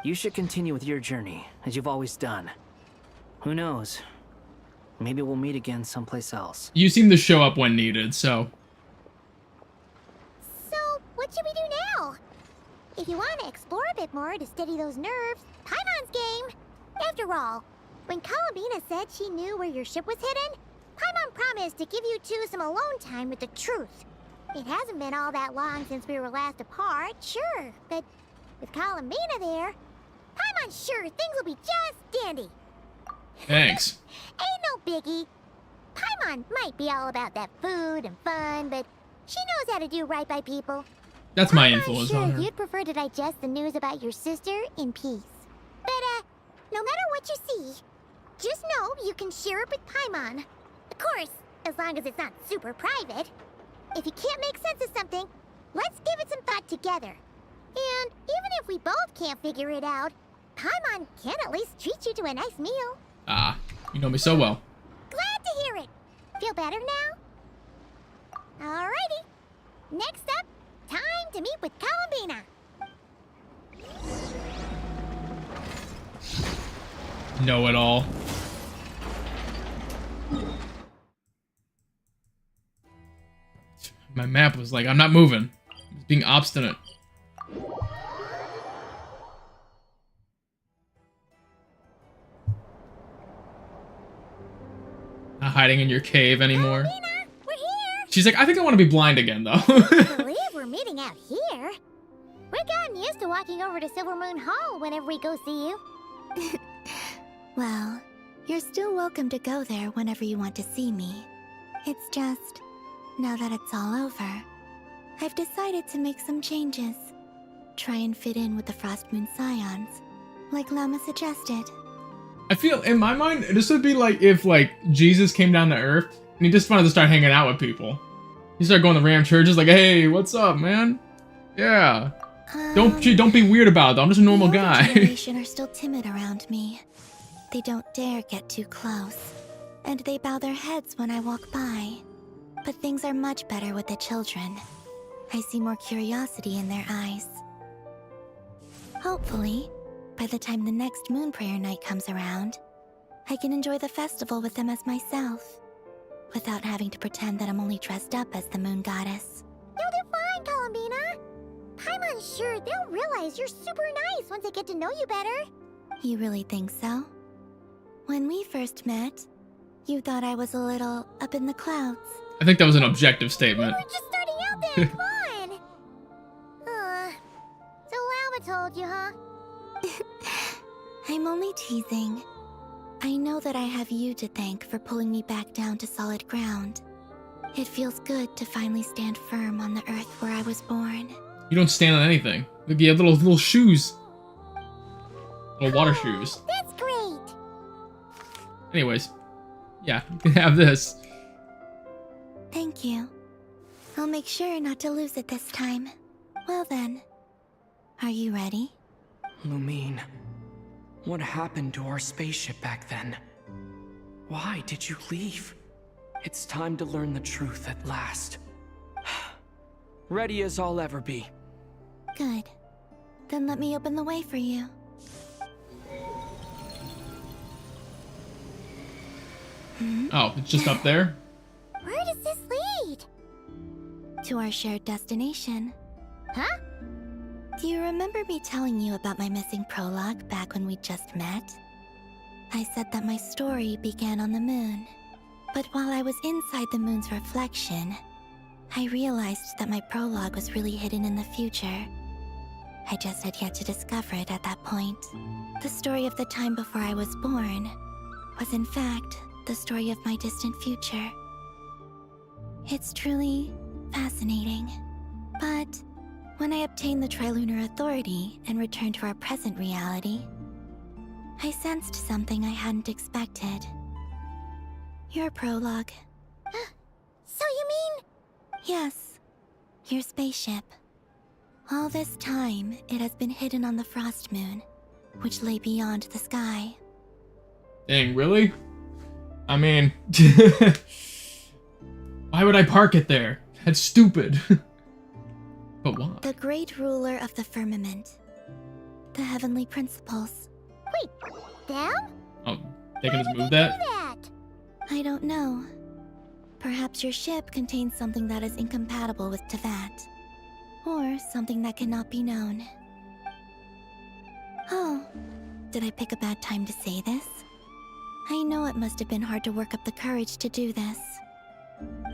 You should continue with your journey, as you've always done. Who knows? Maybe we'll meet again someplace else. You seem to show up when needed, so... So, what should we do now? If you want to explore a bit more to steady those nerves, Paimon's game. After all, when Columbina said she knew where your ship was hidden, Paimon promised is to give you two some alone time with the truth. It hasn't been all that long since we were last apart, sure, but with Columbina there, I'm unsure things will be just dandy. Thanks. Ain't no biggie. Paimon might be all about that food and fun, but she knows how to do right by people. That's my I'm influence sure on her. you'd prefer to digest the news about your sister in peace. But, no matter what you see, just know you can share it with Paimon. Of course, as long as it's not super private. If you can't make sense of something, let's give it some thought together. And even if we both can't figure it out, Paimon can at least treat you to a nice meal. Ah, you know me so well. Glad to hear it. Feel better now? Alrighty. Next up, time to meet with Columbina. Know it all. My map was like, I'm not moving. I was being obstinate. Not hiding in your cave anymore. She's like, I think I want to be blind again, though. I believe we're meeting out here. We've gotten used to walking over to Silvermoon Hall whenever we go see you. Well, you're still welcome to go there whenever you want to see me. It's just, now that it's all over, I've decided to make some changes. Try and fit in with the Frostmoon Scions, like Llama suggested. I feel, in my mind, this would be like if, like, Jesus came down to Earth and he just wanted to start hanging out with people. He started going to random churches like, hey, what's up, man? Yeah. Don't be weird about it, though. I'm just a normal guy. The generation are still timid around me. They don't dare get too close, and they bow their heads when I walk by. But things are much better with the children. I see more curiosity in their eyes. Hopefully, by the time the next Moon Prayer Night comes around, I can enjoy the festival with them as myself, without having to pretend that I'm only dressed up as the Moon Goddess. You'll do fine, Columbina. Paimon's sure they'll realize you're super nice once they get to know you better. You really think so? When we first met, you thought I was a little up in the clouds. I think that was an objective statement. We're just starting out there, come on! So Llama told you, huh? I'm only teasing. I know that I have you to thank for pulling me back down to solid ground. It feels good to finally stand firm on the earth where I was born. You don't stand on anything. Look, you have little shoes. Little water shoes. That's great! Anyways, yeah, you can have this. Thank you. I'll make sure not to lose it this time. Well then, are you ready? Lumine, what happened to our spaceship back then? Why did you leave? It's time to learn the truth at last. Ready as I'll ever be. Good. Then let me open the way for you. Oh, it's just up there? Where does this lead? To our shared destination. Huh? Do you remember me telling you about my missing prologue back when we just met? I said that my story began on the moon. But while I was inside the moon's reflection, I realized that my prologue was really hidden in the future. I just had yet to discover it at that point. The story of the time before I was born was in fact the story of my distant future. It's truly fascinating. But when I obtained the Trilunar Authority and returned to our present reality, I sensed something I hadn't expected. Your prologue. So you mean... Yes, your spaceship. All this time, it has been hidden on the Frost Moon, which lay beyond the sky. Dang, really? I mean... why would I park it there? That's stupid. But why? The great ruler of the firmament. The heavenly principles. Wait, them? Oh, they can just move that? I don't know. Perhaps your ship contains something that is incompatible with Teyvat. Or something that cannot be known. Oh, did I pick a bad time to say this? I know it must have been hard to work up the courage to do this.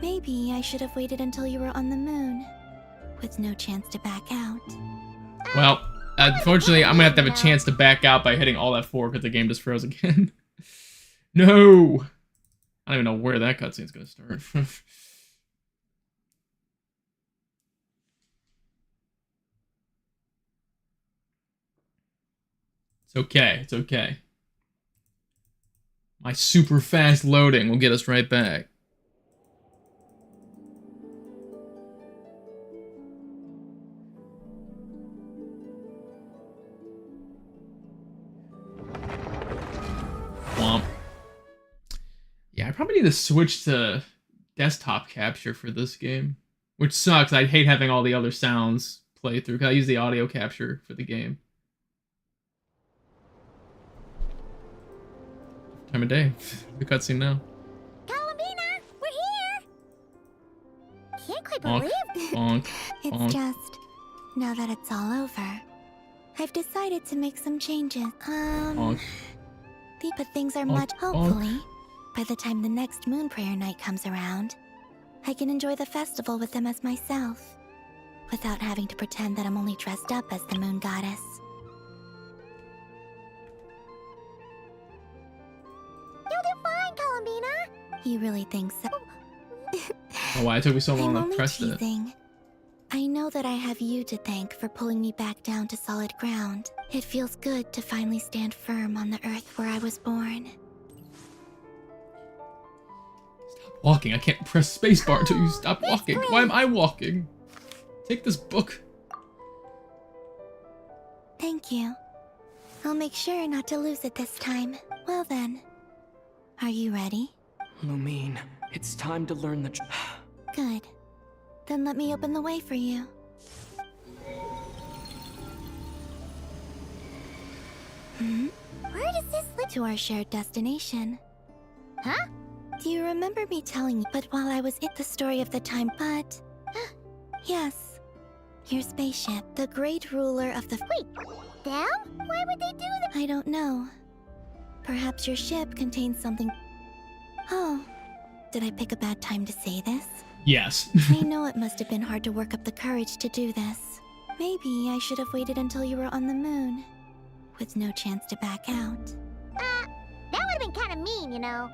Maybe I should have waited until you were on the moon, with no chance to back out. Well, unfortunately, I'm gonna have a chance to back out by hitting all F4 because the game just froze again. No! I don't even know where that cutscene's gonna start. It's okay, it's okay. My super fast loading will get us right back. Womp. Yeah, I probably need to switch to desktop capture for this game. Which sucks, I hate having all the other sounds play through, because I use the audio capture for the game. Time of day. The cutscene now. Columbina, we're here! Can't quite Bonk, believe bonk, It's bonk. just, now that it's all over, I've decided to make some changes. Bonk. But things are Bonk, much, bonk. hopefully, by the time the next Moon Prayer Night comes around, I can enjoy the festival with them as myself, without having to pretend that I'm only dressed up as the Moon Goddess. You'll do fine, Columbina. You really think so? Oh, why it took me so long I'm to only press it. teasing. I know that I have you to thank for pulling me back down to solid ground. It feels good to finally stand firm on the earth where I was born. Walking, I can't press spacebar until you stop walking. Why am I walking? Take this book. Thank you. I'll make sure not to lose it this time. Well then, are you ready? Lumine, it's time to learn the Good. Then let me open the way for you. Where does this lead? To our shared destination. Huh? Do you remember me telling you? But while I was in the story of the time, but... yes. Your spaceship, the great ruler of the... Wait, them? Why would they do that? I don't know. Perhaps your ship contains something... Oh, did I pick a bad time to say this? Yes. I know it must have been hard to work up the courage to do this. Maybe I should have waited until you were on the moon, with no chance to back out. That would have been kind of mean, you know.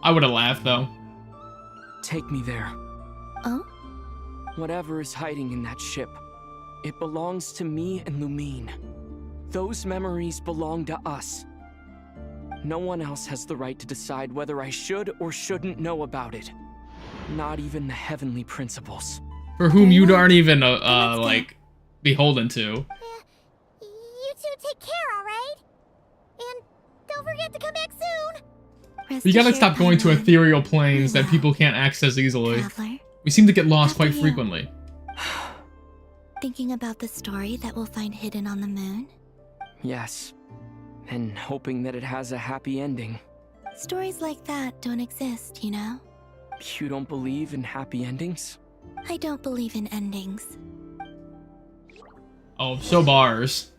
I would have laughed, though. Take me there. Oh? Whatever is hiding in that ship, it belongs to me and Lumine. Those memories belong to us. No one else has the right to decide whether I should or shouldn't know about it. Not even the heavenly principles. For whom you aren't even, like, beholden to. You two take care, alright? And don't forget to come back soon. We gotta stop going to ethereal planes that people can't access easily. Traveler. We seem to get lost quite After you. frequently. Thinking about the story that we'll find hidden on the moon? Yes. And hoping that it has a happy ending. Stories like that don't exist, you know? You don't believe in happy endings? I don't believe in endings. Oh, so bars.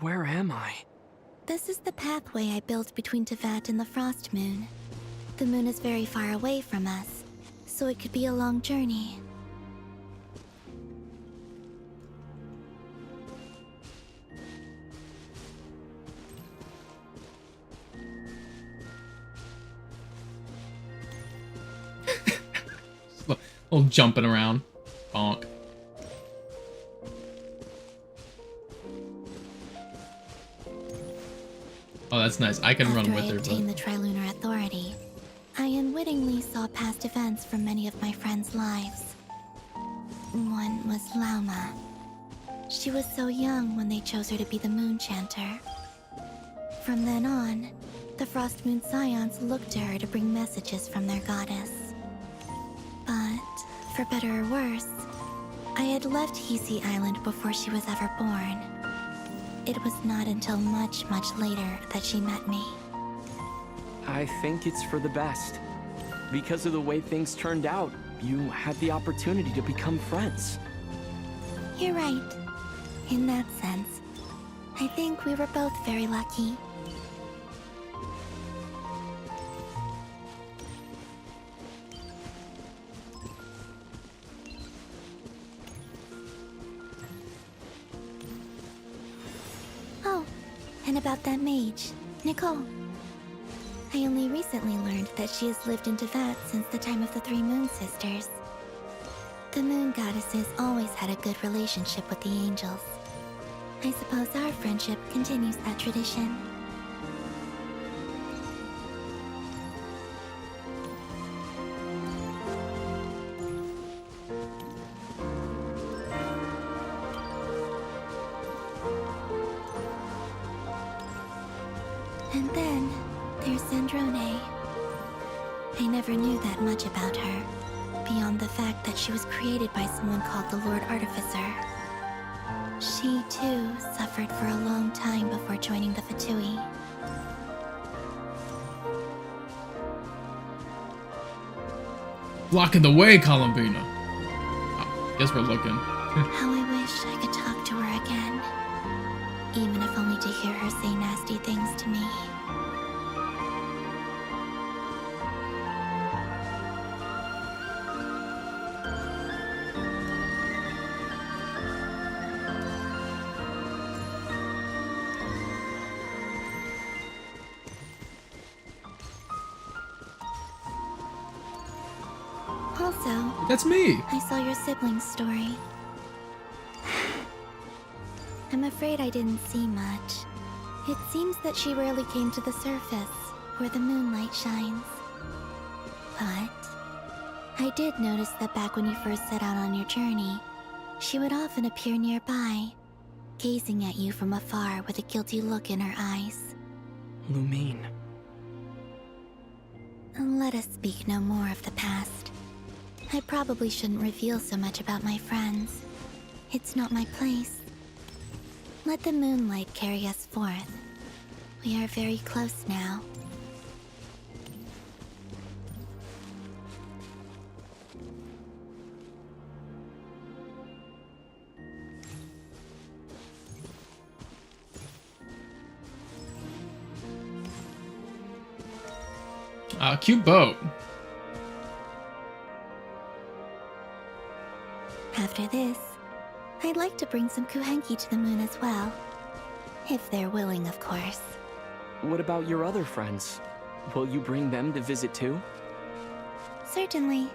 Where am I? This is the pathway I built between Teyvat and the Frost Moon. The moon is very far away from us, so it could be a long journey. Little jumping around. Bonk. Oh, that's nice. I can run After with I her, obtained but... the Trilunar Authority, I unwittingly saw past events from many of my friends' lives. One was Lauma. She was so young when they chose her to be the Moon Chanter. From then on, the Frost Moon Scions looked to her to bring messages from their goddess. But, for better or worse, I had left Hisi Island before she was ever born. It was not until much, much later that she met me. I think it's for the best. Because of the way things turned out, you had the opportunity to become friends. You're right. In that sense, I think we were both very lucky. And about that mage, Nicole. I only recently learned that she has lived in Teyvat since the time of the Three Moon Sisters. The Moon Goddesses always had a good relationship with the angels. I suppose our friendship continues that tradition. And then, there's Zandrone. I never knew that much about her, beyond the fact that she was created by someone called the Lord Artificer. She, too, suffered for a long time before joining the Fatui. Blocking the way, Columbina. Oh, guess we're looking. How I wish I could talk to her again. Even if only to hear her say nasty things to me. Also, that's me. I saw your sibling's story. I'm afraid I didn't see much. It seems that she rarely came to the surface, where the moonlight shines. But I did notice that back when you first set out on your journey, she would often appear nearby, gazing at you from afar with a guilty look in her eyes. Lumine. Let us speak no more of the past. I probably shouldn't reveal so much about my friends. It's not my place. Let the moonlight carry us forth. We are very close now. Cute boat. After this, I'd like to bring some Kuhenki to the moon as well. If they're willing, of course. What about your other friends? Will you bring them to visit too? Certainly.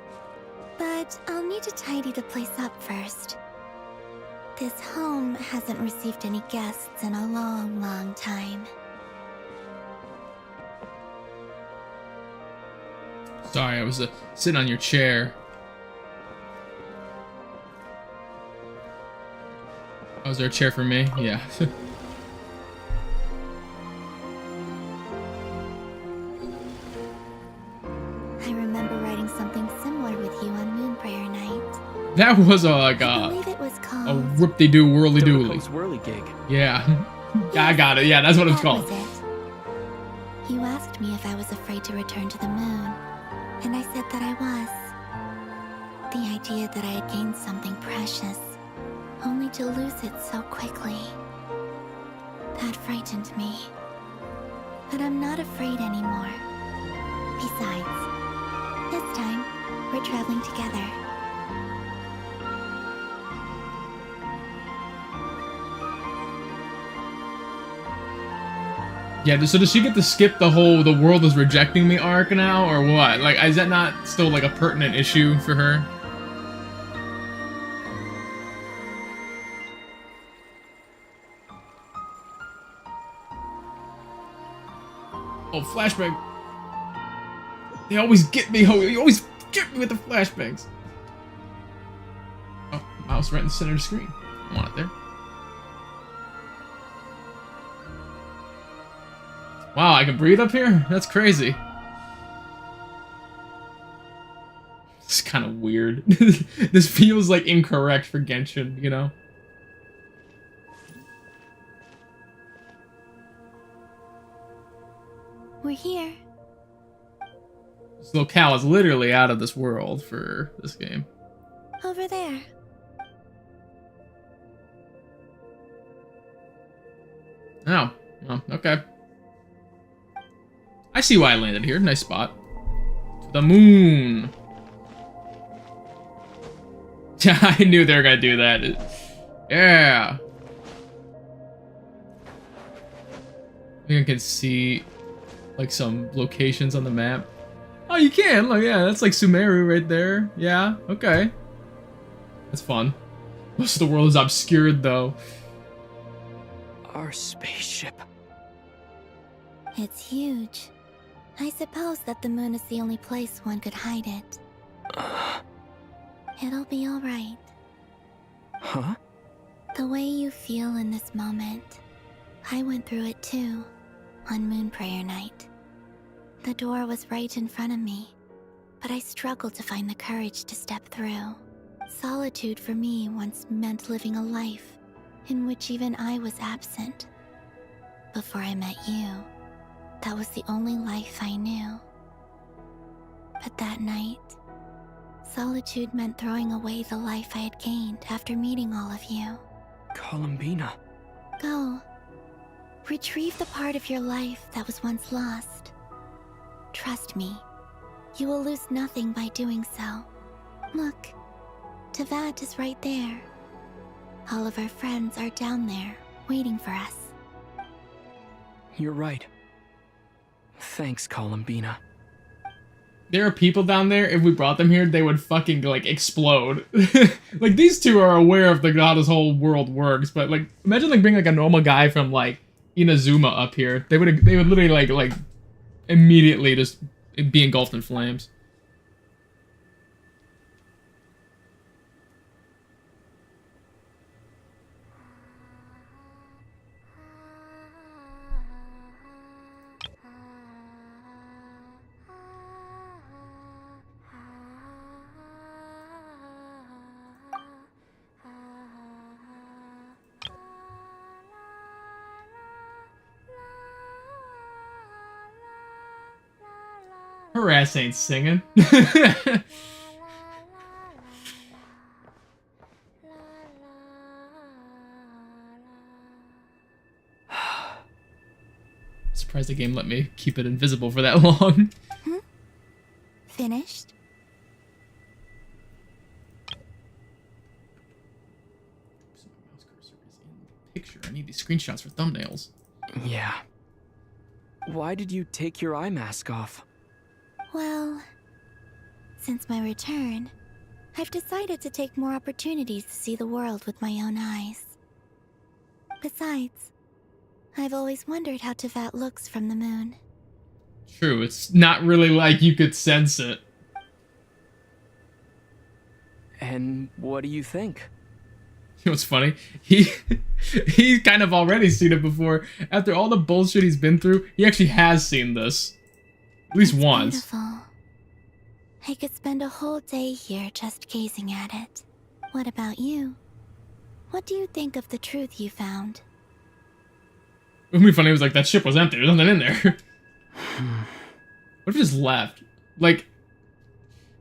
But I'll need to tidy the place up first. This home hasn't received any guests in a long, long time. Sorry, I was sitting on your chair. Oh, is there a chair for me? Yeah. I remember writing something similar with you on Moonprayer Night. That was like I believe it was a called... whoop-de-doo whirly-dooley. Whirly gig. Yeah. Yeah, I got it. Yeah, that's what it's That called. was it. You asked me if I was afraid to return to the moon, and I said that I was. The idea that I had gained something precious, only to lose it so quickly. That frightened me. But I'm not afraid anymore. Besides, this time, we're traveling together. Yeah, so does she get to skip the whole "the world is rejecting me" arc now, or what? Like, is that not still like a pertinent issue for her? Oh, flashback. They always get me, you always get me with the flashbacks. Oh, mouse right in the center of the screen. I want it there. Wow, I can breathe up here? That's crazy. It's kind of weird. This feels like incorrect for Genshin, you know? We're here. This locale is literally out of this world for this game. Over there. Oh, well, okay. I see why I landed here. Nice spot. To the moon. Yeah, I knew they were gonna do that. Yeah. I think I can see like some locations on the map. Oh, you can. Like, yeah, that's like Sumeru right there. Yeah, okay. That's fun. Most of the world is obscured though. Our spaceship. It's huge. I suppose that the moon is the only place one could hide it. It'll be alright. Huh? The way you feel in this moment, I went through it too, on Moon Prayer Night. The door was right in front of me, but I struggled to find the courage to step through. Solitude for me once meant living a life in which even I was absent. Before I met you, that was the only life I knew. But that night, solitude meant throwing away the life I had gained after meeting all of you. Columbina. Go. Retrieve the part of your life that was once lost. Trust me, you will lose nothing by doing so. Look, Teyvat is right there. All of our friends are down there, waiting for us. You're right. Thanks, Columbina. There are people down there, if we brought them here, they would fucking, like, explode. Like, these two are aware of, like, how this whole world works, but, like, imagine, like, bringing, like, a normal guy from, like, Inazuma up here. They would literally, like, immediately just be engulfed in flames. Her ass ain't singing. Surprised the game let me keep it invisible for that long. Finished? Picture. I need these screenshots for thumbnails. Yeah. Why did you take your eye mask off? Well, since my return, I've decided to take more opportunities to see the world with my own eyes. Besides, I've always wondered how Teyvat looks from the moon. True, it's not really like you could sense it. And what do you think? You know what's funny? He's kind of already seen it before. After all the bullshit he's been through, he actually has seen this. At least once. Beautiful. I could spend a whole day here just gazing at it. What about you? What do you think of the truth you found? It would be funny, it was like, that ship was empty, there's nothing in there. What if he just left? Like,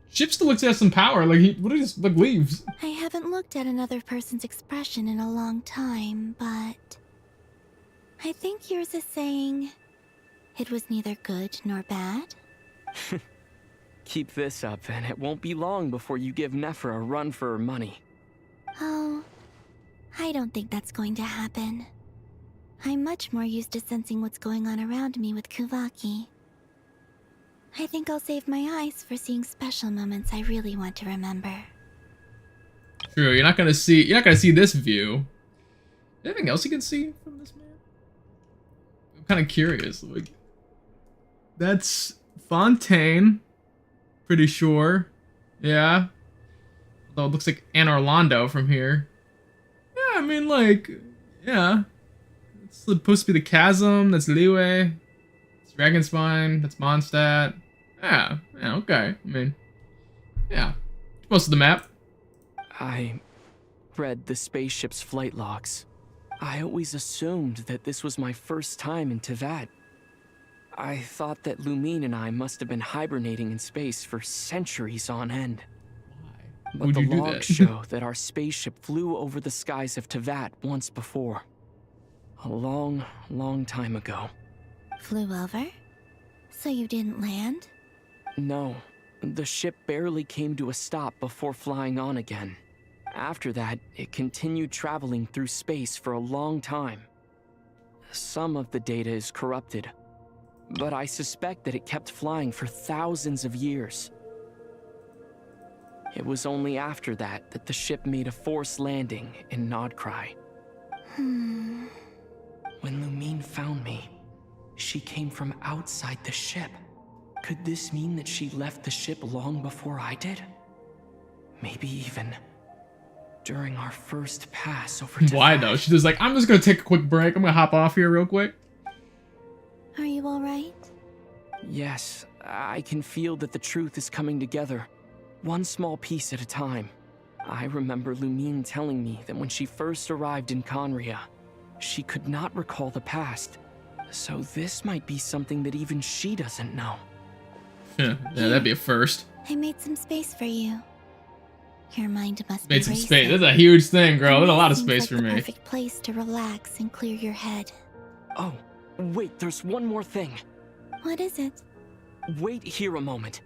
ship still looks to have some power, like, what if he just, like, leaves? I haven't looked at another person's expression in a long time, but I think yours is saying it was neither good nor bad. Keep this up, and it won't be long before you give Nefer a run for her money. Oh, I don't think that's going to happen. I'm much more used to sensing what's going on around me with Kuvaki. I think I'll save my eyes for seeing special moments I really want to remember. True, you're not gonna see this view. Is there anything else you can see from this map? I'm kind of curious. Like, that's Fontaine, pretty sure. Yeah. Although it looks like Anor Londo from here. Yeah, I mean, like, yeah. It's supposed to be the Chasm. That's Liyue. It's Dragonspine. That's Mondstadt. Yeah, okay. I mean, yeah. Most of the map. I read the spaceship's flight logs. I always assumed that this was my first time in Teyvat. I thought that Lumine and I must have been hibernating in space for centuries on end. Why? But Would the you do logs that? show that our spaceship flew over the skies of Teyvat once before. A long, long time ago. Flew over? So you didn't land? No, the ship barely came to a stop before flying on again. After that, it continued traveling through space for a long time. Some of the data is corrupted, but I suspect that it kept flying for thousands of years. It was only after that that the ship made a forced landing in Nodcry. When Lumine found me, she came from outside the ship. Could this mean that she left the ship long before I did? Maybe even during our first pass over to Why though? She's just like, I'm just gonna take a quick break. I'm gonna hop off here real quick. Are you alright? Yes, I can feel that the truth is coming together, one small piece at a time. I remember Lumine telling me that when she first arrived in Conria, she could not recall the past. So this might be something that even she doesn't know. Yeah, that'd be a first. I made some space for you. Your mind must be Made some racing. space. That's a huge thing, girl. There's a lot of Seems space like for the me. Perfect place to relax and clear your head. Oh, wait, there's one more thing. What is it? Wait here a moment.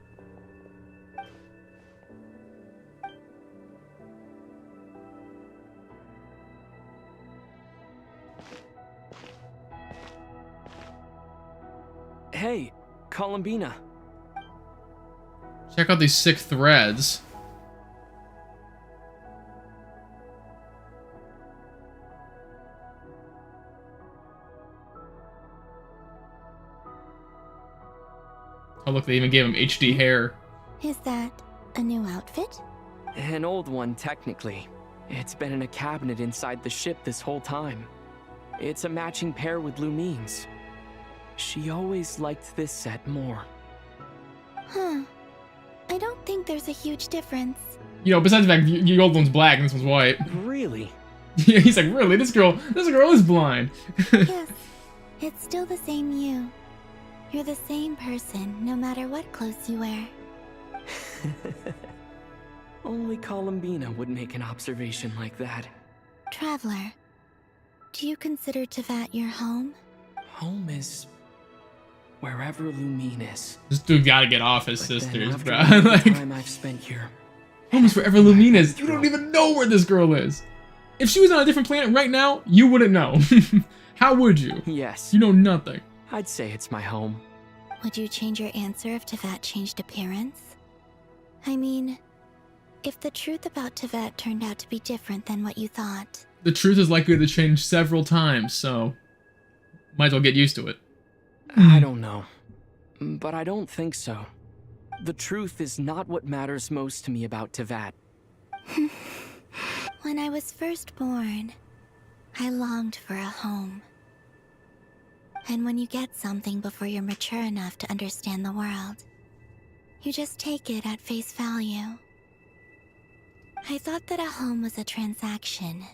Hey, Columbina. Check out these sick threads. Oh look, they even gave him HD hair. Is that a new outfit? An old one, technically. It's been in a cabinet inside the ship this whole time. It's a matching pair with Lumine's. She always liked this set more. Huh. I don't think there's a huge difference. You know, besides the fact the old one's black and this one's white. Really? Yeah, he's like, really? This girl is blind. Yes, it's still the same you. You're the same person, no matter what clothes you wear. Only Columbina would make an observation like that. Traveler, do you consider Teyvat your home? Home is wherever Lumine is. This dude gotta get off his But then sisters, after bro. all the Like, time I've spent here, home is wherever Lumine is. You don't even know where this girl is. If she was on a different planet right now, you wouldn't know. How would you? Yes. You know nothing. I'd say it's my home. Would you change your answer if Teyvat changed appearance? I mean, if the truth about Teyvat turned out to be different than what you thought. The truth is likely to change several times, so might as well get used to it. I don't know. But I don't think so. The truth is not what matters most to me about Teyvat. When I was first born, I longed for a home. And when you get something before you're mature enough to understand the world, you just take it at face value. I thought that a home was a transaction.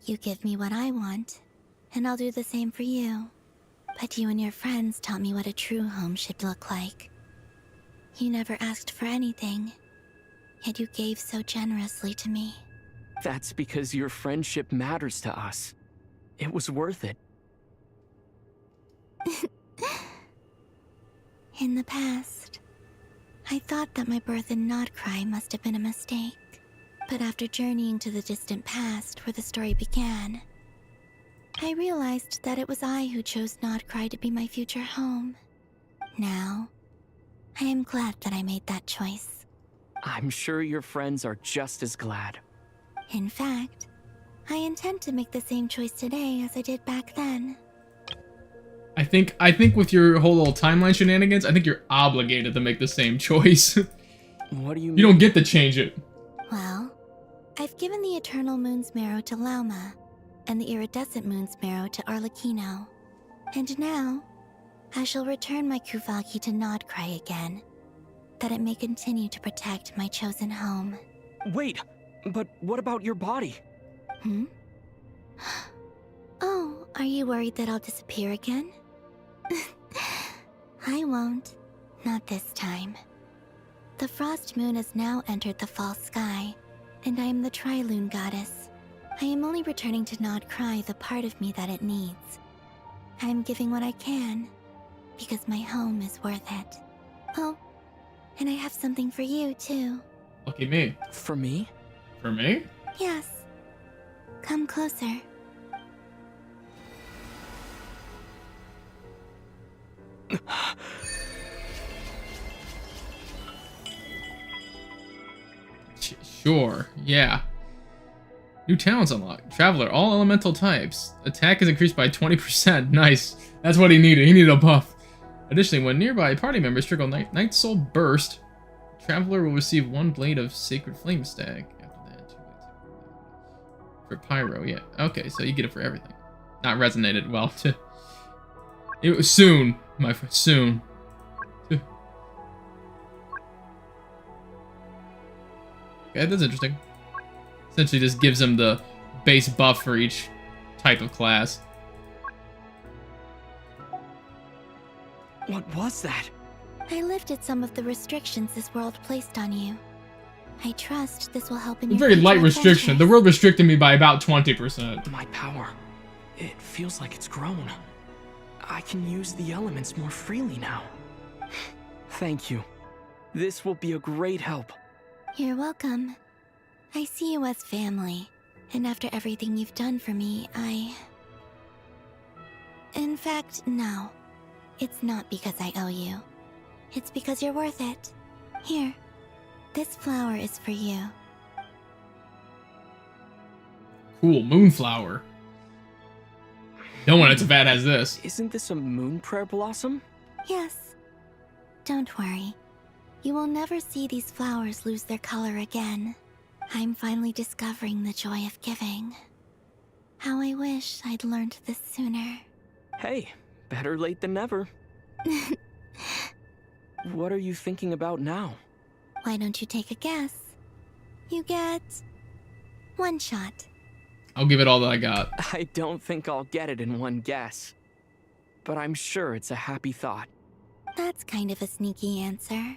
You give me what I want, and I'll do the same for you. But you and your friends taught me what a true home should look like. You never asked for anything, yet you gave so generously to me. That's because your friendship matters to us. It was worth it. In the past, I thought that my birth in Nodcry must have been a mistake. But after journeying to the distant past where the story began, I realized that it was I who chose Nodcry to be my future home. Now, I am glad that I made that choice. I'm sure your friends are just as glad. In fact, I intend to make the same choice today as I did back then. I think with your whole little timeline shenanigans, I think you're obligated to make the same choice. What do you mean? You don't get to change it. Well, I've given the Eternal Moon's Marrow to Lauma, and the Iridescent Moon's Marrow to Arlecchino. And now, I shall return my Kuvagi to Nodcry again, that it may continue to protect my chosen home. Wait, but what about your body? Hmm? Oh, are you worried that I'll disappear again? I won't. Not this time. The Frost Moon has now entered the false sky, and I am the Trilune Goddess. I am only returning to Nodcry the part of me that it needs. I am giving what I can, because my home is worth it. Oh, and I have something for you, too. Lucky me. For me? For me? Yes. Come closer. Sure, yeah. New talents unlocked. Traveler, all elemental types. Attack is increased by 20%. Nice. That's what he needed. He needed a buff. Additionally, when nearby party members trigger Night Soul Burst, Traveler will receive 1 blade of Sacred Flame Stag. After that, 2 blades. For Pyro, yeah. Okay, so you get it for everything. Not resonated well. It was soon, my friend. Soon. Okay, that's interesting. Essentially just gives him the base buff for each type of class. What was that? I lifted some of the restrictions this world placed on you. I trust this will help in your Very light future restriction. The world restricted me by about 20%. My power. It feels like it's grown. I can use the elements more freely now. Thank you. This will be a great help. You're welcome. I see you as family, and after everything you've done for me, In fact, no. It's not because I owe you. It's because you're worth it. Here, this flower is for you. Cool, Moonflower. No one at Teyvat has this. Isn't this a moon prayer blossom? Yes. Don't worry. You will never see these flowers lose their color again. I'm finally discovering the joy of giving. How I wish I'd learned this sooner. Hey, better late than never. What are you thinking about now? Why don't you take a guess? You get 1 shot. I'll give it all that I got. I don't think I'll get it in 1 guess. But I'm sure it's a happy thought. That's kind of a sneaky answer.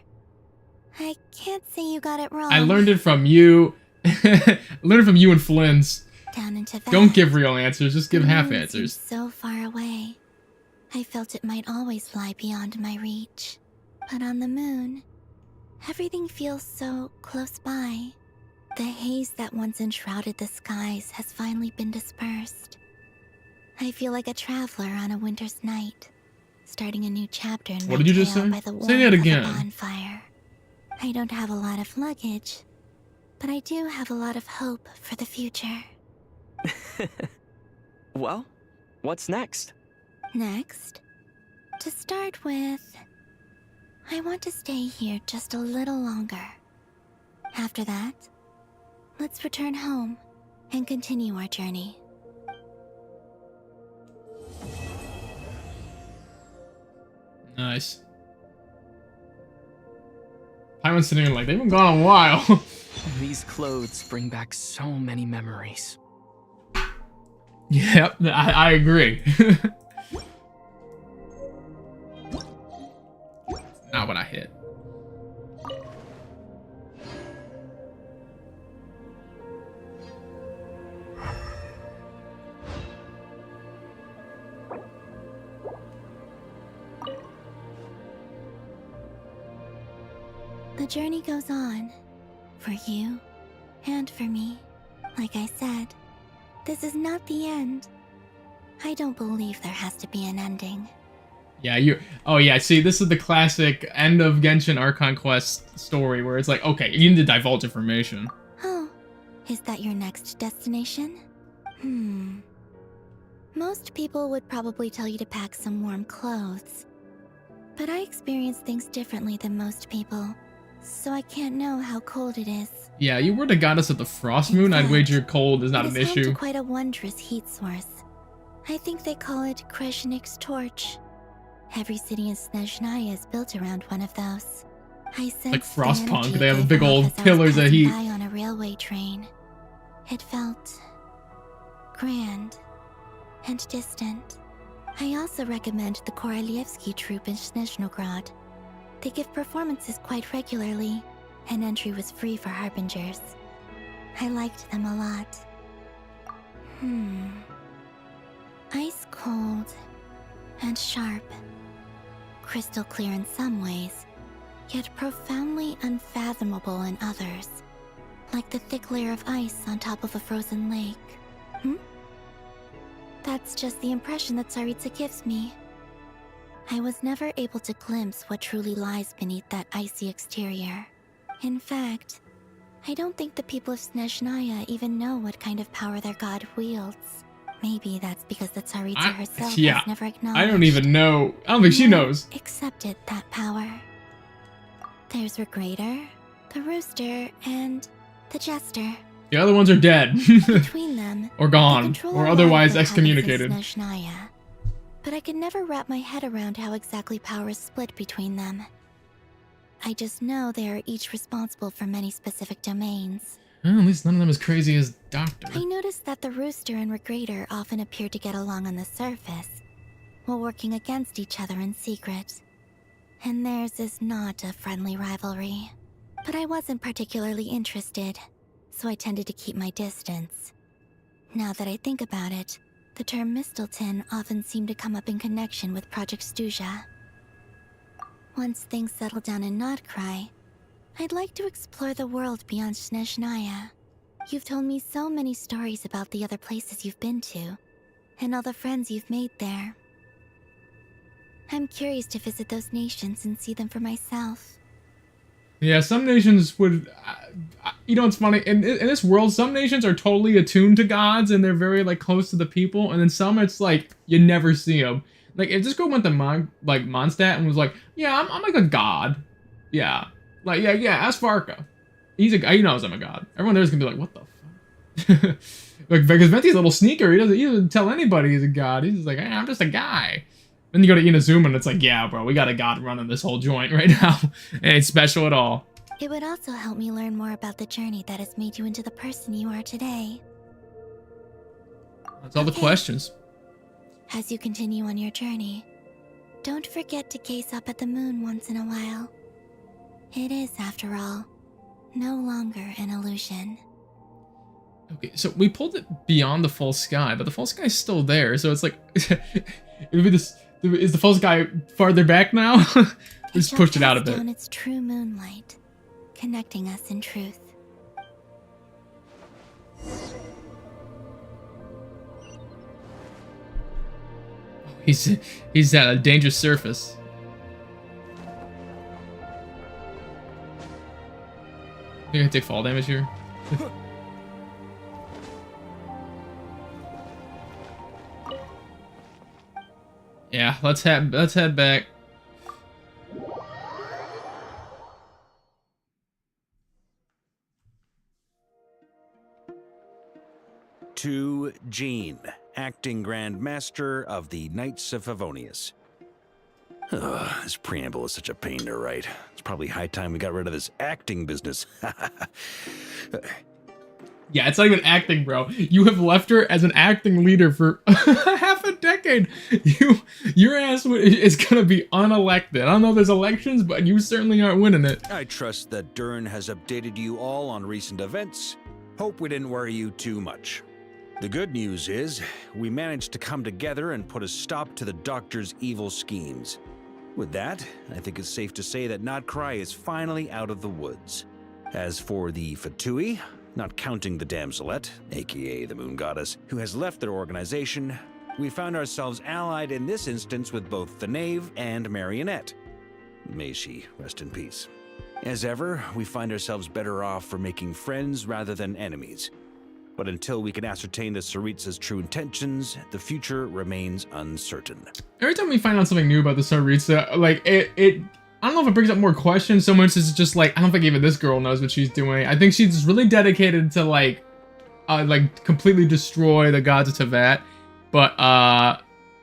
I can't say you got it wrong. I learned it from you. I learned it from you and Flynn's. Down into that. Don't give real answers, just give half moon answers. seems so far away. I felt it might always lie beyond my reach. But on the moon, everything feels so close by. The haze that once enshrouded the skies has finally been dispersed. I feel like a traveler on a winter's night, starting a new chapter in What my did you just tale say? by the Say that warmth of a again. bonfire. I don't have a lot of luggage, but I do have a lot of hope for the future. Well, what's next? Next, to start with, I want to stay here just a little longer. After that, let's return home and continue our journey. Nice. Paimon's sitting there like, they've been gone a while. These clothes bring back so many memories. Yep, I agree. Not what I hit. The journey goes on, for you and for me. Like I said, this is not the end. I don't believe there has to be an ending. Yeah, oh yeah, see, this is the classic end of Genshin Archon Quest story where it's like, okay, you need to divulge information. Oh, is that your next destination? Most people would probably tell you to pack some warm clothes. But I experience things differently than most people, so I can't know how cold it is. Yeah, you were the goddess of the Frost Moon, I'd wager cold is not an It is home issue. to quite a wondrous heat source. I think they call it Kreshnik's Torch. Every city in Snezhnaya is built around one of those. I sensed Like the Frostpunk, energy they have gave big off old as I was pillars of passing heat. by on a railway train. It felt grand and distant. I also recommend the Korolievsky troupe in Snezhnograd. They give performances quite regularly, and entry was free for Harbingers. I liked them a lot. Ice cold and sharp. Crystal clear in some ways, yet profoundly unfathomable in others. Like the thick layer of ice on top of a frozen lake. That's just the impression that Tsaritsa gives me. I was never able to glimpse what truly lies beneath that icy exterior. In fact, I don't think the people of Snezhnaya even know what kind of power their god wields. Maybe that's because the Tsaritsa herself has never acknowledged. I don't even know. I don't think she knows. Accepted that power. There's Regrator, the Rooster, and the Jester. The other ones are dead. Between them, or gone, or otherwise excommunicated. Snezhnaya. But I could never wrap my head around how exactly power is split between them. I just know they are each responsible for many specific domains. Well, at least none of them as crazy as Doctor. I noticed that the Rooster and Regrator often appear to get along on the surface, while working against each other in secret. And theirs is not a friendly rivalry. But I wasn't particularly interested, so I tended to keep my distance. Now that I think about it, the term Mistelton often seemed to come up in connection with Project Stuja. Once things settle down in Notcry, I'd like to explore the world beyond Snezhnaya. You've told me so many stories about the other places you've been to, and all the friends you've made there. I'm curious to visit those nations and see them for myself. Yeah, some nations would... you know, it's funny. In this world, some nations are totally attuned to gods, and they're very, like, close to the people. And then some, it's like, you never see them. Like, if this girl went to Mondstadt and was like, yeah, I'm like a god. Yeah. Like, yeah, ask Varka. He knows I'm a god. Everyone there's gonna be like, what the fuck? Like, because Venti's a little sneaker. He doesn't tell anybody he's a god. He's just like, hey, I'm just a guy. Then you go to Inazuma and it's like, yeah, bro, we got a god running this whole joint right now. It ain't special at all. It would also help me learn more about the journey that has made you into the person you are today. That's all the questions. As you continue on your journey, don't forget to gaze up at the moon once in a while. It is, after all, no longer an illusion. Okay, so we pulled it beyond the full sky, but the full sky is still there, so it's like... Is the full sky farther back now? We just pushed it out a bit. Down its true moonlight, connecting us in truth. He's at a dangerous surface. You gonna take fall damage here? Yeah, let's head back. To Jean, acting Grand Master of the Knights of Favonius. This preamble is such a pain to write. It's probably high time we got rid of this acting business. Yeah, it's not even acting, bro. You have left her as an acting leader for half a decade. Your ass is gonna be unelected. I don't know if there's elections, but you certainly aren't winning it. I trust that Dern has updated you all on recent events. Hope we didn't worry you too much. The good news is, we managed to come together and put a stop to the Doctor's evil schemes. With that, I think it's safe to say that Notcry is finally out of the woods. As for the Fatui, not counting the Damselette, aka the Moon Goddess, who has left their organization, we found ourselves allied in this instance with both the Knave and Marionette. May she rest in peace. As ever, we find ourselves better off for making friends rather than enemies. But until we can ascertain the Tsaritsa's true intentions, the future remains uncertain. Every time we find out something new about the Tsaritsa, like, I don't know if it brings up more questions so much as it's just like, I don't think even this girl knows what she's doing. I think she's really dedicated to, like completely destroy the gods of Teyvat. But, I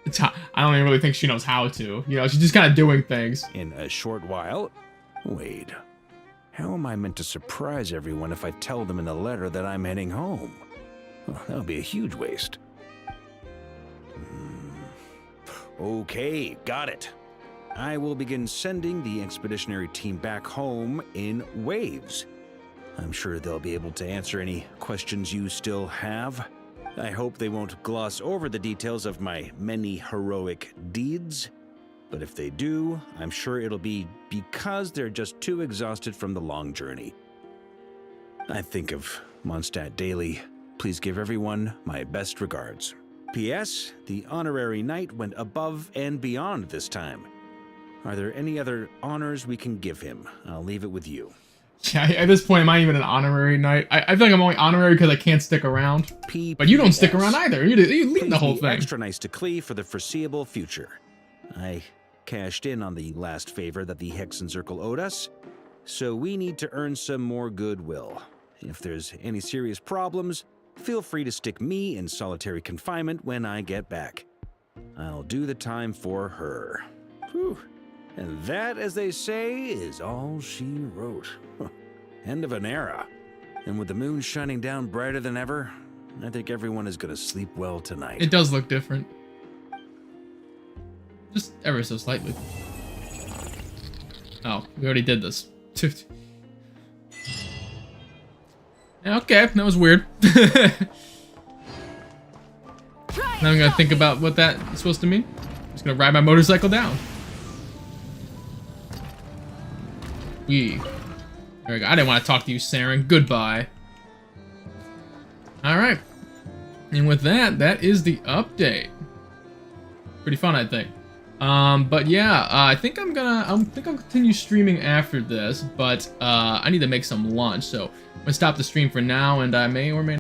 don't even really think she knows how to. You know, she's just kind of doing things. In a short while... Wait. How am I meant to surprise everyone if I tell them in the letter that I'm heading home? Well, that'll be a huge waste. Okay, got it. I will begin sending the expeditionary team back home in waves. I'm sure they'll be able to answer any questions you still have. I hope they won't gloss over the details of my many heroic deeds. But if they do, I'm sure it'll be because they're just too exhausted from the long journey. I think of Mondstadt daily. Please give everyone my best regards. P.S. The honorary knight went above and beyond this time. Are there any other honors we can give him? I'll leave it with you. Yeah, at this point, am I even an honorary knight? I feel like I'm only honorary because I can't stick around. But you don't stick around either. You lead the whole thing. Extra nice to Klee for the foreseeable future. I cashed in on the last favor that the Hexen Circle owed us, so we need to earn some more goodwill. If there's any serious problems, feel free to stick me in solitary confinement when I get back. I'll do the time for her. Whew. And that, as they say, is all she wrote. End of an era. And with the moon shining down brighter than ever, I think everyone is gonna sleep well tonight. It does look different. Just ever so slightly. Oh, we already did this. Okay, that was weird. Now I'm gonna think about what that is supposed to mean. I'm just gonna ride my motorcycle down. There we go. I didn't want to talk to you, Saren. Goodbye. Alright. And with that, that is the update. Pretty fun, I think. But yeah, I think I'll continue streaming after this, but I need to make some lunch, so I'm gonna stop the stream for now, and I may or may not